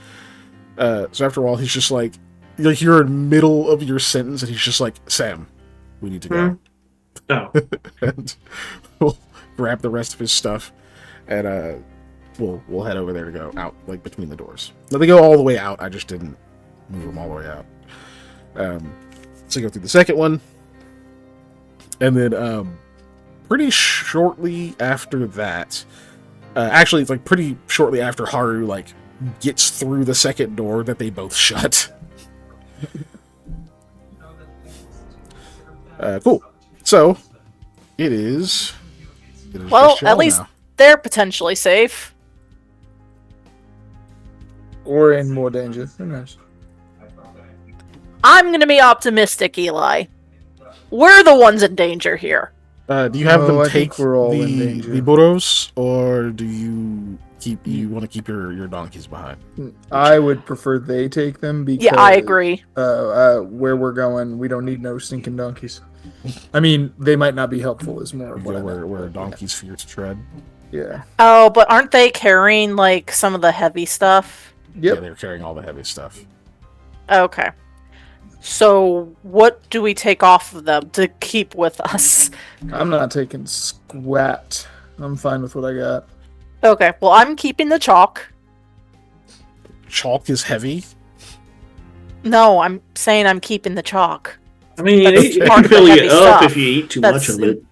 So after a while, he's just like you're in the middle of your sentence, and he's just like, "Sam, we need to go." Oh. And we'll grab the rest of his stuff, and we'll head over there to go out like between the doors. Now, they go all the way out. I just didn't move them all the way out. So go through the second one, and then pretty shortly after that, actually, it's like pretty shortly after Haru like gets through the second door that they both shut. Cool. So it is well, at least now. They're potentially safe. Or in more danger. Who knows? I'm gonna be optimistic, Eli. We're the ones in danger here. Do you have them take the burros, or do you want to keep your donkeys behind? I would prefer they take them because I agree. Where we're going, we don't need no stinking donkeys. I mean, they might not be helpful as more of where donkeys fear to tread. Yeah. Oh, but aren't they carrying like some of the heavy stuff? Yep. Yeah, they're carrying all the heavy stuff. Okay. So, what do we take off of them to keep with us? I'm not taking squat. I'm fine with what I got. Okay, well, I'm keeping the chalk. Chalk is heavy? No, I'm saying I'm keeping the chalk. I mean, it can fill you up if you eat too much of it.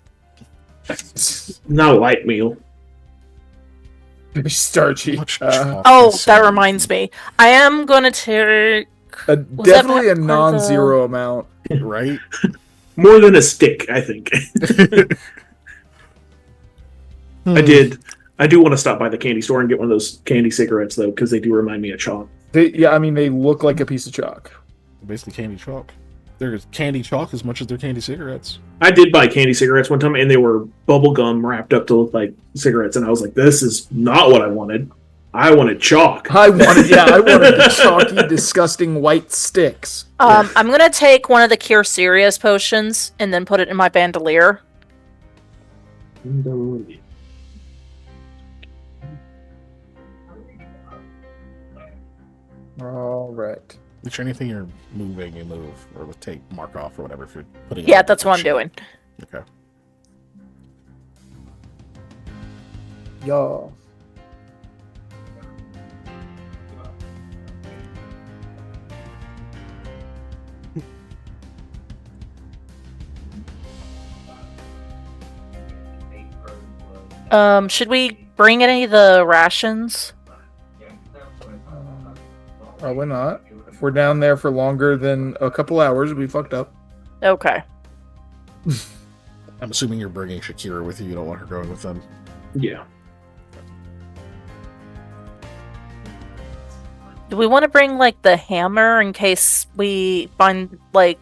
It's not a light meal. Maybe starchy. That reminds me. I am going to take... definitely a non-zero amount. Right? More than a stick, I think. I do want to stop by the candy store and get one of those candy cigarettes, though, because they do remind me of chalk. They look like a piece of chalk. Basically candy chalk. There's candy chalk as much as they're candy cigarettes. I did buy candy cigarettes one time, and they were bubble gum wrapped up to look like cigarettes, and I was like, this is not what I wanted. I wanted chalk. I wanted the chalky, disgusting white sticks. I'm going to take one of the Cure Serious potions and then put it in my bandolier. All right. If anything you're moving, you move, or take mark off or whatever if you're putting. Yeah, that's what I'm doing. Okay. Y'all. Should we bring any of the rations? Probably not. If we're down there for longer than a couple hours, we fucked up. Okay. I'm assuming you're bringing Shakira with you. You don't want her going with them. Yeah. Do we want to bring, like, the hammer in case we find, like,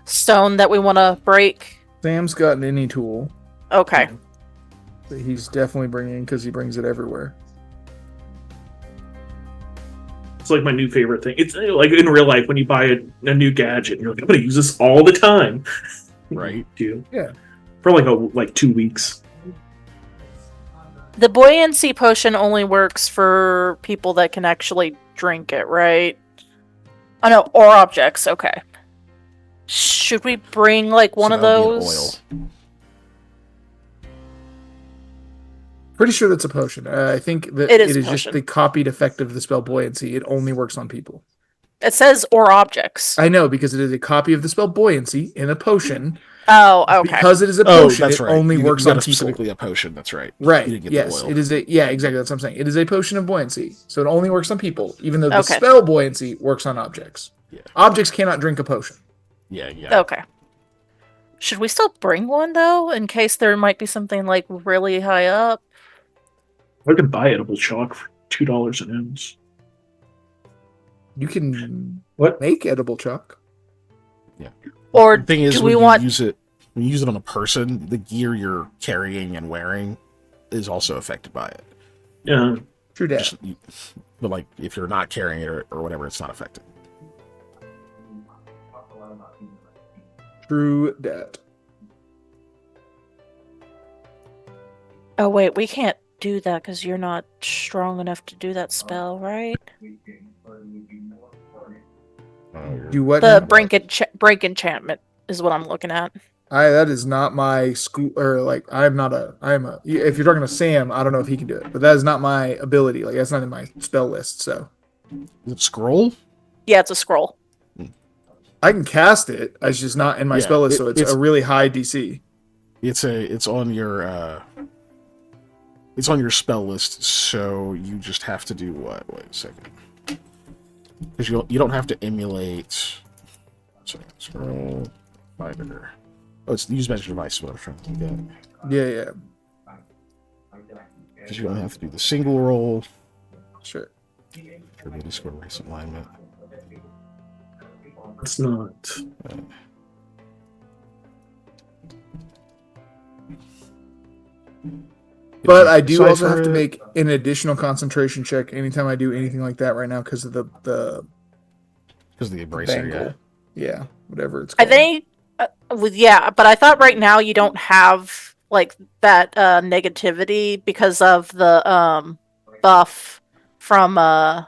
stone that we want to break? Sam's got any tool. Okay. That he's definitely bringing because he brings it everywhere. It's like my new favorite thing. It's like in real life when you buy a new gadget and you're like, I'm going to use this all the time. Right. Yeah. For like 2 weeks. The buoyancy potion only works for people that can actually drink it, right? Oh no, or objects. Okay. Should we bring like one of those? Oil. Pretty sure that's a potion. I think that it is just the copied effect of the spell Buoyancy. It only works on people. It says or objects. I know, because it is a copy of the spell Buoyancy in a potion. Oh, okay. Because it is a potion, that's right. It only works on people. Specifically a potion, that's right. Right. Yes, it is a... Yeah, exactly, that's what I'm saying. It is a potion of Buoyancy, so it only works on people, even though the spell Buoyancy works on objects. Yeah. Objects cannot drink a potion. Yeah. Okay. Should we still bring one, though, in case there might be something, like, really high up? I could buy edible chalk for $2 an ounce. You can what make edible chalk. Yeah. Or the thing is, do we want when you use it on a person, the gear you're carrying and wearing is also affected by it. Yeah. True that. But like if you're not carrying it or whatever, it's not affected. True that. Oh wait, we can't do that because you're not strong enough to do that spell, right? Do what? The break enchantment is what I'm looking at. That is not my school, or like I'm a. If you're talking to Sam, I don't know if he can do it, but that is not my ability. Like that's not in my spell list. So, is it scroll? Yeah, it's a scroll. I can cast it. It's just not in my spell list, so it's a really high DC. It's on your spell list, so you just have to do what? Wait a second. Because you don't have to emulate. Scroll fighter. Oh, it's use magic device. What I'm trying to get. Yeah. Because you don't have to do the single roll. Sure. Maybe score race alignment. It's not. But I do also have to make an additional concentration check anytime I do anything like that right now because of the abrasive. Yeah, whatever it's called. I think, but I thought right now you don't have like that negativity because of the buff from the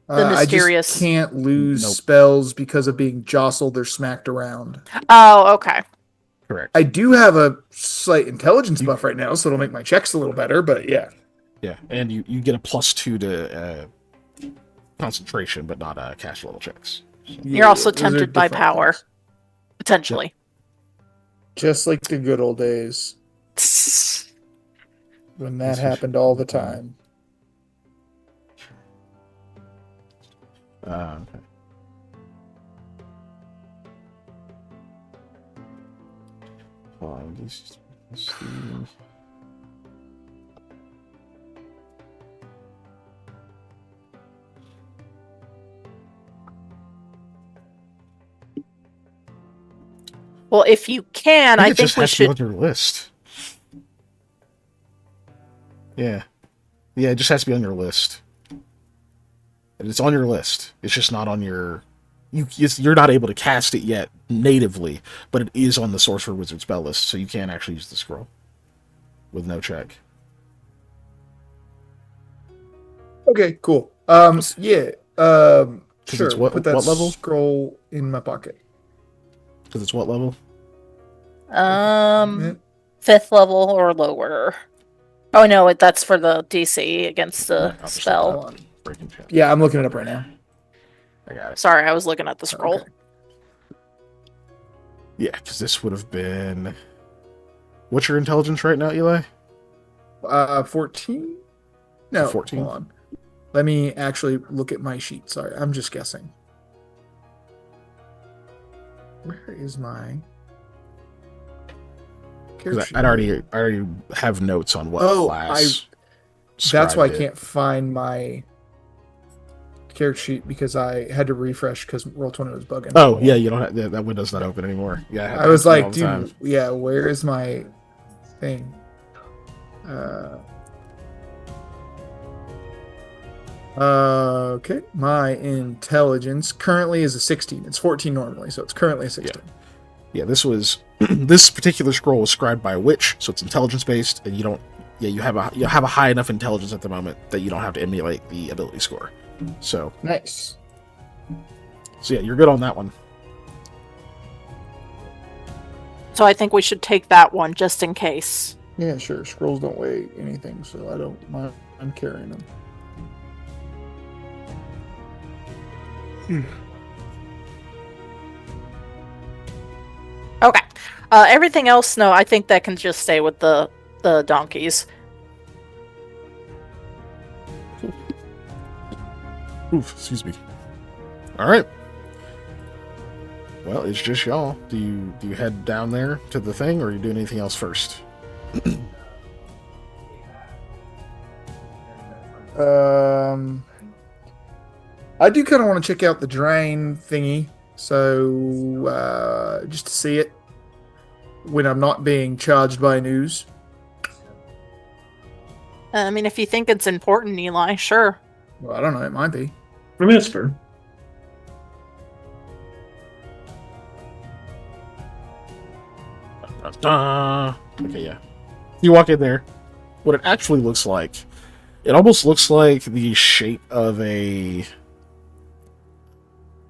mysterious. I just can't lose spells because of being jostled or smacked around. Oh, okay. Correct. I do have a slight intelligence buff right now, so it'll make my checks a little better, but yeah. Yeah, and you get a +2 to concentration, but not cash level checks. So. You're also tempted by power, potentially. Yep. Just like the good old days. When that happened all the time. Okay. Let's see. Well, if you can, I think we should. On your list. Yeah, it just has to be on your list. And it's on your list. It's just not on your. You're not able to cast it yet natively, but it is on the Sorcerer Wizard spell list, so you can actually use the scroll with no check. Okay, cool. Yeah. Sure. It's what level? Scroll in my pocket. Because it's what level? 5th level or lower. Oh no, that's for the DC against the spell. Yeah, I'm looking it up right now. I got it. Sorry, I was looking at the scroll. Okay. Yeah, because this would have been... What's your intelligence right now, Eli? 14? No, 14. Hold on. Let me actually look at my sheet. Sorry, I'm just guessing. Where is my... I already have notes on what class. That's why I can't find my character sheet because I had to refresh because Roll20 was bugging. Oh yeah, you don't have that window's not open anymore. Yeah, I was like, dude, yeah, where is my thing? Okay, my intelligence currently is a 16. It's 14 normally, so it's currently a 16. Yeah, this was this particular scroll was scribed by a witch, so it's intelligence based, and you don't. Yeah, you have a high enough intelligence at the moment that you don't have to emulate the ability score. So nice. So yeah, you're good on that one. So I think we should take that one just in case. Yeah, sure. Scrolls don't weigh anything, so I don't mind. I'm carrying them. Okay. Everything else, no, I think that can just stay with the donkeys. Cool. Oof, excuse me. All right. Well, it's just y'all. Do you head down there to the thing, or are you doing anything else first? I do kind of want to check out the drain thingy, so just to see it when I'm not being charged by news. I mean, if you think it's important, Eli, sure. Well, I don't know. It might be. I mean, it's fair. Okay, yeah. You walk in there. What it actually looks like, it almost looks like the shape of a.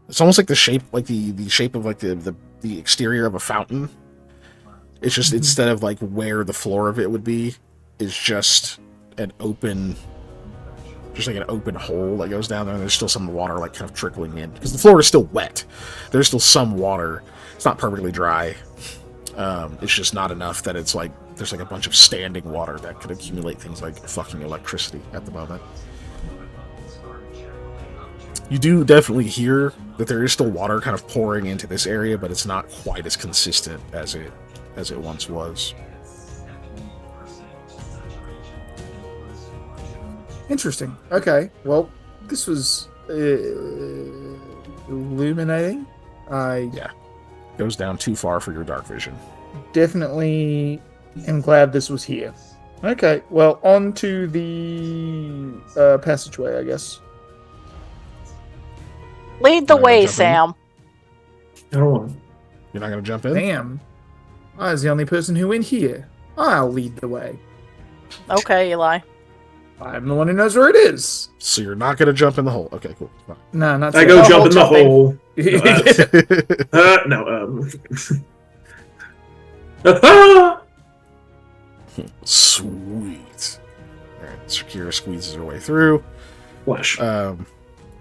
It's almost like the shape, like the shape of like the exterior of a fountain. It's just instead of like where the floor of it would be, is just an open, just like an open hole that goes down there. And there's still some water like kind of trickling in because the floor is still wet. There's still some water. It's not perfectly dry. It's just not enough that it's like there's like a bunch of standing water that could accumulate things like fucking electricity at the moment. You do definitely hear that there is still water kind of pouring into this area, but it's not quite as consistent as it once was. Interesting. Okay. Well, this was illuminating. Yeah. Goes down too far for your dark vision. Definitely am glad this was here. Okay, well, on to the passageway, I guess. Lead the way, Sam. I don't want to. You're not going to jump in? Sam, I was the only person who went here. I'll lead the way. Okay, Eli. I'm the one who knows where it is. So you're not going to jump in the hole. Okay, cool. Fine. No, not I go jump in the hole. Sweet. All right, Shakira squeezes her way through. Flash.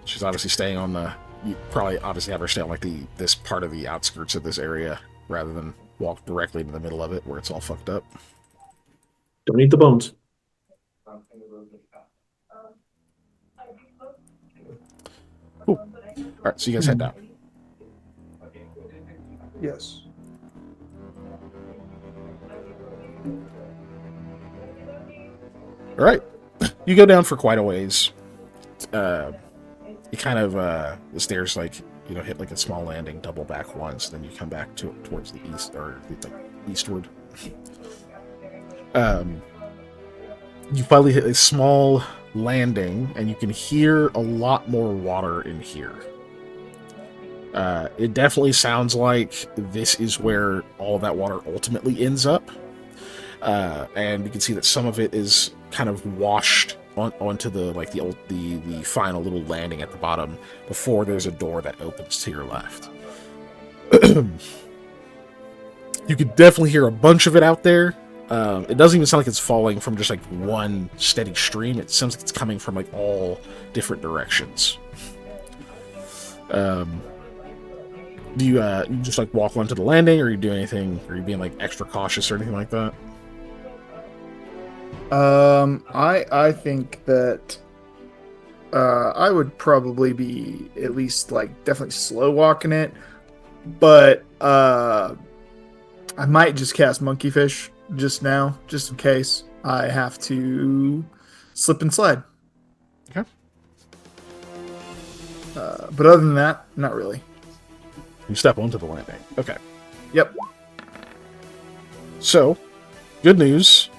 She's obviously staying on the. You probably obviously have her stay on like this part of the outskirts of this area rather than walk directly into the middle of it where it's all fucked up. Don't eat the bones. Cool. All right, so you guys head down. Yes. All right, you go down for quite a ways. You kind of the stairs hit like a small landing, double back once, then you come back towards the east or like eastward. You finally hit a small landing, and you can hear a lot more water in here. It definitely sounds like this is where all that water ultimately ends up. And you can see that some of it is kind of washed onto the final little landing at the bottom before there's a door that opens to your left. You could definitely hear a bunch of it out there. It doesn't even sound like it's falling from just like one steady stream. It sounds like it's coming from like all different directions. Do you just like walk onto the landing, or you do anything? Are you being like extra cautious or anything like that? I think that I would probably be at least like definitely slow walking it, but I might just cast Monkeyfish just now, just in case I have to slip and slide. Okay. But other than that, not really. You step onto the landing. Okay. Yep. So, good news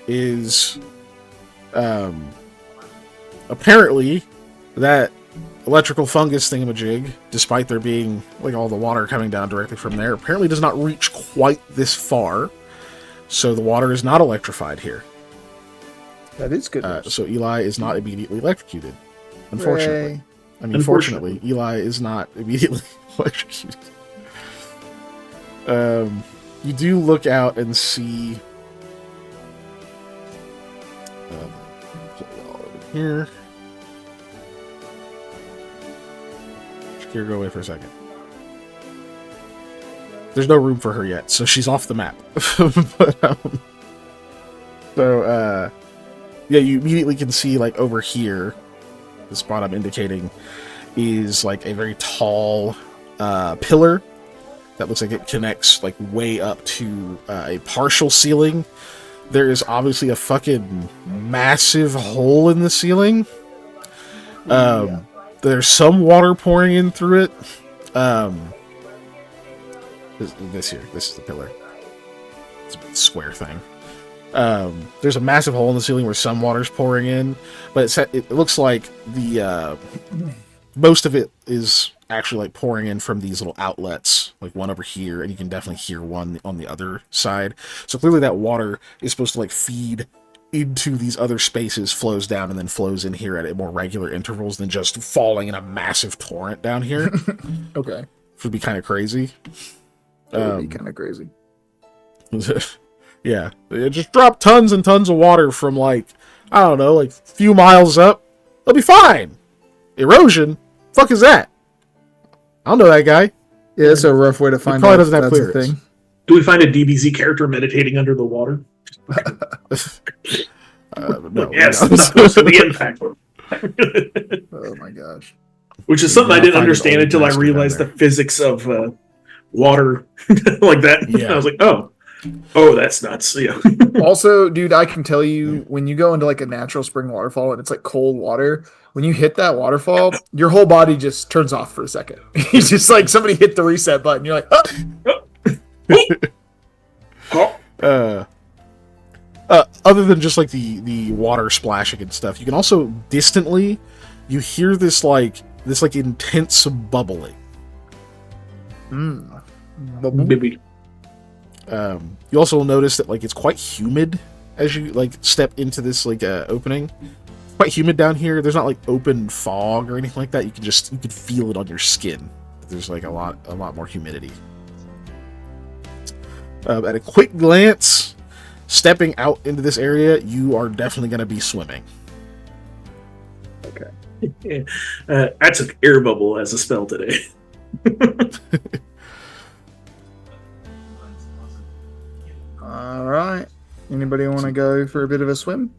is apparently that electrical fungus thingamajig, despite there being like all the water coming down directly from there, apparently does not reach quite this far. So the water is not electrified here. That is good news. So Eli is not immediately electrocuted, unfortunately. Hooray. I mean, fortunately, Eli is not immediately electrocuted. You do look out and see here. Here, go away for a second. There's no room for her yet, so she's off the map. Yeah, you immediately can see, like, over here, the spot I'm indicating is, like, a very tall pillar that looks like it connects, like, way up to a partial ceiling. There is obviously a fucking massive hole in the ceiling. There's some water pouring in through it. This is the pillar. It's a square thing. There's a massive hole in the ceiling where some water's pouring in, but it looks like the most of it is actually like pouring in from these little outlets, like one over here, and you can definitely hear one on the other side. So clearly that water is supposed to like feed into these other spaces, flows down, and then flows in here at more regular intervals than just falling in a massive torrent down here. Okay. Which would be kind of crazy. That would be kind of crazy. Yeah. It just dropped tons and tons of water from, like, I don't know, like, a few miles up. They'll be fine. Erosion? Fuck is that? I don't know that guy. Yeah, that's a rough way to find out. Doesn't have clearance. Thing. Do we find a DBZ character meditating under the water? No. Yes, not supposed to be impact. Oh my gosh. Which is something I didn't understand until I realized the physics of water like that. Yeah. I was like, oh, that's nuts. Yeah. Also, dude, I can tell you, when you go into like a natural spring waterfall and it's like cold water, when you hit that waterfall, your whole body just turns off for a second. It's just like somebody hit the reset button. You're like, other than just like the water splashing and stuff, you can also distantly you hear this intense bubbling. Maybe. You also notice that like it's quite humid as you like step into this like opening. Quite humid down here. There's not like open fog or anything like that. You can feel it on your skin. There's like a lot more humidity. At a quick glance, stepping out into this area, you are definitely going to be swimming. Okay. I took air bubble as a spell today. all right. Anybody want to go for a bit of a swim?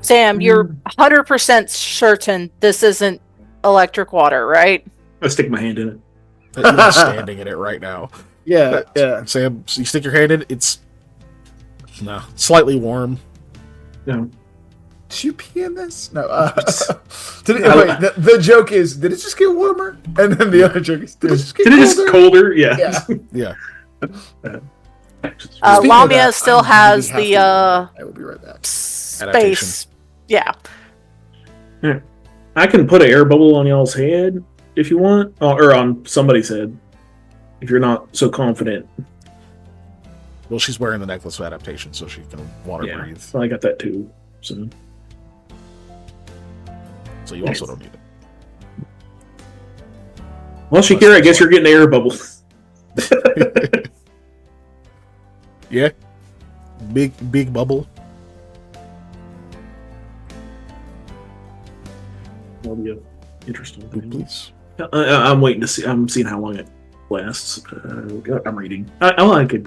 Sam, you're 100% certain this isn't electric water, right? I stick my hand in it. You're standing in it right now. Yeah, yeah. Sam, you stick your hand in it, it's slightly warm. No. Did you pee in this? No. The joke is, did it just get warmer? And then the other joke is, did it just get colder? Yeah. Yeah. Lamia still has the I will be right back. Space. Adaptation. Yeah. I can put an air bubble on y'all's head if you want, or on somebody's head if you're not so confident. Well, she's wearing the necklace of adaptation, so she can water breathe. I got that too. So you also don't need it. Well, Shakira, I guess you're getting air bubble. Yeah. Big bubble. That'll be interesting. Please. I'm waiting to see. I'm seeing how long it lasts. I'm reading. I like it.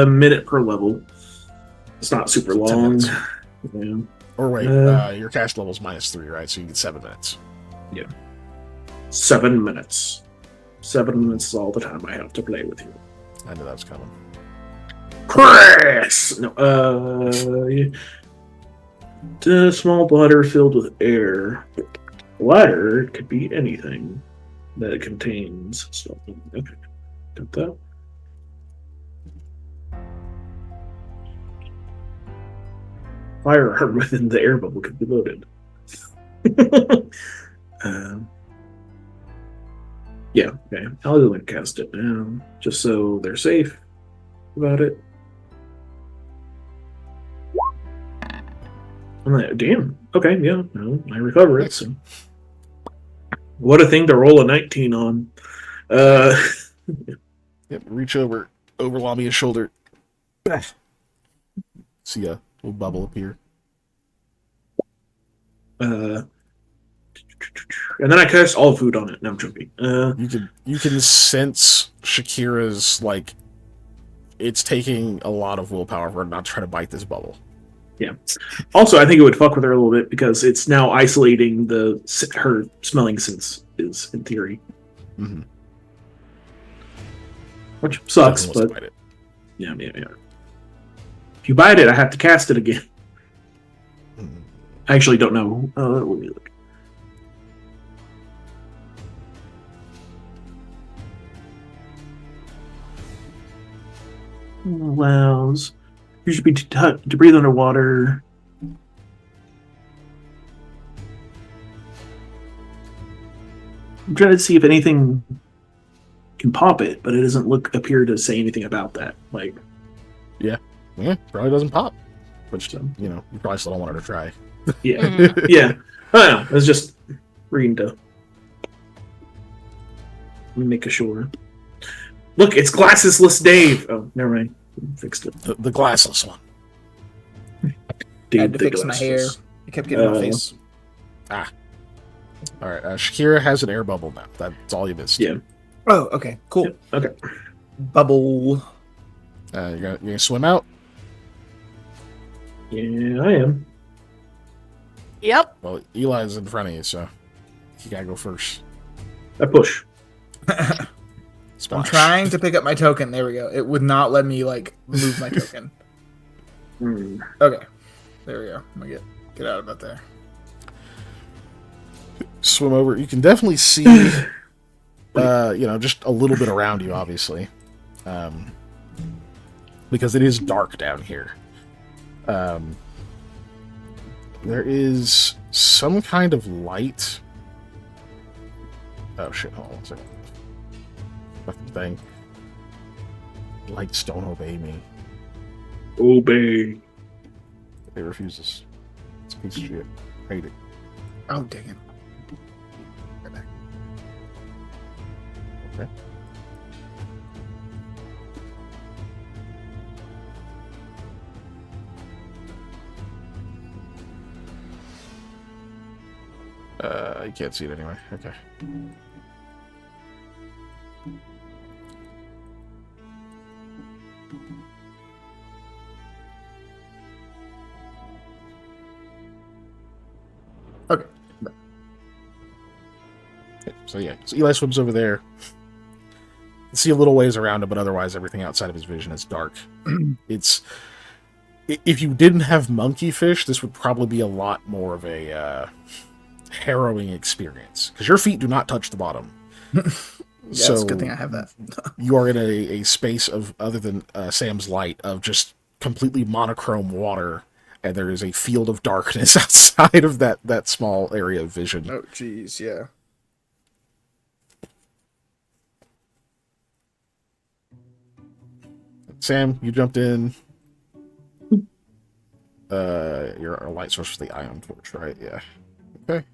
Minute per level. It's not super long. Yeah. Or wait, your cast level's -3, right? So you get 7 minutes. Yeah. 7 minutes. 7 minutes is all the time I have to play with you. I knew that was coming. Chris! No, a small bladder filled with air. Bladder could be anything that it contains something. Okay. Got that. Firearm within the air bubble could be loaded. Yeah, okay. I'll go and cast it now, just so they're safe about it. I'm like, damn. Okay, yeah, no, I recover it. So. What a thing to roll a 19 on. Yep, reach over Lamia's shoulder. See ya. Little bubble appear. And then I cast all food on it. No, I'm joking. You can sense Shakira's like it's taking a lot of willpower for her not to try to bite this bubble. Yeah. Also, I think it would fuck with her a little bit because it's now isolating her smelling sense is in theory, which sucks. But yeah. If you bite it, I have to cast it again. I actually don't know. Let me look. Allows you should be to breathe underwater. I'm trying to see if anything can pop it, but it doesn't appear to say anything about that. Like, yeah, probably doesn't pop. Which you probably still don't want her to try. Yeah, yeah. I don't know. I was just reading to. Let me make sure. Look, it's glassesless Dave. Oh, never mind. Fixed it. The glassless one. I had to fix my hair. It kept getting my face. All right. Shakira has an air bubble now. That's all you missed. Yeah. Oh, okay. Cool. Yeah, okay. Bubble. You're gonna swim out? Yeah, I am. Yep. Well, Eli's in front of you, so you gotta go first. I push. I'm trying to pick up my token. There we go. It would not let me move my token. Okay. There we go. I'm gonna get out of it there. Swim over. You can definitely see just a little bit around you, obviously. Because it is dark down here. There is some kind of light. Oh shit, hold on one second. Fucking thing. Lights don't obey me. Obey. It refuses. It's a piece of shit. I hate it. Oh, dang it. Right back. Okay. You can't see it anyway. Okay. Okay. So Eli swims over there. You see a little ways around him, but otherwise everything outside of his vision is dark. If you didn't have monkey fish, this would probably be a lot more of a harrowing experience because your feet do not touch the bottom. So it's a good thing I have that. You are in a space of, other than Sam's light, of just completely monochrome water, and there is a field of darkness outside of that small area of vision. Oh, jeez, yeah. Sam, you jumped in. You're our light source for the ion torch, right? Yeah. Okay.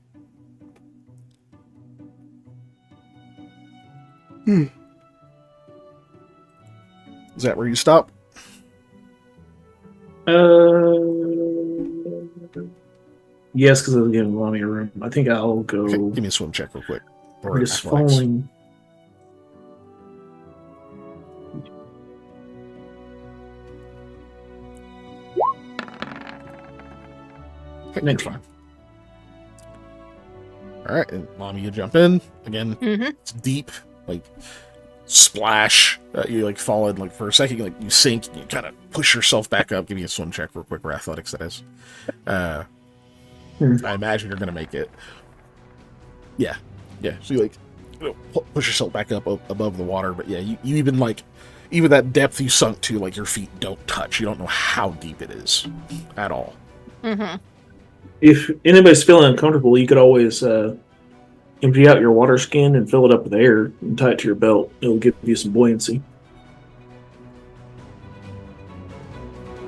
Is that where you stop? Yes, because I'll give Mommy a room. I think I'll go. Okay, give me a swim check real quick. Or just falling. Okay, you're fine. All right, and Mommy, you jump in again. It's deep, splash. You fall in for a second, you sink, and you kind of push yourself back up. Give me a swim check real quick for athletics. That is. I imagine you're gonna make it. Yeah. So you push yourself back up above the water, but yeah, you even even that depth you sunk to, your feet don't touch. You don't know how deep it is at all. If anybody's feeling uncomfortable, you could always empty out your water skin and fill it up with air and tie it to your belt. It'll give you some buoyancy.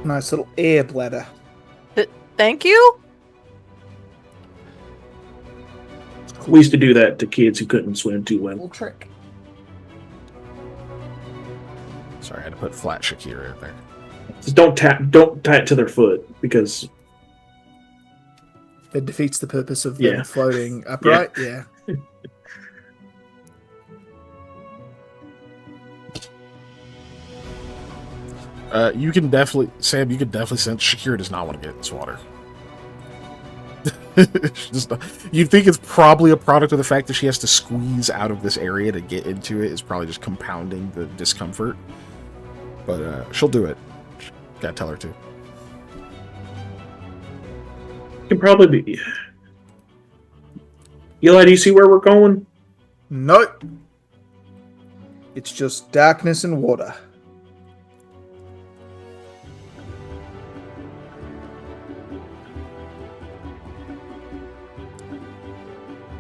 Nice little air bladder. Thank you? We used to do that to kids who couldn't swim too well. Little trick. Sorry, I had to put flat Shakira in there. Just don't tie it to their foot because it defeats the purpose of them floating upright. Yeah. You can definitely, Sam. You can definitely sense Shakira does not want to get in this water. You'd think it's probably a product of the fact that she has to squeeze out of this area to get into it is probably just compounding the discomfort. But she'll do it. Gotta tell her to. Can probably be. Eli, do you see where we're going? Nope. It's just darkness and water.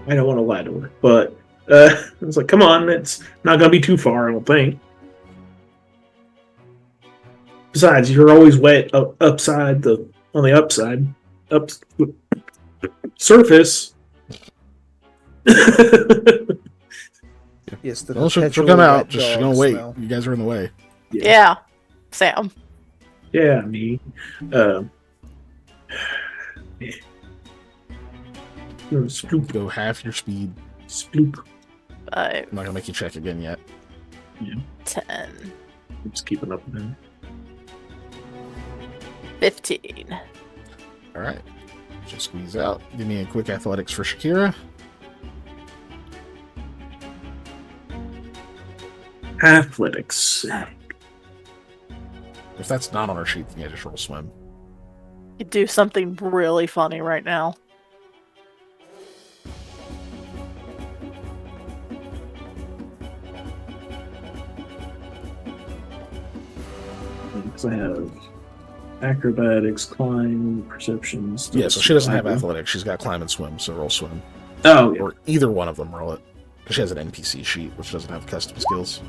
I don't want to lie to her, but it's like, come on, it's not going to be too far, I don't think. Besides, you're always wet on the upside, surface. Yes, she'll come out. Just she's gonna wait. Smell. You guys are in the way. Yeah. Sam. Yeah, me. Sploop. Go half your speed. Sploop. I'm not gonna make you check again yet. Yeah. 10. I'm just keeping up with him. 15. All right. Just squeeze out. Give me a quick athletics for Shakira. Athletics. If that's not on our sheet, then yeah, just roll swim. You do something really funny right now. Because I have acrobatics, climb, perception. Yeah, so she doesn't have athletics. She's got climb and swim, so roll swim. Oh, yeah. Or either one of them, roll it. Because she has an NPC sheet, which doesn't have custom skills.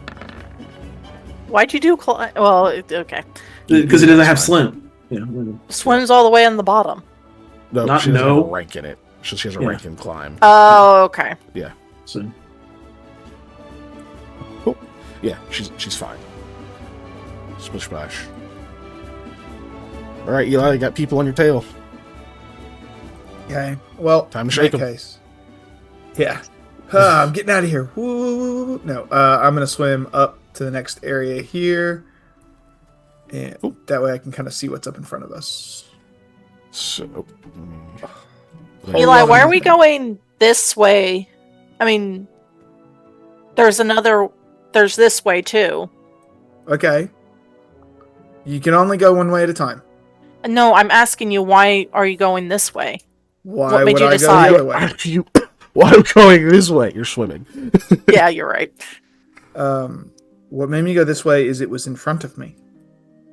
Why'd you do climb? Well, okay. Because it doesn't have slim. Yeah. Swim's all the way on the bottom. No, she doesn't have a rank in it. She has a rank in climb. Oh, okay. Yeah. So. Oh. Yeah, she's fine. Splish splash. All right, Eli, you got people on your tail. Okay. Well, time to shake them. Case. Yeah. I'm getting out of here. Woo. No, I'm gonna swim up to the next area here, and that way I can kind of see what's up in front of us. So, Eli, why are we going this way? I mean, there's this way too. Okay. You can only go one way at a time. No, I'm asking you, why are you going this way? Why would I go the other way? Why are you going this way? You're swimming. Yeah, you're right. What made me go this way is it was in front of me.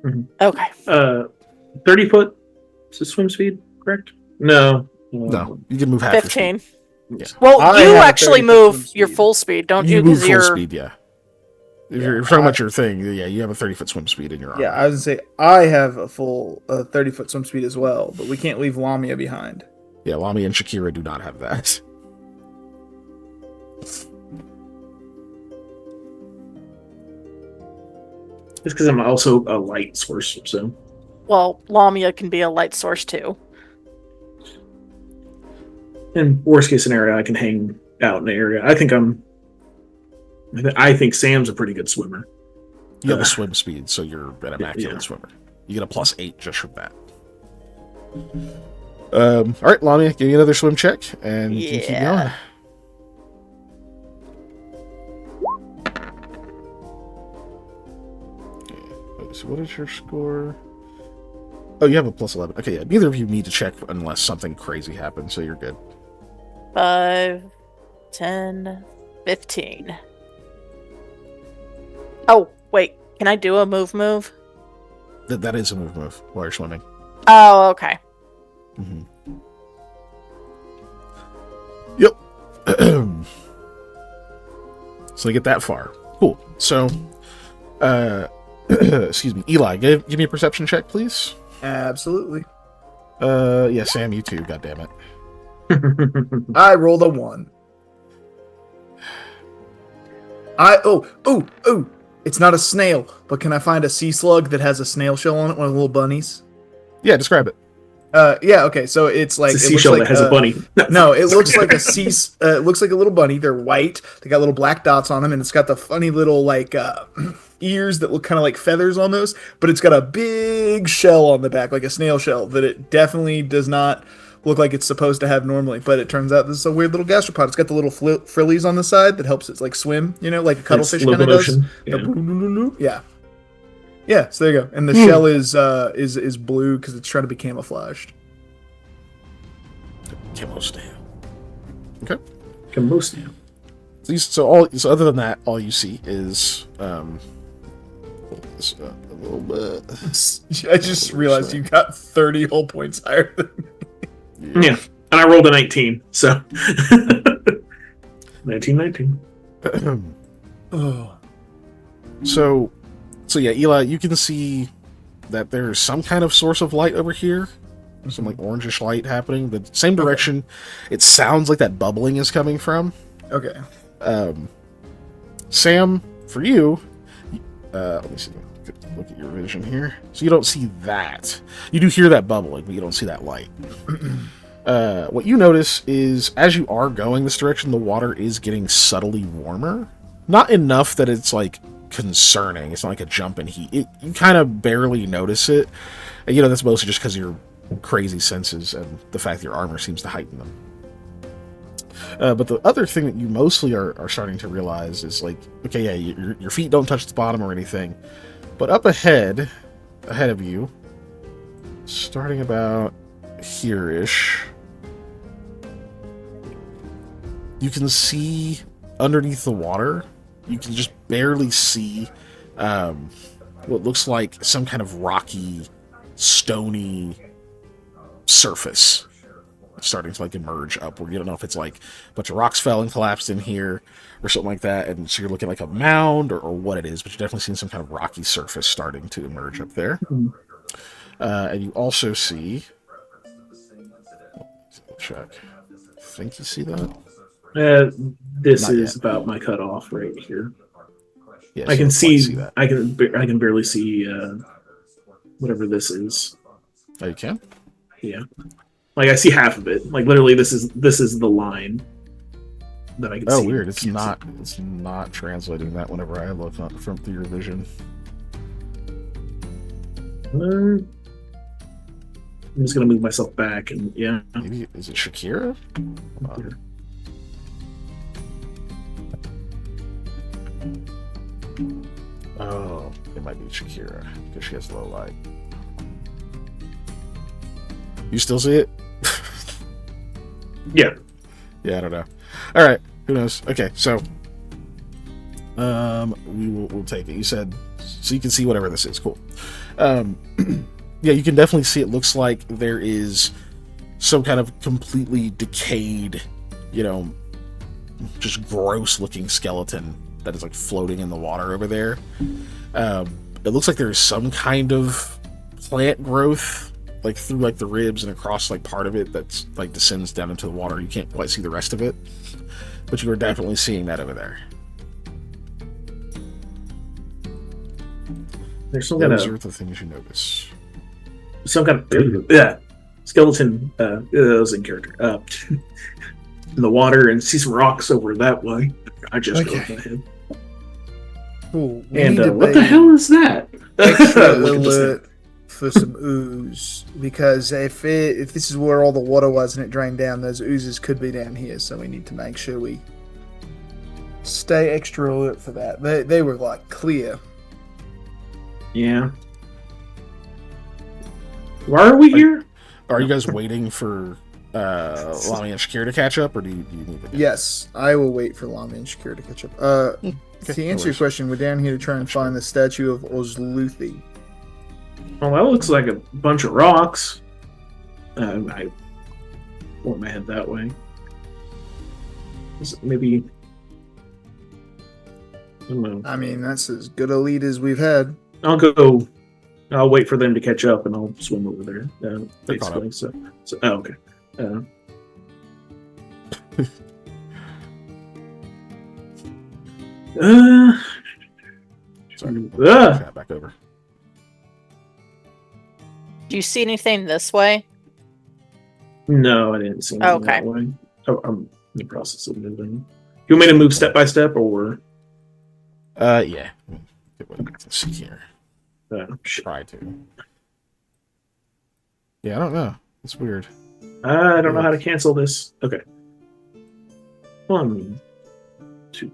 Mm-hmm. Okay. 30 foot swim speed, correct? No, you can move half 15. your speed. Yeah. Well, you actually move your full speed, don't you? You move full speed, yeah. If you're talking about your thing, yeah, you have a 30-foot swim speed in your arm. Yeah, I was going to say, I have a full 30-foot swim speed as well, but we can't leave Lamia behind. Yeah, Lamia and Shakira do not have that. It's because I'm also a light source, so. Well, Lamia can be a light source too. In worst case scenario, I can hang out in the area. I think Sam's a pretty good swimmer. You have a swim speed, so you're an immaculate swimmer. You get a +8 just from that. All right, Lamia, give me another swim check, and you can keep going. So what is your score? Oh, you have a +11. Okay, yeah. Neither of you need to check unless something crazy happens, so you're good. 5, 10, 15. Oh, wait. Can I do a move? That is a move while you're swimming. Oh, okay. Mm-hmm. Yep. So I get that far. Cool. So, excuse me, Eli, give me a perception check, please. Absolutely. Yeah, Sam, you too. God damn it. I rolled a 1. It's not a snail, but can I find a sea slug that has a snail shell on it, one of the little bunnies? Yeah, describe it. Yeah, okay, so it's like... It's a seashell that has a bunny. No, it looks like a it looks like a little bunny. They're white. They got little black dots on them, and it's got the funny little, like, ears that look kind of like feathers almost, but it's got a big shell on the back, like a snail shell, that it definitely does not look like it's supposed to have normally, but it turns out this is a weird little gastropod. It's got the little frillies on the side that helps it, like, swim, like a cuttlefish kind of does. Yeah. Yeah, so there you go. And the shell is blue because it's trying to be camouflaged. Chemostam. Okay. Chemostam. So other than that, all you see is a little bit. I just realized you got 30 whole points higher than me. Yeah. And I rolled a 19, so 19. Oh. So yeah, Eli, you can see that there's some kind of source of light over here. Some like orangish light happening, the same direction. It sounds like that bubbling is coming from. Okay. Sam, for you, let me see. Look at your vision here. So you don't see that. You do hear that bubbling, but you don't see that light. What you notice is, as you are going this direction, the water is getting subtly warmer. Not enough that it's like concerning. It's not like a jump in heat. You kind of barely notice it. That's mostly just because your crazy senses and the fact that your armor seems to heighten them. But the other thing that you mostly are starting to realize is, like, okay, yeah, your feet don't touch the bottom or anything, but up ahead of you, starting about here-ish, you can see underneath the water, you can just barely see what looks like some kind of rocky, stony surface starting to, like, emerge upward. You don't know if it's like a bunch of rocks fell and collapsed in here or something like that, and so you're looking like a mound or what it is, but you're definitely seeing some kind of rocky surface starting to emerge up there. And you also see, check, I think you see that? This Not is yet. about my cutoff right here. Yeah, I can see that. I can barely see whatever this is. Oh, you can? Yeah. Like, I see half of it. Like, literally, this is the line that I can see. Oh, weird. It's not translating that whenever I look from through your vision. I'm just gonna move myself back, and yeah. Maybe, is it Shakira? Oh, it might be Shakira because she has low light. You still see it? Yeah. Yeah, I don't know. All right, who knows? Okay, so we'll take it. You said so you can see whatever this is. Cool. Yeah, you can definitely see. It looks like there is some kind of completely decayed, just gross looking skeleton that is, like, floating in the water over there. It looks like there's some kind of plant growth, like, through, like, the ribs and across, like, part of it that's, like, descends down into the water. You can't quite see the rest of it, but you are definitely seeing that over there. There's some kind of... Those are the things you notice. Some kind of skeleton. That was in character. In the water, and see some rocks over that way. I just go ahead. Cool. And what the hell is that? Alert for some ooze, because if this is where all the water was and it drained down, those oozes could be down here. So we need to make sure we stay extra alert for that. They were, like, clear. Yeah. Why are we here? Are you guys waiting for Lami and Shakir to catch up, or do you need to go? Yes, I will wait for Lami and Shakir to catch up. To answer your question, we're down here to try and find the statue of Ozluthi. Well, that looks like a bunch of rocks. I point my head that way. Is it maybe... I don't know. I mean, that's as good a lead as we've had. I'll wait for them to catch up, and I'll swim over there. Basically, so okay. Back over. Do you see anything this way? No, I didn't see anything that way. Oh, I'm in the process of moving. You want me to move step by step, or? Yeah. Let's see here. Try to. Yeah, I don't know. It's weird. I don't know how to cancel this. Okay. 1, 2.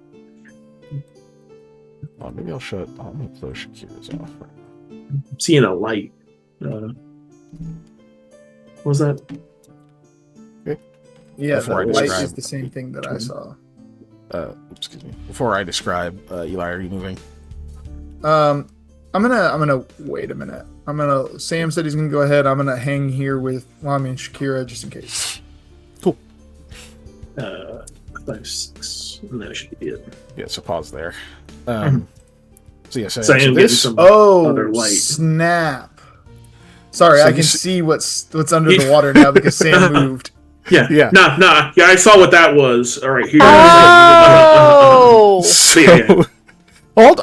Oh, maybe I'll shut. I'm gonna close Shakira's off. I'm seeing a light. What was that? Okay. Yeah, the light is the same thing that I saw. Excuse me. Before I describe, Eli, are you moving? I'm gonna wait a minute. Sam said he's gonna go ahead. I'm gonna hang here with Lami and Shakira just in case. Cool. 5, 6. And that should be it. Yeah, so pause there. So yeah, so I am getting some other light. Snap. Sorry, so I can see what's under the water now because Sam moved. Yeah. Nah. Yeah, I saw what that was. All right, here. Oh.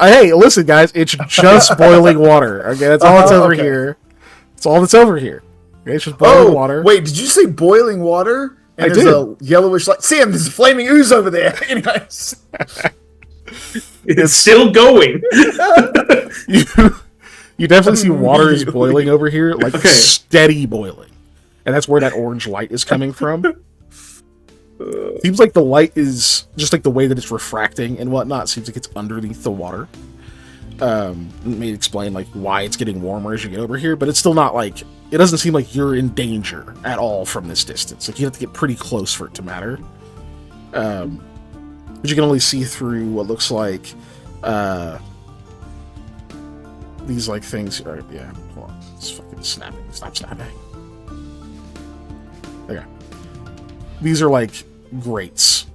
Hey, listen, guys. It's just boiling water. Okay, that's all that's over here. That's all that's over here. Okay, it's just boiling water. Wait, did you say boiling water? And there's a yellowish light. Sam, there's a flaming ooze over there. Anyways. It's still going. You definitely see water is boiling over here, like steady boiling. And that's where that orange light is coming from. Seems like the light is, just like the way that it's refracting and whatnot, seems like it's underneath the water. Let me explain like why it's getting warmer as you get over here, but it's still not like, it doesn't seem like you're in danger at all from this distance. Like you have to get pretty close for it to matter. But you can only see through what looks like these like things. All right, yeah, hold on. It's fucking snapping. Stop snapping. Okay. These are like grates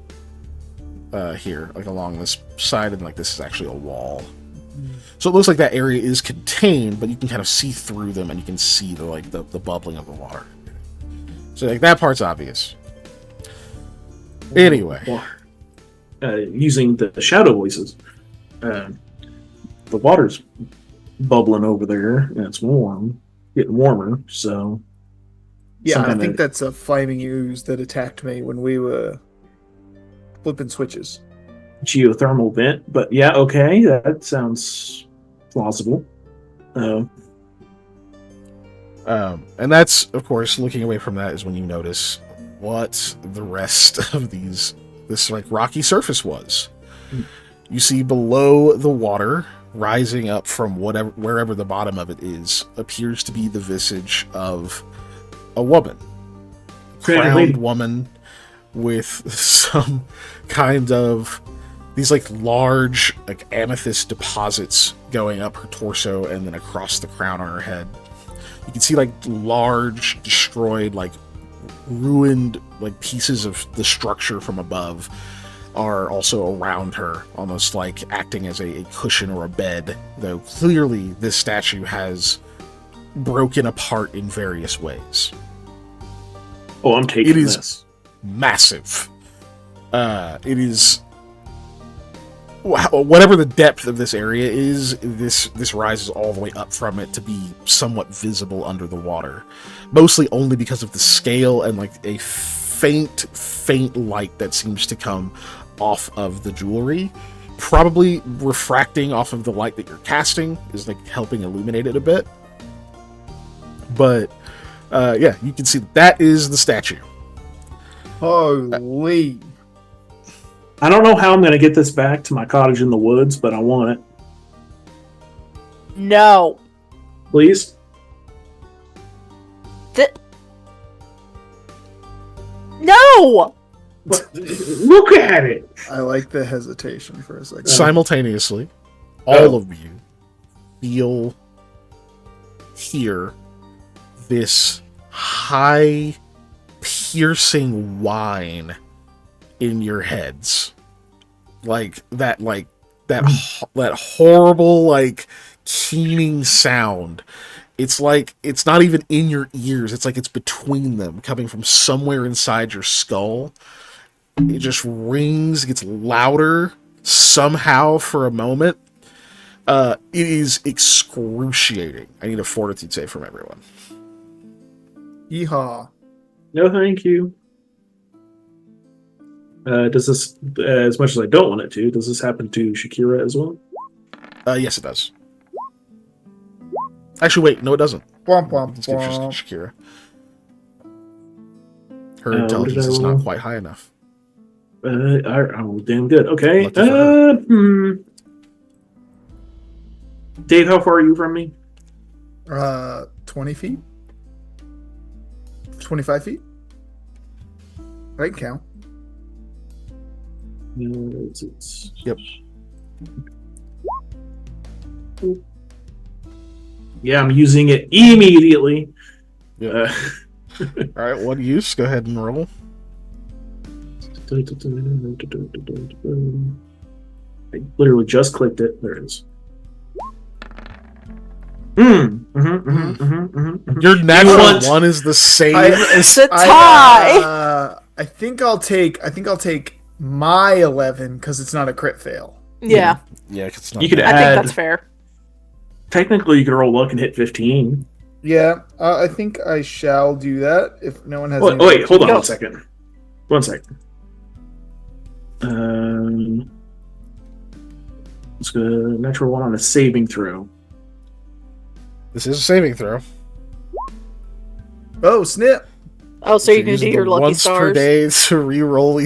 here, like along this side, and like this is actually a wall. So it looks like that area is contained, but you can kind of see through them, and you can see the bubbling of the water. So like that part's obvious. Anyway, using the shadow voices, the water's bubbling over there, and it's warm, getting warmer. So yeah, I think that's a flaming ooze that attacked me when we were flipping switches. Geothermal vent, but yeah, okay, that sounds plausible. And that's, of course, looking away from that is when you notice what the rest of this like rocky surface was. You see below the water, rising up from wherever the bottom of it is, appears to be the visage of a woman, crowned woman with some kind of these like large like amethyst deposits going up her torso and then across the crown on her head. You can see like large, destroyed, like ruined like pieces of the structure from above are also around her, almost like acting as a cushion or a bed, though clearly this statue has broken apart in various ways. Oh, I'm taking this. It is massive. It is... Whatever the depth of this area is, this rises all the way up from it to be somewhat visible under the water. Mostly only because of the scale and like a faint light that seems to come off of the jewelry. Probably refracting off of the light that you're casting is like helping illuminate it a bit. But yeah, you can see that is the statue. Holy... I don't know how I'm going to get this back to my cottage in the woods, but I want it. No. Please? No! Look at it! I like the hesitation for a second. Simultaneously, all of you hear this high, piercing whine in your heads, like that horrible, like keening sound. It's like it's not even in your ears. It's like it's between them, coming from somewhere inside your skull. It just rings, gets louder somehow for a moment, It is excruciating. I need a fortitude save from everyone. Yeehaw. No, thank you. Does this, as much as I don't want it to, does this happen to Shakira as well? Yes, it does. Actually, wait, no, it doesn't. Womp womp Let's give womp. Shakira. Her intelligence is not quite high enough. Oh, damn good. Okay. Lucky for her. Dave, how far are you from me? 20 feet? 25 feet? I can count. Yep. Yeah, I'm using it immediately. Yep. All right, one use. Go ahead and roll. I literally just clicked it. There it is. Your natural one is the same as a tie. I think I'll take my 11 because it's not a crit fail. Yeah. Yeah, it's not. You could I think that's fair. Technically, you could roll luck and hit 15. Yeah, I think I shall do that if no one has. Wait, hold on 1 second. 1 second. Let's go natural one on a saving throw. This is a saving throw. Oh, snip. Oh, so you can do your lucky once stars per day to re-roll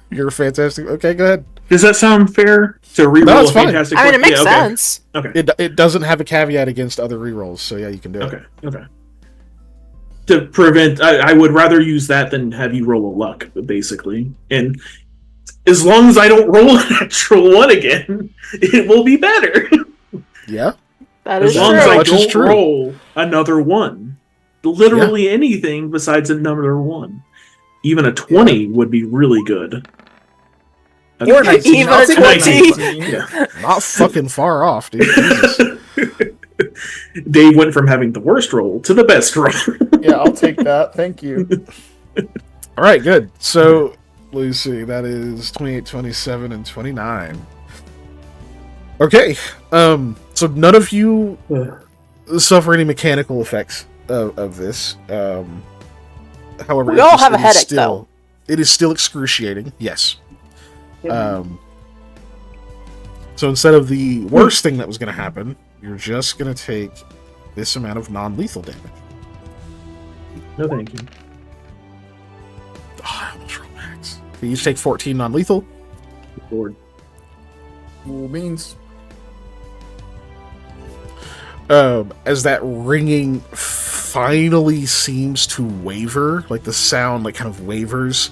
your fantastic. Okay, go ahead. Does that sound fair to re-roll a fantastic? I mean, it makes sense. Okay. It doesn't have a caveat against other re-rolls, so yeah, you can do it. Okay. To prevent, I would rather use that than have you roll a luck, basically. And as long as I don't roll a natural one again, it will be better. Yeah. That is as long true. as I don't roll another one. Literally anything besides a number one. Even a 20 would be really good. Or 19. Even a 20. Yeah. Not fucking far off, dude. Jesus. Dave went from having the worst roll to the best roll. Yeah, I'll take that. Thank you. All right, good. So, let's see. That is 28, 27, and 29. Okay. So none of you suffer any mechanical effects of this. However, we all have a headache, though. It is still excruciating. Yes. So instead of the worst thing that was going to happen, you're just going to take this amount of non-lethal damage. No, thank you. Oh, I almost rolled max. You each take 14 non-lethal. Lord. Cool beans. As that ringing finally seems to waver, like the sound like kind of wavers,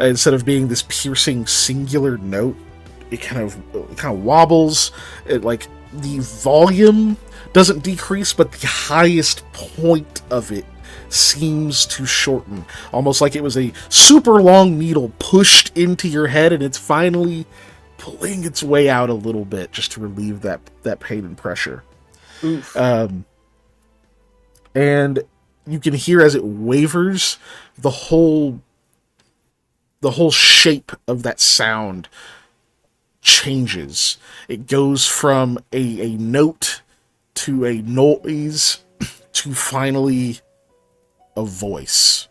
instead of being this piercing singular note, it kind of wobbles. It, like, the volume doesn't decrease, but the highest point of it seems to shorten, almost like it was a super long needle pushed into your head, and it's finally pulling its way out a little bit just to relieve that pain and pressure. Oof. And you can hear as it wavers, the whole shape of that sound changes. It goes from a note to a noise to finally a voice.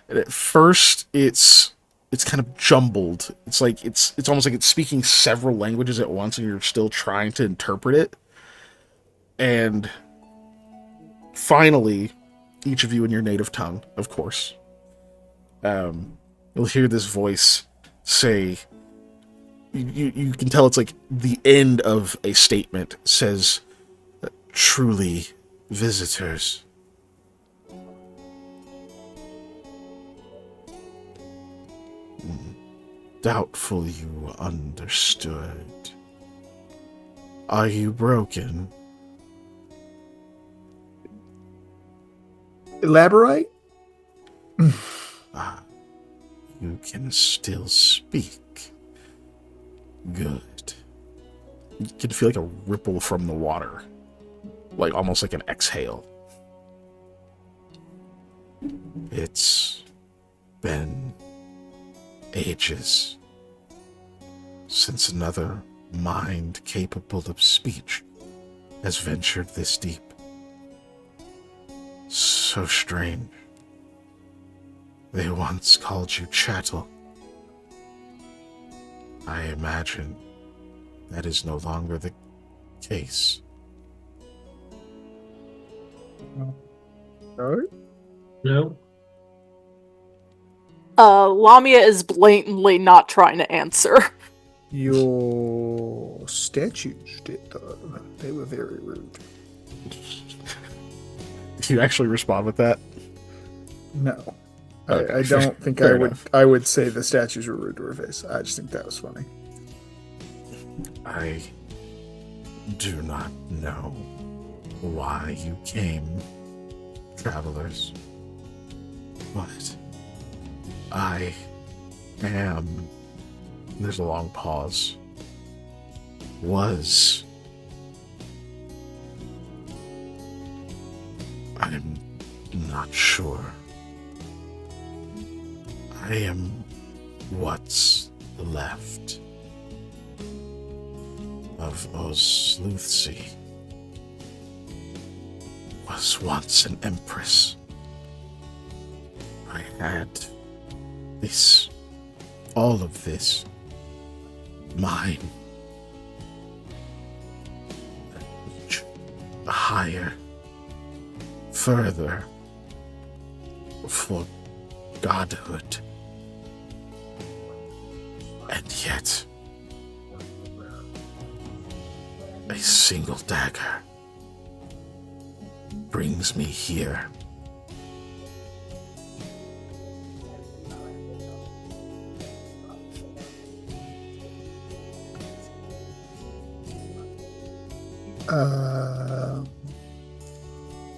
And at first it's kind of jumbled. It's like it's almost like it's speaking several languages at once and you're still trying to interpret it. And finally, each of you in your native tongue, of course, you'll hear this voice say, you can tell it's like the end of a statement, says, truly, visitors. Doubtful you understood. Are you broken? Elaborate? You can still speak. Good. You can feel like a ripple from the water. Like almost like an exhale. It's been ages since another mind capable of speech has ventured this deep. So strange. They once called you chattel. I imagine that is no longer the case. No? No. Lamia is blatantly not trying to answer. Your statues did, though. They were very rude. Do you actually respond with that? No. Okay, I don't think I would say the statues were rude to her face. I just think that was funny. I do not know why you came, travelers, but I am... There's a long pause. I'm not sure. I am what's left of Osluthsi. Was once an empress. I had this, all of this, mine. Higher, further, for godhood. And yet, a single dagger brings me here.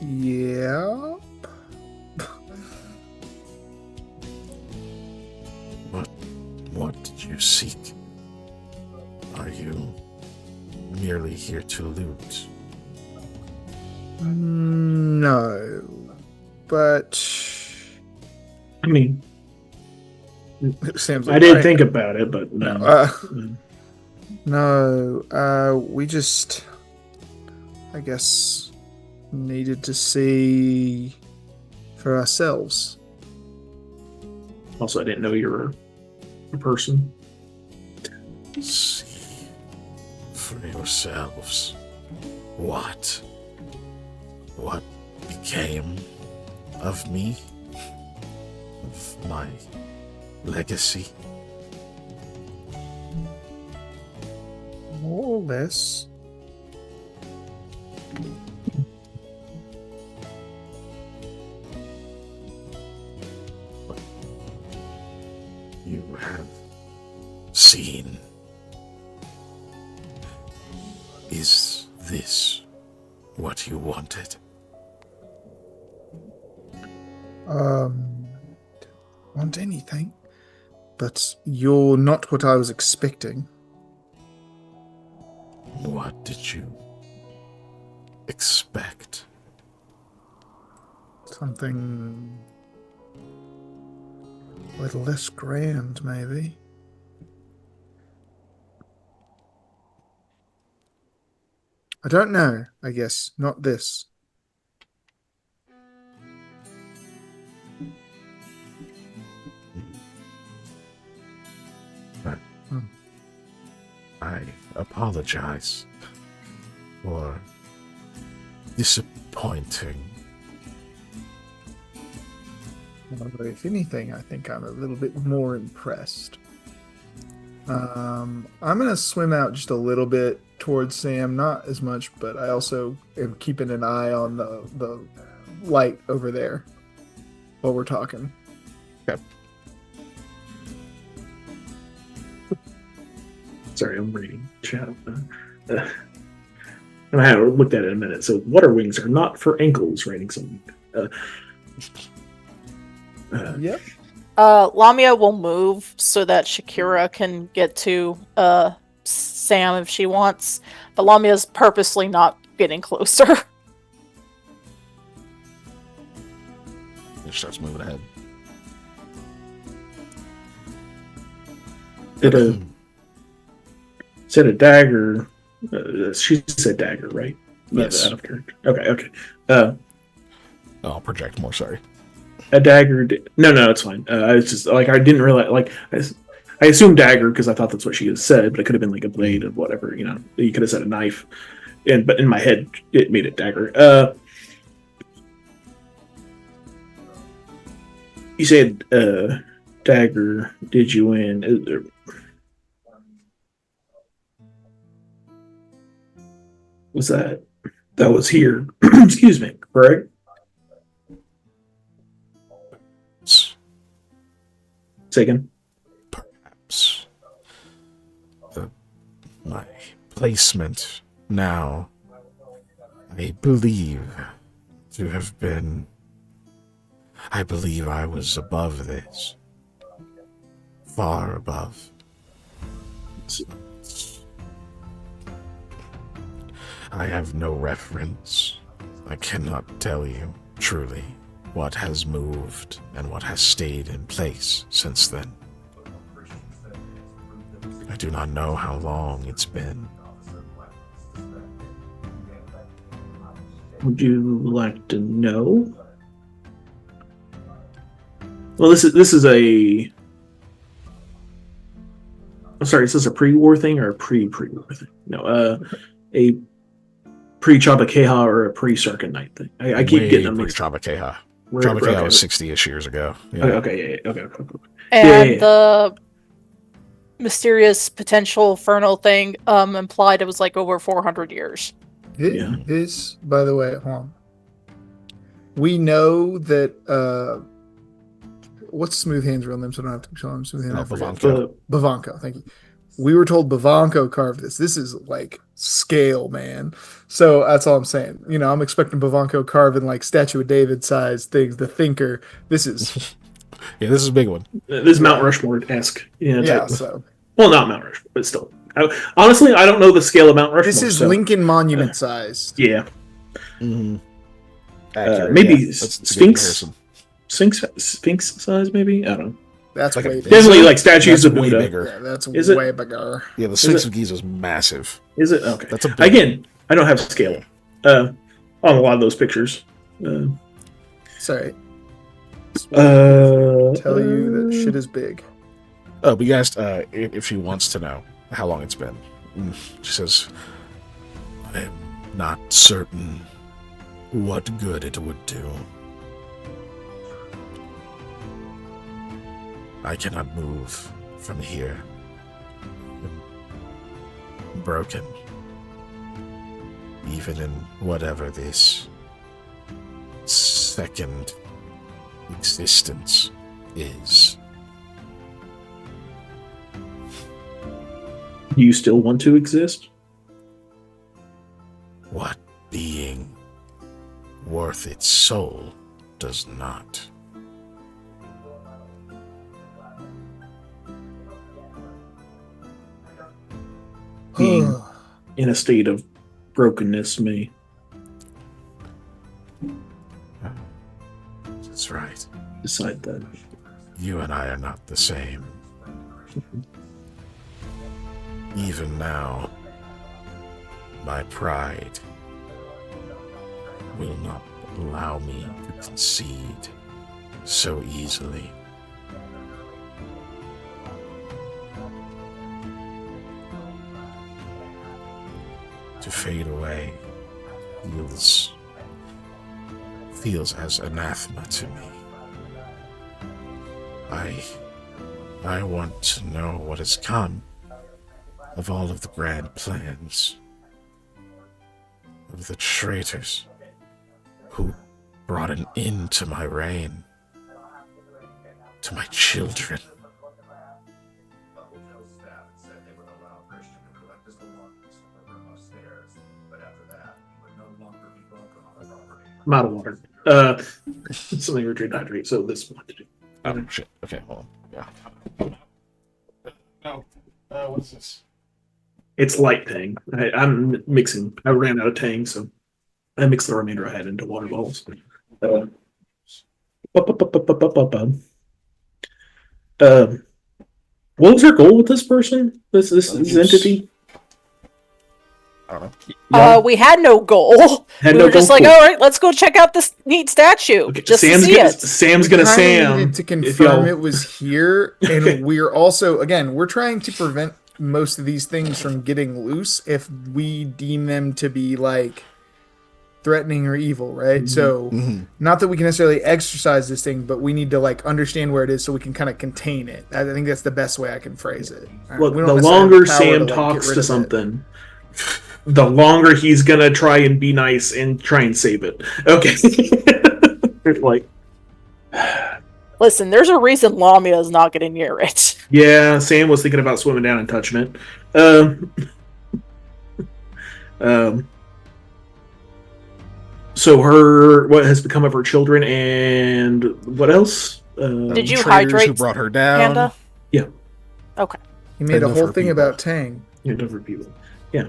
Yeah. What did you seek? Are you merely here to loot? No. But I mean, Sam's I did think about it, but no. No. We just, I guess, needed to see for ourselves. Also, I didn't know you were a person. See for yourselves. What became of me? Of my legacy? More or less. You have seen. Is this what you wanted? Want anything? But you're not what I was expecting. What did you expect? Something a little less grand, maybe. I don't know, I guess. Not this. I apologize for disappointing. Well, if anything, I think I'm a little bit more impressed. I'm gonna swim out just a little bit towards Sam, not as much, but I also am keeping an eye on the light over there while we're talking. Okay. Sorry, I'm reading chat. And I haven't looked at it in a minute. So, water wings are not for ankles, writing something. Yep. Lamia will move so that Shakira can get to Sam if she wants, but Lamia's purposely not getting closer. It starts moving ahead. Said a dagger. She said dagger, right? Yes. Out of character. Okay. I'll project more. Sorry. A dagger. No, it's fine. It's just like I didn't realize. Like I assumed dagger because I thought that's what she had said, but it could have been like a blade or whatever. You could have said a knife, but in my head it made it dagger. You said dagger. Did you win? Was that was here? Excuse me. Correct. Second. Perhaps my placement now, I believe to have been. I believe I was above this, far above. I have no reference. I cannot tell you truly what has moved and what has stayed in place since then. I do not know how long it's been. Would you like to know? Well, this is a. I'm sorry. Is this a pre-war thing or a pre-war thing? No, a pre-Chabakeha or a pre-Circuit Night thing. I keep getting them mixed. Pre-Chabakeha. Chabakeha was 60-ish years ago. Yeah. Okay. And the mysterious potential Fernal thing implied it was like over 400 years. This, by the way, hold on. We know that. What's Smooth Hand's real name? So I don't have to show him Smooth Hand. Bavanko. Thank you. We were told Bavanko carved this. This is like scale, man. So that's all I'm saying. I'm expecting Bavanko carving like Statue of David size things. The Thinker. This is. Yeah, this is a big one. This is Mount Rushmore-esque. So. Well, not Mount Rushmore, but still. Honestly, I don't know the scale of Mount Rushmore. This is Lincoln Monument size. Yeah. Mm-hmm. Maybe Sphinx. Sphinx size, maybe? I don't know. That's like way bigger. Definitely like statues that's of Buddha. Way bigger. Yeah, that's way bigger. Yeah, the Sphinx of Giza is massive. Is it? Okay. That's a Again, I don't have scale on a lot of those pictures. Sorry. Tell you that shit is big. Oh, but you asked if she wants to know how long it's been. She says, I'm not certain what good it would do. I cannot move from here. I'm broken. Even in whatever this second existence is. Do you still want to exist? What being worth its soul does not? Being in a state of brokenness may. That's right. Decide that. You and I are not the same. Even now, my pride will not allow me to concede so easily. To fade away feels as anathema to me. I want to know what has come of all of the grand plans of the traitors who brought an end to my reign, to my children. I'm out of water. Something to hydrate, so this one to do. Oh, shit. Okay, hold on. Yeah. No. What is this? It's light Tang. I'm mixing. I ran out of Tang, so I mixed the remainder I had into water bottles. What was her goal with this person? This entity? I don't know. We had no goal. We were just like, all right, let's go check out this neat statue. Okay. Just to see it. Sam's gonna Sam. Needed to confirm it was here, and we're also we're trying to prevent most of these things from getting loose if we deem them to be like threatening or evil, right? Mm-hmm. So not that we can necessarily exercise this thing, but we need to like understand where it is so we can kind of contain it. I think that's the best way I can phrase it. Well, the longer Sam talks to something, the longer he's gonna try and be nice and try and save it. Okay. Like, listen, there's a reason Lamia is not getting near it. Yeah, Sam was thinking about swimming down and touching it. So what has become of her children, and what else? Did you hydrate who brought her down? Panda? Yeah. Okay. He made a whole thing about Tang. Yeah, different people. Yeah.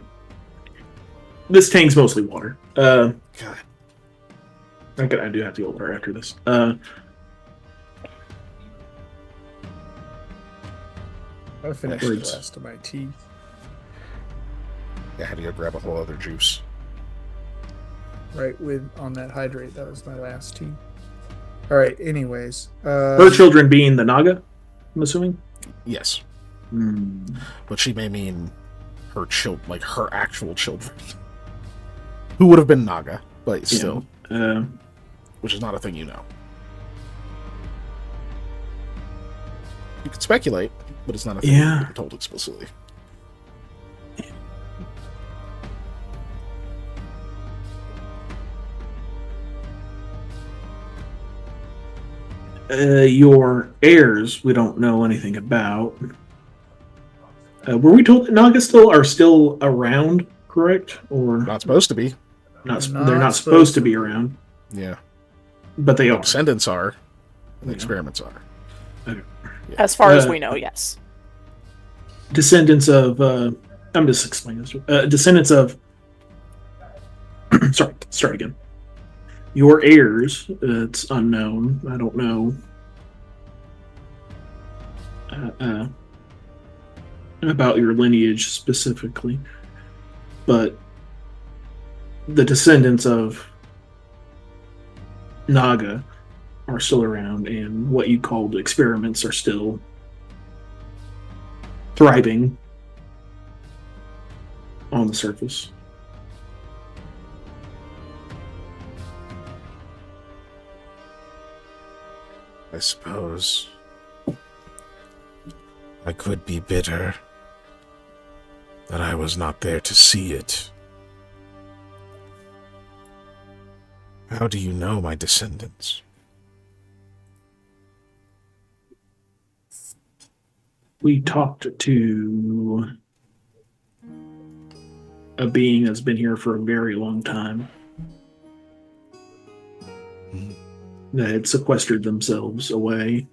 This Tang's mostly water. God. I do have to go water after this. I finished the rest of my tea. Yeah, I had to go grab a whole other juice. Right, on that hydrate, that was my last tea. All right, anyways. Her children being the Naga, I'm assuming? Yes. But she may mean her her actual children. Who would have been Naga, but still. Which is not a thing you know. You could speculate, but it's not a thing you're told explicitly. Your heirs, we don't know anything about. Were we told that Naga are still around, correct? Or not supposed to be. They're not supposed to be around. Yeah. But they are. Descendants are. And the experiments are. Okay. Yeah. As far as we know, yes. Descendants of... I'm just explaining this. Descendants of... Sorry, start again. Your heirs, it's unknown. I don't know about your lineage specifically, but the descendants of Naga are still around, and what you called experiments are still thriving on the surface. I suppose I could be bitter that I was not there to see it. How do you know my descendants? We talked to a being that's been here for a very long time. That had sequestered themselves away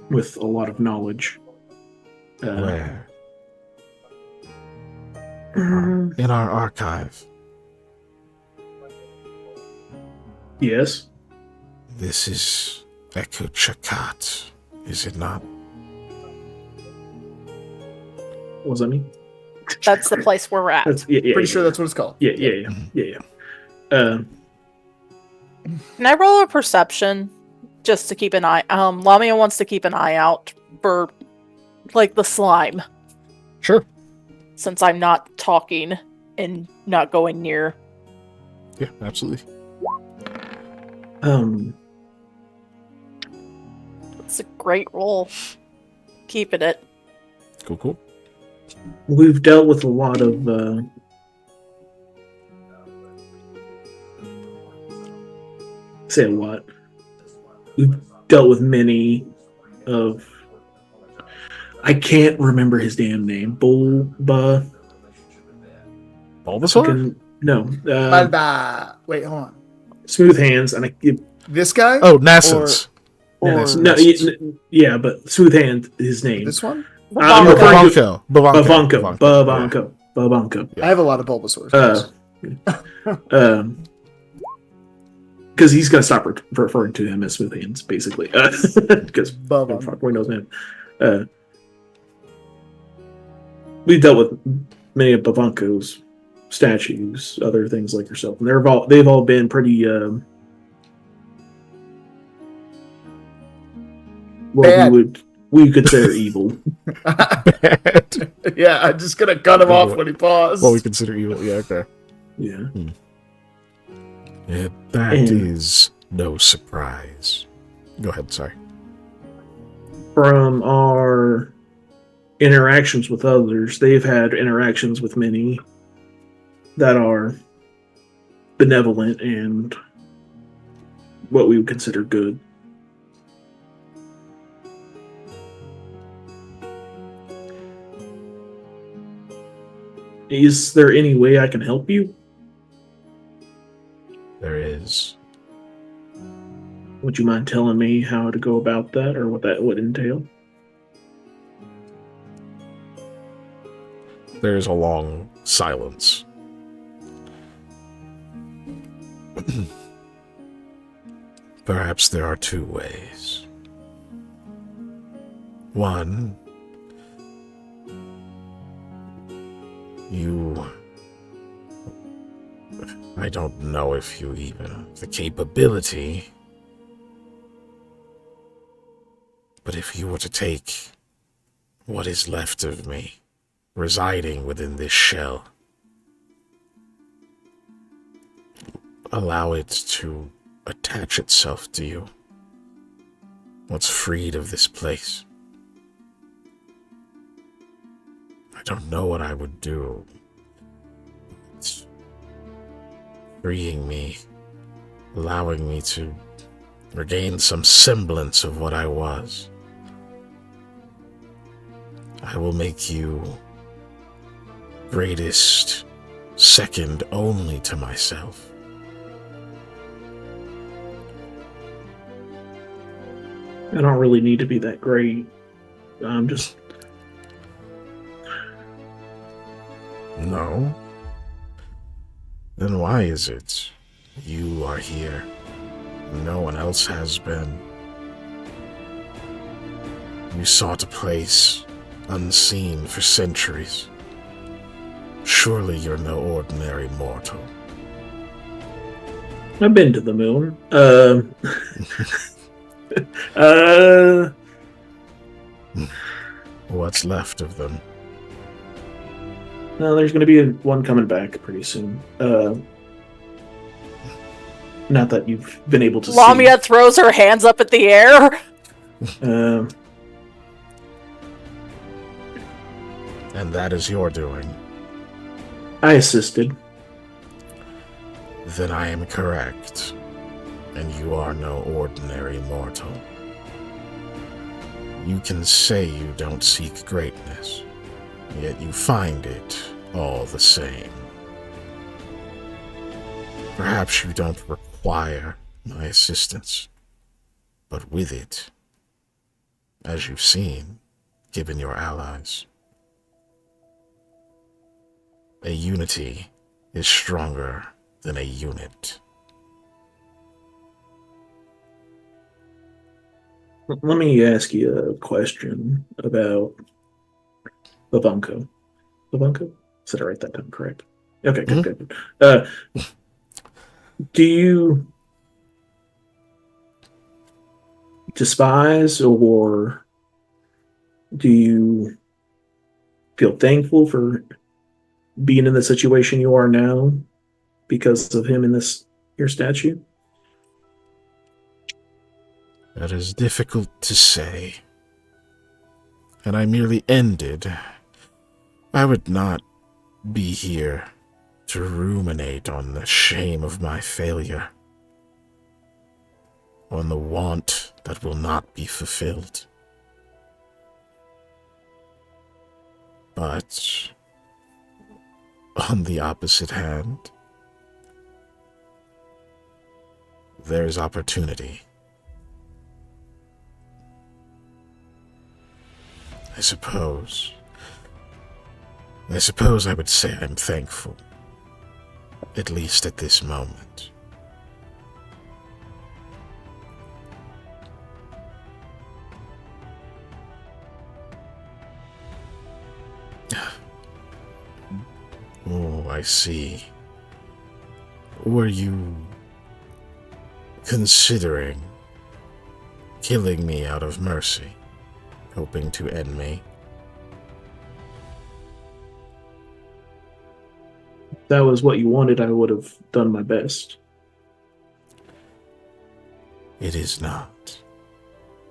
with a lot of knowledge. Where? In our archive. Yes. This is Echo Chakat, is it not? What does that mean? That's the place where we're at. Pretty sure that's what it's called. Yeah. Can I roll a perception just to keep an eye? Lamia wants to keep an eye out for, like, the slime. Sure. Since I'm not talking and not going near. Yeah, absolutely. It's a great roll. Keeping it. Cool. We've dealt with a lot of say what? We've dealt with many of... I can't remember his damn name. Bulbasaur? No. Wait, hold on. Smooth Hands. And this guy? Oh, Nassans. Yeah, but Smooth Hand, his name. This one? Babanko. I have a lot of Bulbasaurs. Because he's going to stop referring to him as Smooth Hands, basically. Because fuck, knows him. we've dealt with many of Bavanko's statues, other things like yourself, and they've all been pretty Bad. we would consider evil. Bad. Yeah, I'm just gonna cut him off when he paused. What we consider evil, yeah, okay. Yeah. Yeah, that is no surprise. Go ahead, sorry. From our interactions with others, they've had interactions with many that are benevolent and what we would consider good. Is there any way I can help you? There is. Would you mind telling me how to go about that or what that would entail? There's a long silence. Perhaps there are two ways. One, I don't know if you even have the capability, but if you were to take what is left of me, residing within this shell, allow it to attach itself to you, what's freed of this place, I don't know what I would do. It's freeing me, allowing me to regain some semblance of what I was. I will make you greatest, second only to myself. I don't really need to be that great. I'm just... No? Then why is it you are here? No one else has been. You sought a place unseen for centuries. Surely you're no ordinary mortal. I've been to the moon. What's left of them? There's going to be one coming back pretty soon. Not that you've been able to see. Lamia throws her hands up at the air. And that is your doing. I assisted. Then I am correct, and you are no ordinary mortal. You can say you don't seek greatness, yet you find it all the same. Perhaps you don't require my assistance, but with it, as you've seen, given your allies, a unity is stronger than a unit. Let me ask you a question about Bavanko. Bavanko? Did I write that down correct? Okay, good. Do you despise or do you feel thankful for being in the situation you are now because of him in your statue? That is difficult to say. Had I merely ended, I would not be here to ruminate on the shame of my failure, on the want that will not be fulfilled. But on the opposite hand, there is opportunity. I suppose I would say I'm thankful, at least at this moment. I see. Were you considering killing me out of mercy, hoping to end me? If that was what you wanted, I would have done my best. It is not.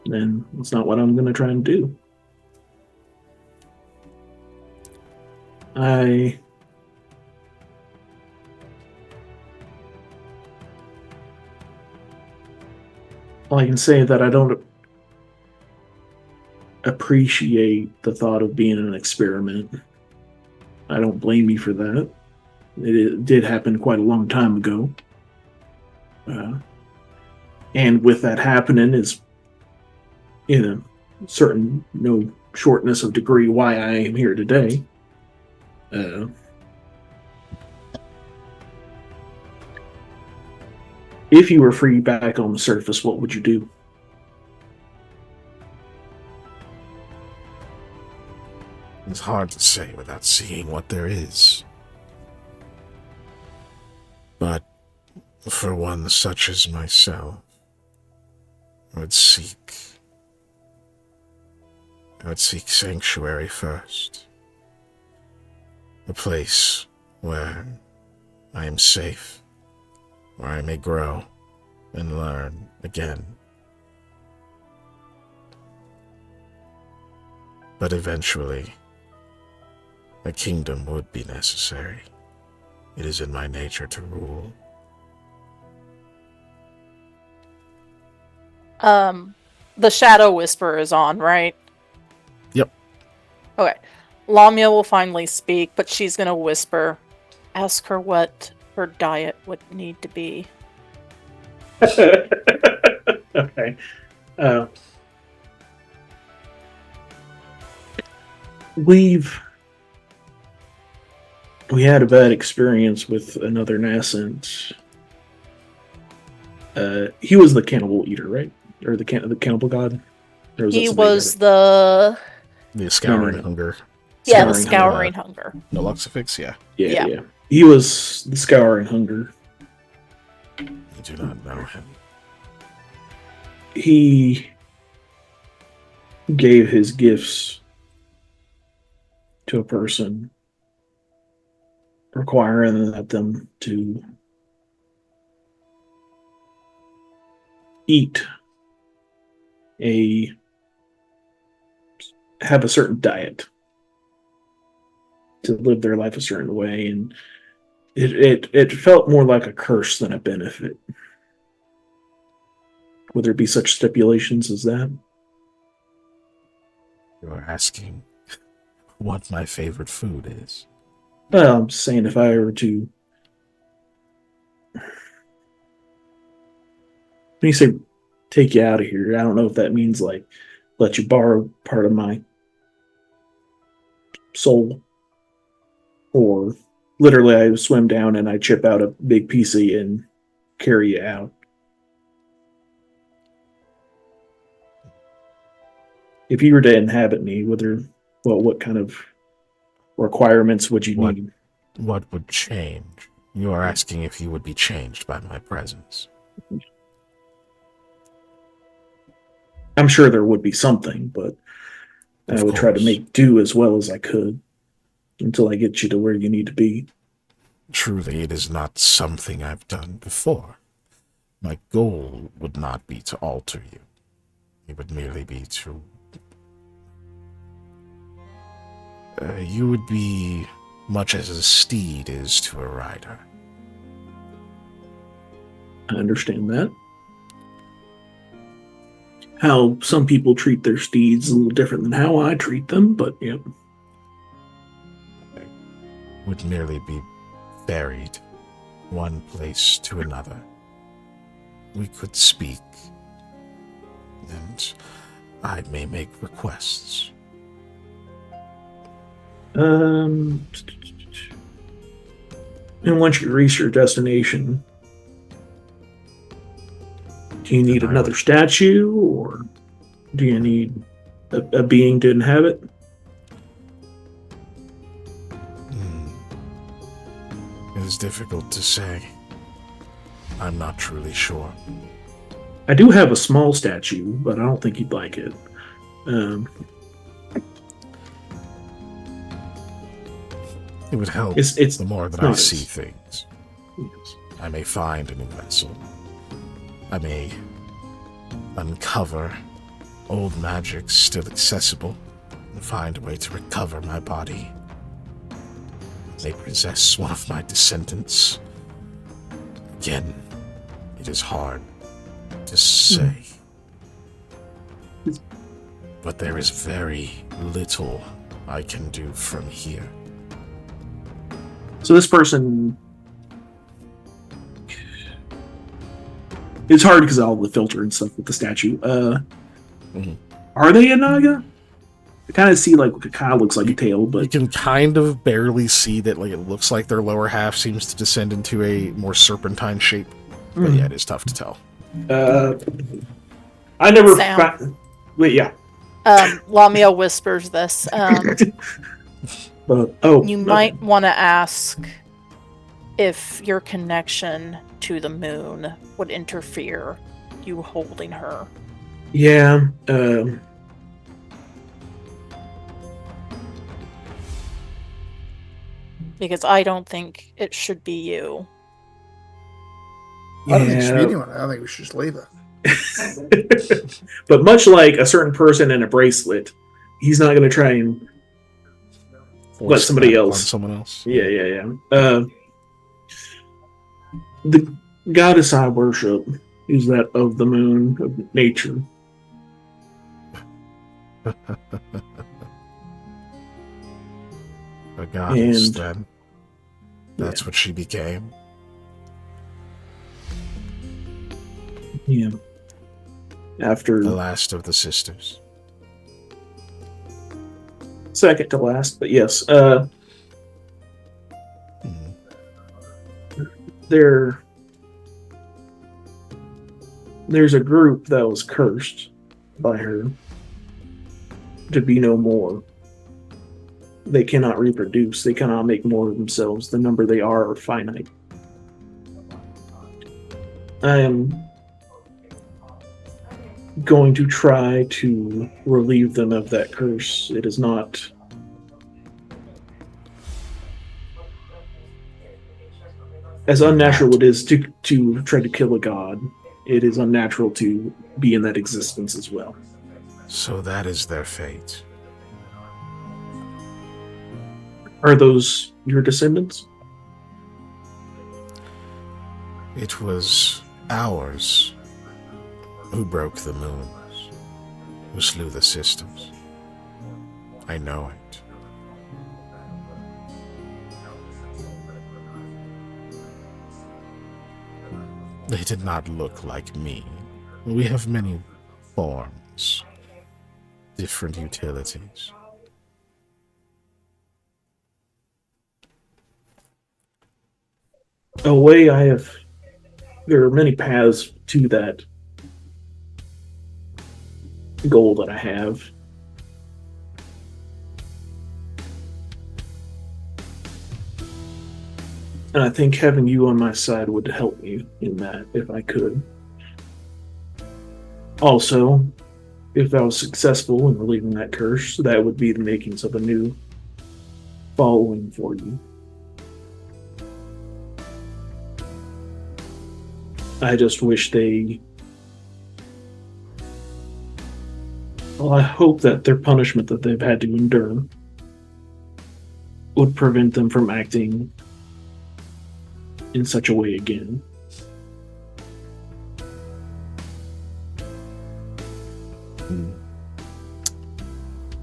Then it's not what I'm going to try and do. Well, I can say that I don't appreciate the thought of being an experiment. I don't blame you for that. It did happen quite a long time ago. And with that happening is, in a certain no shortness of degree, why I am here today. If you were free back on the surface, what would you do? It's hard to say without seeing what there is. But for one such as myself, I would seek sanctuary first. A place where I am safe, where I may grow and learn again. But eventually, a kingdom would be necessary. It is in my nature to rule. The Shadow Whisperer is on, right? Yep. Okay. Lamia will finally speak, but she's gonna whisper. Ask her what her diet would need to be. Okay. We had a bad experience with another nascent. He was the cannibal eater, right? Or the cannibal god? He was the scouring hunger. Yeah, the scouring hunger. No Luxifix, yeah. Yeah. He was the scouring hunger. I do not know him. He gave his gifts to a person, requiring them to have a certain diet, to live their life a certain way, and it felt more like a curse than a benefit. Would there be such stipulations as that? You're asking what my favorite food is. Well, I'm just saying, if I were to... When you say take you out of here, I don't know if that means like let you borrow part of my soul, or literally I swim down and I chip out a big piece of you and carry you out. If you were to inhabit me, what kind of requirements would you need? What would change? You are asking if you would be changed by my presence. I'm sure there would be something, but I would try to make do as well as I could until I get you to where you need to be. Truly, it is not something I've done before. My goal would not be to alter you. It would merely be to... you would be much as a steed is to a rider. I understand that. How some people treat their steeds is a little different than how I treat them, but yeah. Would merely be ferried one place to another. We could speak, and I may make requests. And once you reach your destination, do you need another statue, or do you need a being to inhabit? It is difficult to say. I'm not truly sure. I do have a small statue, but I don't think you'd like it. It would help it's the more that I see things. Yes. I may find a new vessel. I may uncover old magic still accessible and find a way to recover my body. They possess one of my descendants. Again, it is hard to say. But there is very little I can do from here. So this person... It's hard because of all the filter and stuff with the statue. Are they a Naga? I kind of see like it kind of looks like a tail, but you can kind of barely see that. Like it looks like their lower half seems to descend into a more serpentine shape. But yeah, it is tough to tell. I never. Wait, yeah. Lamia whispers this. You might want to ask if your connection to the moon would interfere you holding her. Yeah. Because I don't think it should be you. I don't think it should be anyone. I don't think we should just leave it. But much like a certain person in a bracelet, he's not going to try and let somebody else. Someone else. Yeah. The goddess I worship is that of the moon, of nature. A goddess, then. That's what she became. Yeah. After the last of the sisters. Second to last, but yes. There's a group that was cursed by her to be no more. They cannot reproduce. They cannot make more of themselves. The number they are finite. I am going to try to relieve them of that curse. It is not... As unnatural it is to try to kill a god, it is unnatural to be in that existence as well. So that is their fate. Are those your descendants? It was ours who broke the moons, who slew the sisters. I know it. They did not look like me. We have many forms, different utilities. There are many paths to that goal that I have. And I think having you on my side would help me in that, if I could. Also, if I was successful in relieving that curse, that would be the makings of a new following for you. I just wish I hope that their punishment that they've had to endure would prevent them from acting in such a way again.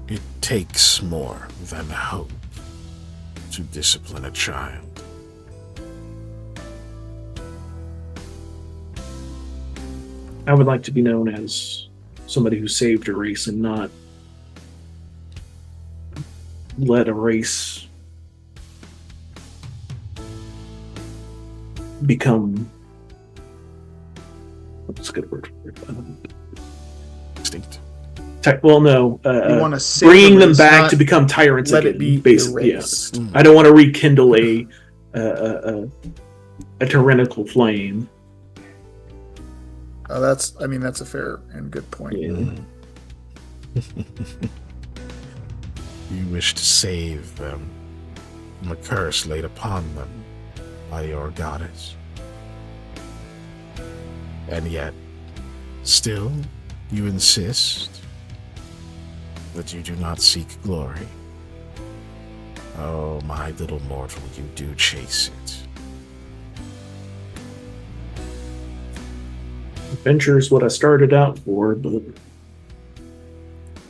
It takes more than hope to discipline a child. I would like to be known as somebody who saved a race and not let a race become... What's a good word for it? Extinct. Well, no. You want to bringing them back to become tyrants let again. It be basically, erased. I don't want to rekindle a a tyrannical flame. That's a fair and good point. Yeah. You wish to save them from a curse laid upon them by your goddess. And yet, still, you insist that you do not seek glory. Oh, my little mortal, you do chase it. Adventure is what I started out for, but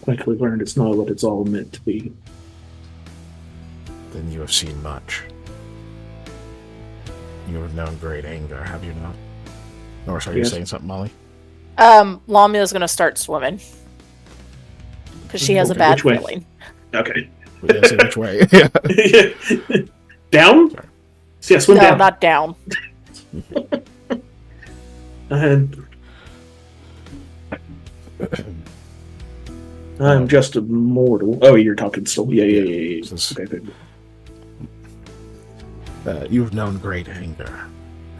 quickly learned it's not what it's all meant to be. Then you have seen much. You have known great anger, have you not? Or sorry, yes. You saying something, Molly? Lamia's gonna start swimming. Because she has a bad feeling. Okay. Yeah, say which way? Yeah. Down? Sorry. So yeah, swim down. No, not down. I'm just a mortal. Oh, you're talking still. Yeah. Okay. You have known great anger,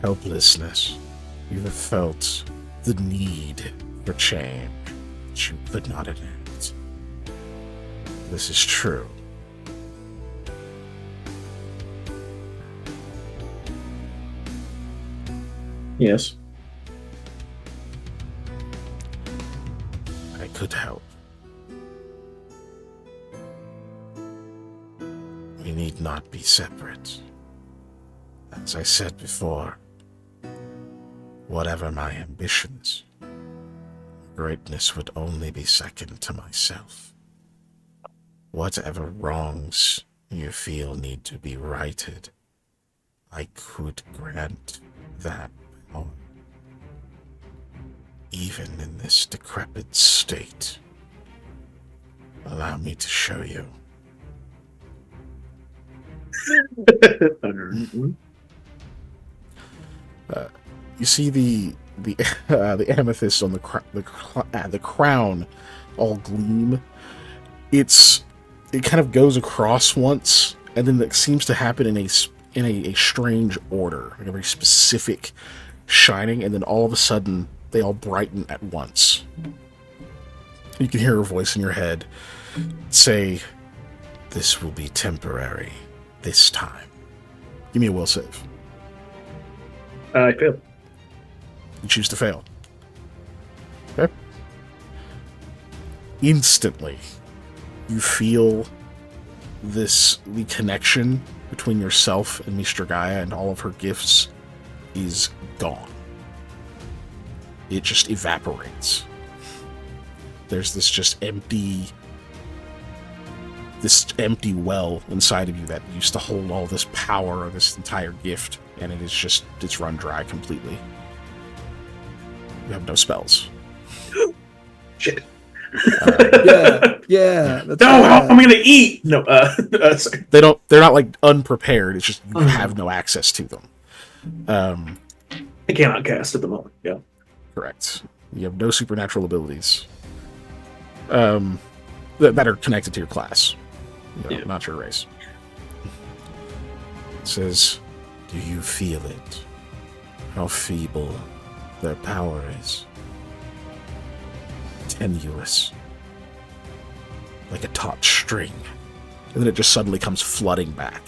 helplessness. You have felt the need for change, but you could not enact. This is true. Yes. I could help. We need not be separate. As I said before, whatever my ambitions, greatness would only be second to myself. Whatever wrongs you feel need to be righted, I could grant that power. Even in this decrepit state, allow me to show you. You see the amethyst on the crown all gleam. It kind of goes across once, and then it seems to happen in a strange order, like a very specific shining, and then all of a sudden they all brighten at once. You can hear a voice in your head say, "This will be temporary this time." Give me a will save. I failed. You choose to fail. Okay. Instantly, you feel the connection between yourself and Mr. Gaia and all of her gifts is gone. It just evaporates. There's this empty well inside of you that used to hold all this power of this entire gift, and it's run dry completely. You have no spells. Shit. Yeah. No, how am I gonna eat? No, sorry. They're not like unprepared. It's just you have no access to them. I cannot cast at the moment. Yeah. Correct. You have no supernatural abilities. That are connected to your class. Not your race. It says, "Do you feel it? How feeble their power is. Tenuous. Like a taut string." And then it just suddenly comes flooding back.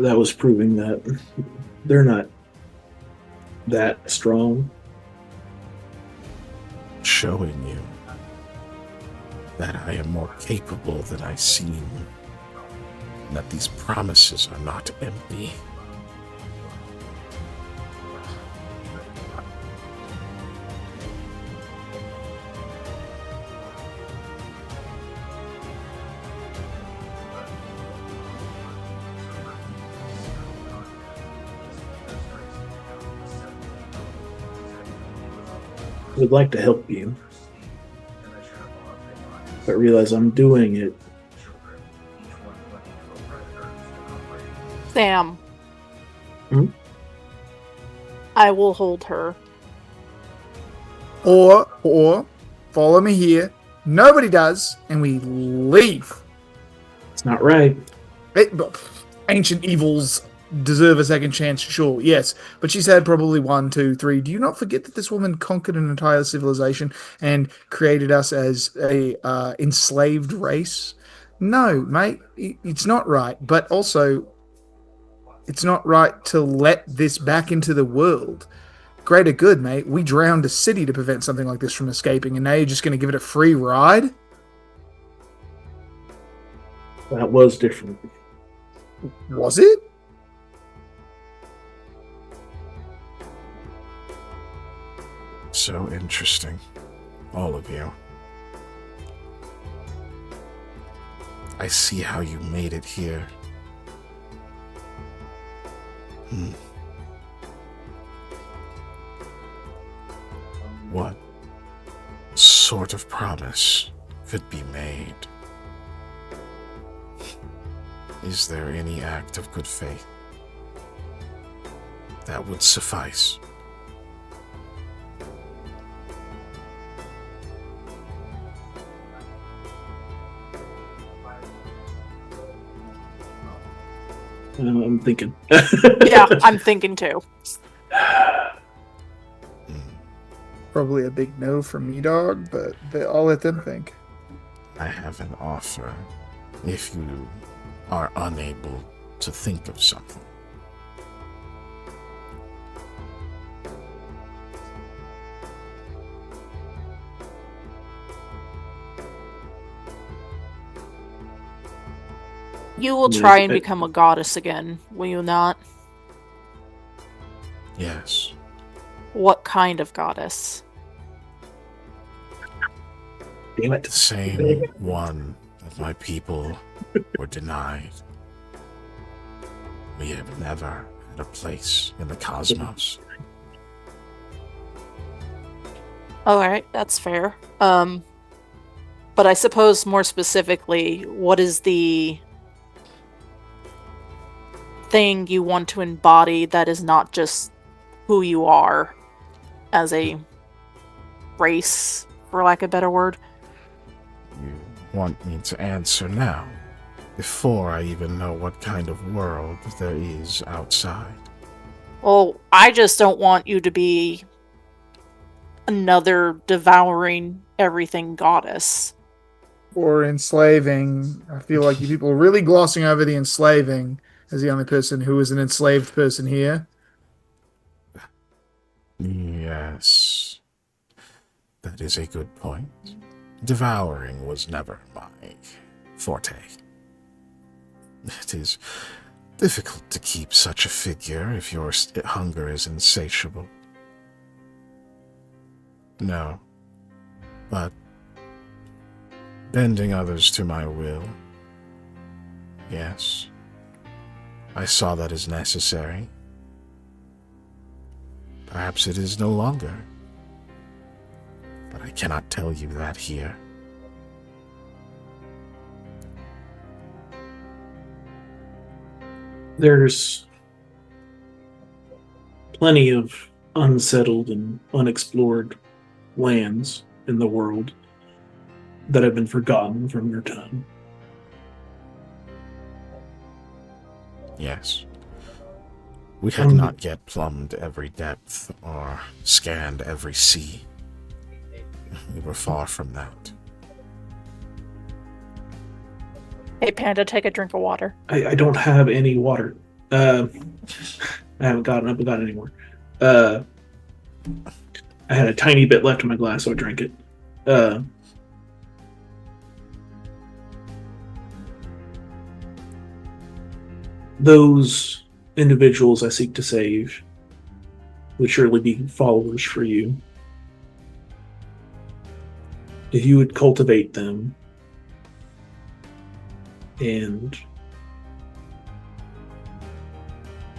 That was proving that they're not that strong. Showing you that I am more capable than I seem, and that these promises are not empty. I would like to help you, but realize I'm doing it. Sam. I will hold her. Or follow me here. Nobody does, and we leave. It's not right. Ancient evils deserve a second chance, sure, yes. But she's had probably 1, 2, 3. Do you not forget that this woman conquered an entire civilization and created us as a enslaved race? No, mate, it's not right. But also, it's not right to let this back into the world. Greater good, mate. We drowned a city to prevent something like this from escaping, and now you're just going to give it a free ride? That was different. Was it? So interesting. All of you. I see how you made it here. What sort of promise could be made? Is there any act of good faith that would suffice? I'm thinking. Yeah, I'm thinking too. Probably a big no from me, dog, but I'll let them think. I have an offer if you are unable to think of something. You will try and become a goddess again, will you not? Yes. What kind of goddess? Damn it. The same one that my people were denied. We have never had a place in the cosmos. Alright, that's fair. But I suppose more specifically, what is the thing you want to embody that is not just who you are as a race, for lack of a better word? You want me to answer now, before I even know what kind of world there is outside? Well, I just don't want you to be another devouring everything goddess. Or enslaving. I feel like you people are really glossing over the enslaving as the only person who is an enslaved person here. Yes. That is a good point. Devouring was never my forte. It is difficult to keep such a figure if your hunger is insatiable. No. But bending others to my will, yes. I saw that as necessary. Perhaps it is no longer. But I cannot tell you that here. There's plenty of unsettled and unexplored lands in the world that have been forgotten from your time. Yes. We had not yet plumbed every depth or scanned every sea. We were far from that. Hey, Panda, take a drink of water. I don't have any water. I haven't gotten any more. I had a tiny bit left in my glass, so I drank it. Those individuals I seek to save would surely be followers for you. If you would cultivate them and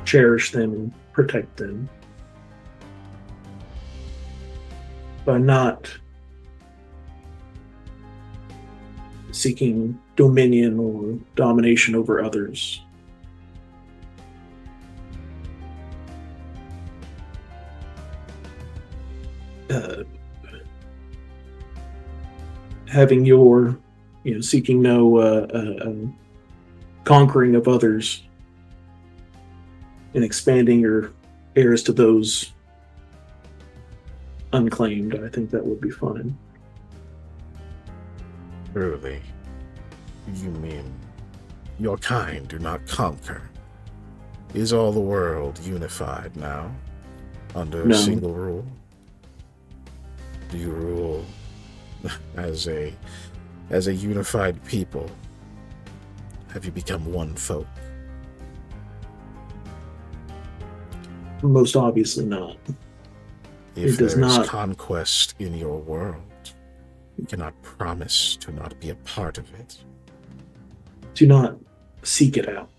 cherish them and protect them by not seeking dominion or domination over others, having your, seeking no conquering of others and expanding your heirs to those unclaimed. I think that would be fun. Truly. You mean your kind do not conquer? Is all the world unified now under a single rule? Do you rule as a unified people? Have you become one folk? Most obviously not. If there is conquest in your world, you cannot promise to not be a part of it. Do not seek it out.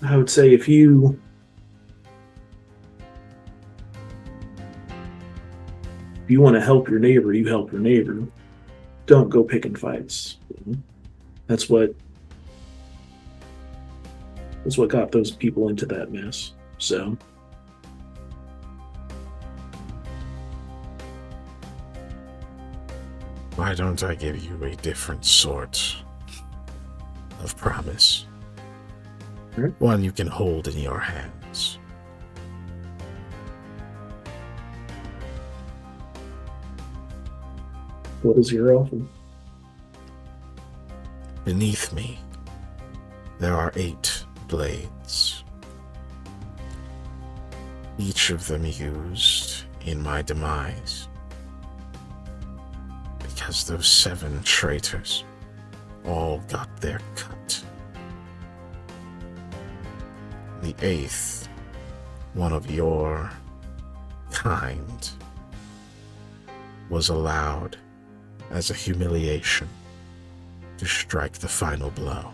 I would say if you want to help your neighbor, you help your neighbor. Don't go picking fights. That's what got those people into that mess. So why don't I give you a different sort of promise? One you can hold in your hands. What is your offer? Beneath me, there are 8 blades, each of them used in my demise, because those 7 traitors all got their cut. The 8th, one of your kind, was allowed as a humiliation to strike the final blow.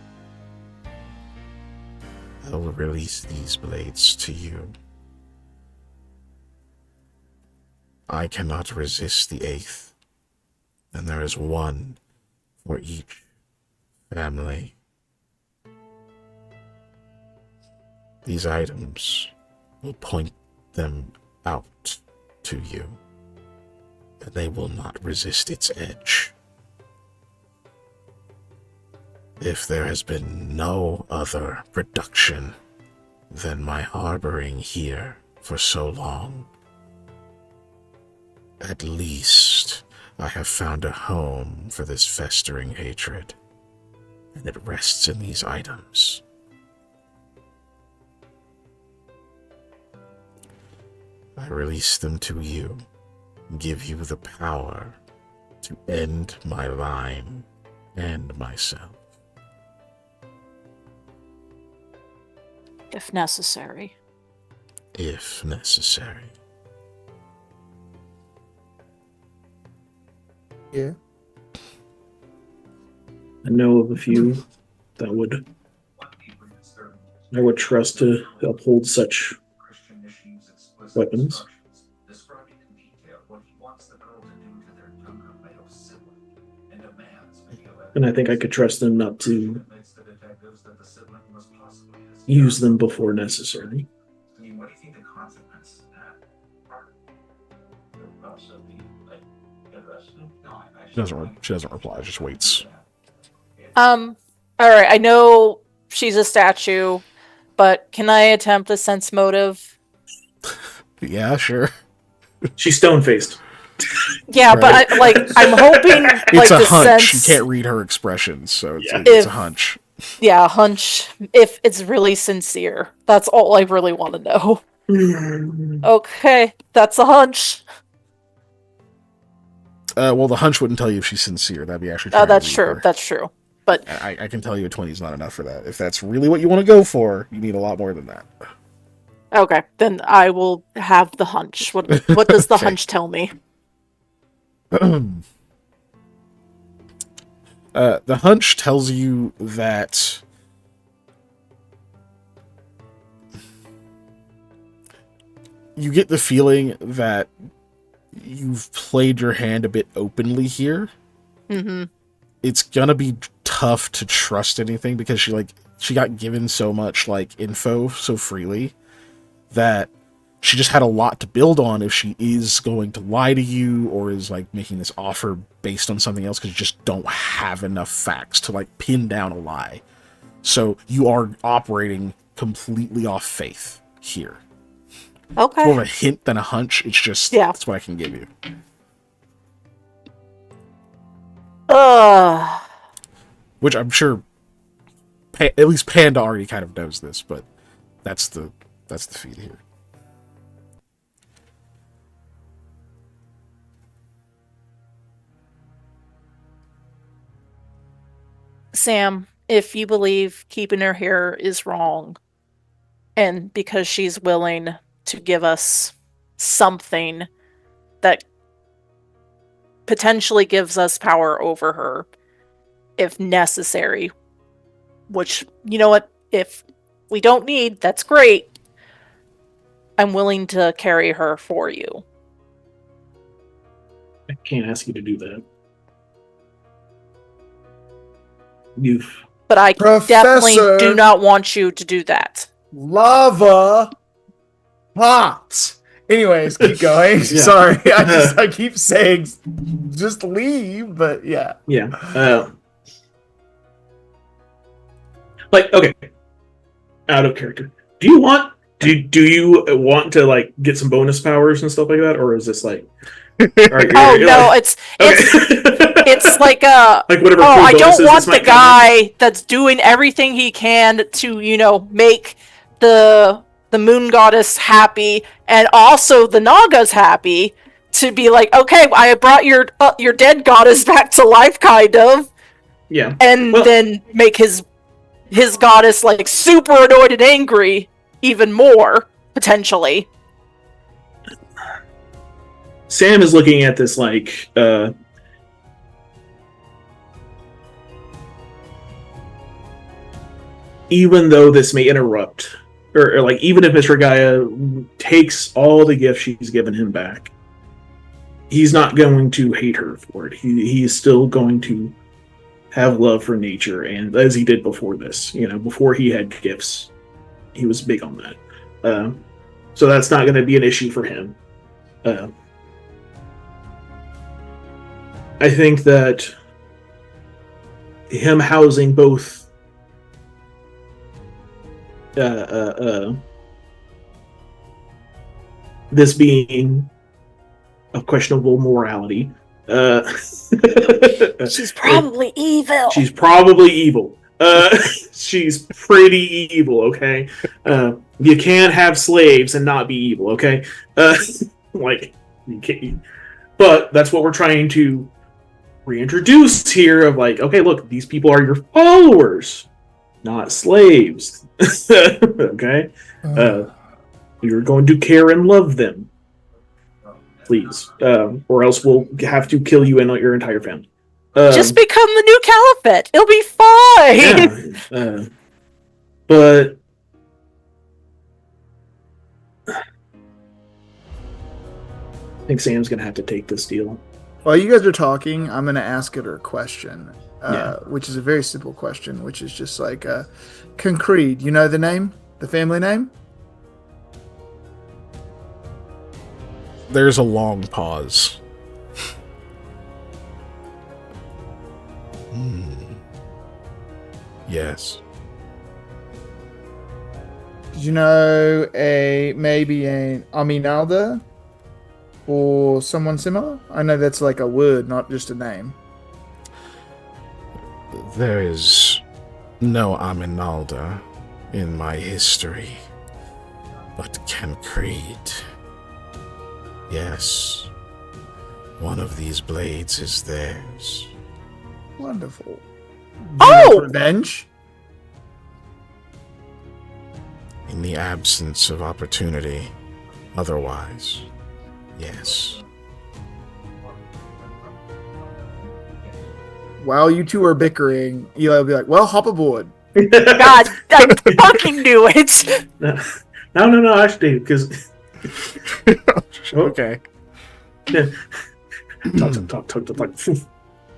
I will release these blades to you. I cannot resist the 8th, and there is one for each family. These items will point them out to you, and they will not resist its edge. If there has been no other production than my harboring here for so long, at least I have found a home for this festering hatred, and it rests in these items. I release them to you, give you the power to end my line and myself. If necessary. If necessary. Yeah. I know of a few that I would trust to uphold such weapons. And I think I could trust them not to use them before necessary. She doesn't reply, just waits. Alright, I know she's a statue, but can I attempt a sense motive? Yeah, sure. She's stone-faced. Yeah, right. But I'm hoping it's a hunch. You can't read her expressions, so it's a hunch. Yeah, a hunch. If it's really sincere, that's all I really want to know. Okay, that's a hunch. Well, the hunch wouldn't tell you if she's sincere. That'd be actually. That's true. Her. That's true. But I can tell you a 20 is not enough for that. If that's really what you want to go for, you need a lot more than that. Okay, then I will have the hunch. What does the hunch tell me? The hunch tells you that you get the feeling that you've played your hand a bit openly here. Mm-hmm. It's gonna be tough to trust anything because she got given so much like info so freely that she just had a lot to build on if she is going to lie to you or is like making this offer based on something else, because you just don't have enough facts to like pin down a lie. So you are operating completely off faith here. Okay. It's more of a hint than a hunch. It's just, that's what I can give you. Which I'm sure at least Panda already kind of knows this, but that's the feed here. Sam, if you believe keeping her here is wrong, and because she's willing to give us something that potentially gives us power over her, if necessary, which, you know what, if we don't need, that's great. I'm willing to carry her for you. I can't ask you to do that. But I definitely do not want you to do that. Lava pops. Anyways, keep going. Sorry, I keep saying just leave, but yeah. Yeah. Like, okay, out of character. Do you want to like get some bonus powers and stuff like that, or is this like? It's like like whatever. Oh, I don't want the guy that's doing everything he can to make the moon goddess happy and also the Nagas happy, to be like, okay, I brought your dead goddess back to life, kind of. Yeah. And then make his goddess like super annoyed and angry even more, potentially. Sam is looking at this like even though this may interrupt, or like even if Mr. Gaia takes all the gifts she's given him back, he's not going to hate her for it. He's still going to have love for nature, and as he did before this, before he had gifts, he was big on that. So that's not going to be an issue for him. I think that him housing both this being of questionable morality. She's probably evil. She's probably evil. She's pretty evil, okay? You can't have slaves and not be evil, okay? Like, you can't. But that's what we're trying to reintroduce here of like, okay, look, these people are your followers, not slaves. Okay? You're going to care and love them. Please. Or else we'll have to kill you and your entire family. Just become the new caliphate. It'll be fine. Yeah, but I think Sam's gonna have to take this deal. While you guys are talking, I'm gonna ask her a question, which is a very simple question, which is just like, Concrete. You know the name, the family name? There's a long pause. Yes. Did you know maybe an Aminalda or someone similar? I know that's like a word, not just a name. There is no Aminalda in my history, but Concrete. Yes, one of these blades is theirs. Wonderful. Revenge? In the absence of opportunity, otherwise, yes. While you two are bickering, Eli will be like, well, hop aboard. God, I fucking knew it! No, actually, because... Okay. Talk.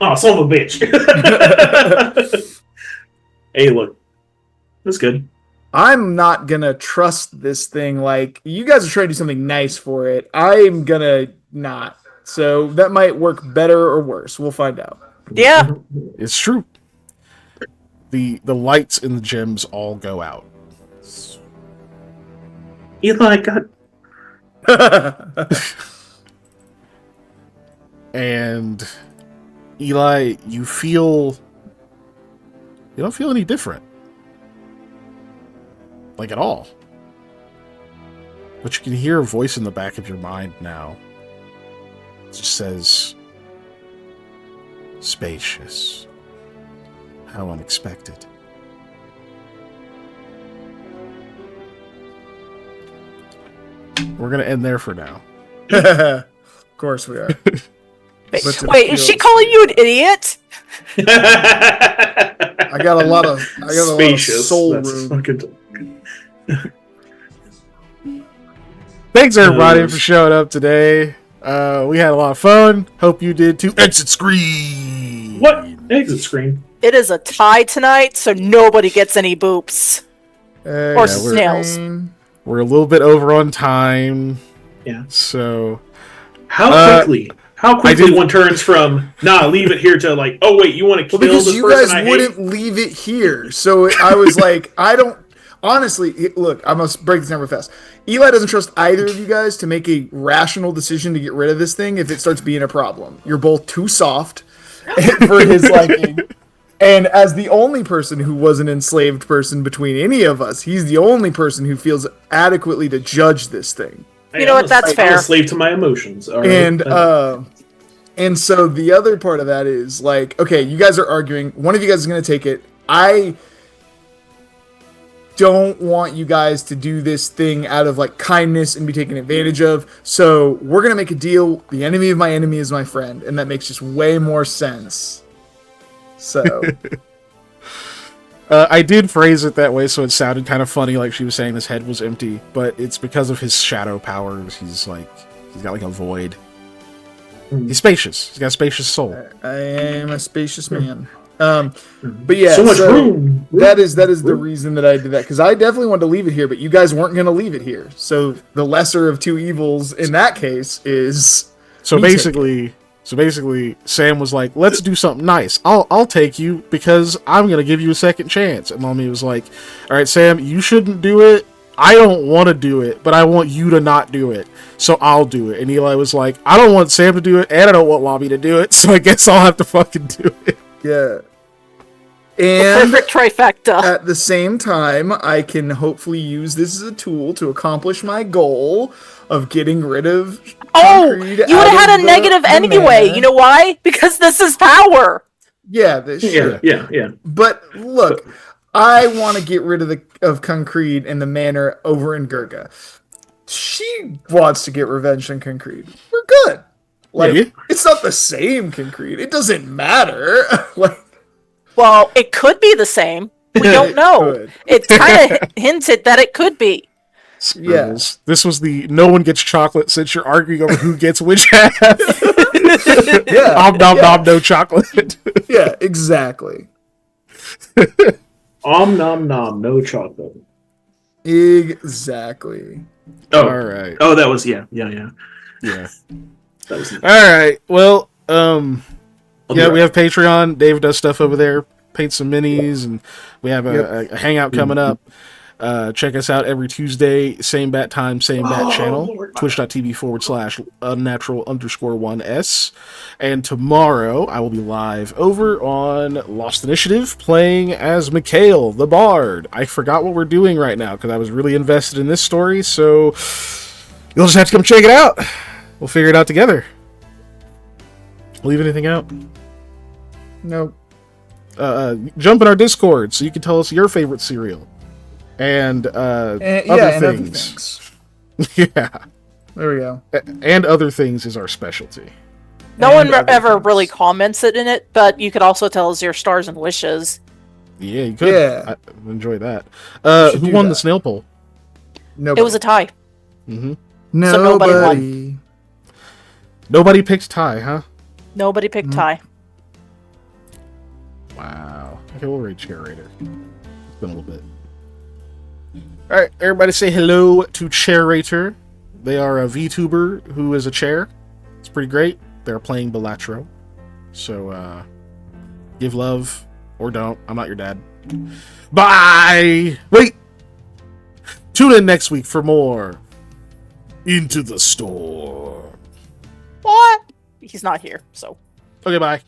Oh, son of a bitch. Hey, look. That's good. I'm not gonna trust this thing. Like, you guys are trying to do something nice for it. I'm gonna not. So that might work better or worse. We'll find out. Yeah. It's true. The lights in the gyms all go out. Eli got... And Eli, you don't feel any different. Like, at all. But you can hear a voice in the back of your mind now. It just says, spacious. How unexpected. We're going to end there for now. Of course we are. Wait, is she calling you an idiot? I got a lot of soul room. Fucking... Thanks everybody for showing up today. We had a lot of fun. Hope you did too. Exit screen. What? Exit screen. It is a tie tonight, so nobody gets any boops. Or snails. We're a little bit over on time. Yeah. So... How quickly one turns from, nah, leave it here, to like, oh wait, you want to kill because this you person guys I wouldn't hate? leave it here. So I was like, I don't... Honestly, look, I must break this down real fast. Eli doesn't trust either of you guys to make a rational decision to get rid of this thing if it starts being a problem. You're both too soft for his liking. And as the only person who was an enslaved person between any of us, he's the only person who feels adequately to judge this thing. You know what? That's fair. I'm a slave to my emotions. All right? And so the other part of that is like, okay, you guys are arguing. One of you guys is going to take it. I don't want you guys to do this thing out of like kindness and be taken advantage of. So we're going to make a deal. The enemy of my enemy is my friend. And that makes just way more sense. So... I did phrase it that way so it sounded kind of funny, like she was saying his head was empty, but it's because of his shadow powers. He's got like a void. He's spacious. He's got a spacious soul. I am a spacious man. But yeah, so much room. That is the reason that I did that, because I definitely wanted to leave it here, but you guys weren't going to leave it here. So the lesser of two evils in that case is... So basically, Sam was like, "Let's do something nice. I'll take you because I'm gonna give you a second chance." And Mommy was like, "All right, Sam, you shouldn't do it. I don't want to do it, but I want you to not do it, so I'll do it." And Eli was like, "I don't want Sam to do it, and I don't want Mommy to do it, so I guess I'll have to fucking do it." Yeah. And perfect trifecta. At the same time, I can hopefully use this as a tool to accomplish my goal of getting rid of... Oh, you would have had a negative anyway. You know why? Because this is power. Yeah, sure. Yeah. But look, I want to get rid of Concrete and the manor over in Gurga. She wants to get revenge on Concrete. We're good. Like, It's not the same Concrete. It doesn't matter. Well, it could be the same. We don't know. It kind of hinted that it could be. Yes. Yeah. This was the no one gets chocolate since you're arguing over who gets which half. Nom, no chocolate. Yeah, exactly. Nom, no chocolate. Exactly. Oh, all right. Oh, that was, yeah. That was all right. Well, we have Patreon. Dave does stuff over there, paints some minis, and we have a hangout coming up. Check us out every Tuesday, same bat time, same bat channel, twitch.tv/unnatural_1s. And tomorrow I will be live over on Lost Initiative playing as Mikhail, the Bard. I forgot what we're doing right now because I was really invested in this story, so you'll just have to come check it out. We'll figure it out together. Leave anything out? Nope. Jump in our Discord so you can tell us your favorite cereal. And other things. Yeah. There we go. And other things is our specialty. No one ever really comments it in it, but you could also tell us your stars and wishes. Yeah, you could. Yeah. I enjoy that. Who won the snail poll? Nobody. It was a tie. Mm-hmm. Nobody. So nobody won. Nobody picked tie, huh? Nobody picked tie. Wow. Okay, we'll rage generator. It's been a little bit. All right, everybody say hello to Chairator. They are a VTuber who is a chair. It's pretty great. They're playing Balatro. So, give love or don't. I'm not your dad. Bye! Wait! Tune in next week for more Into the Storm. What? He's not here, so. Okay, bye.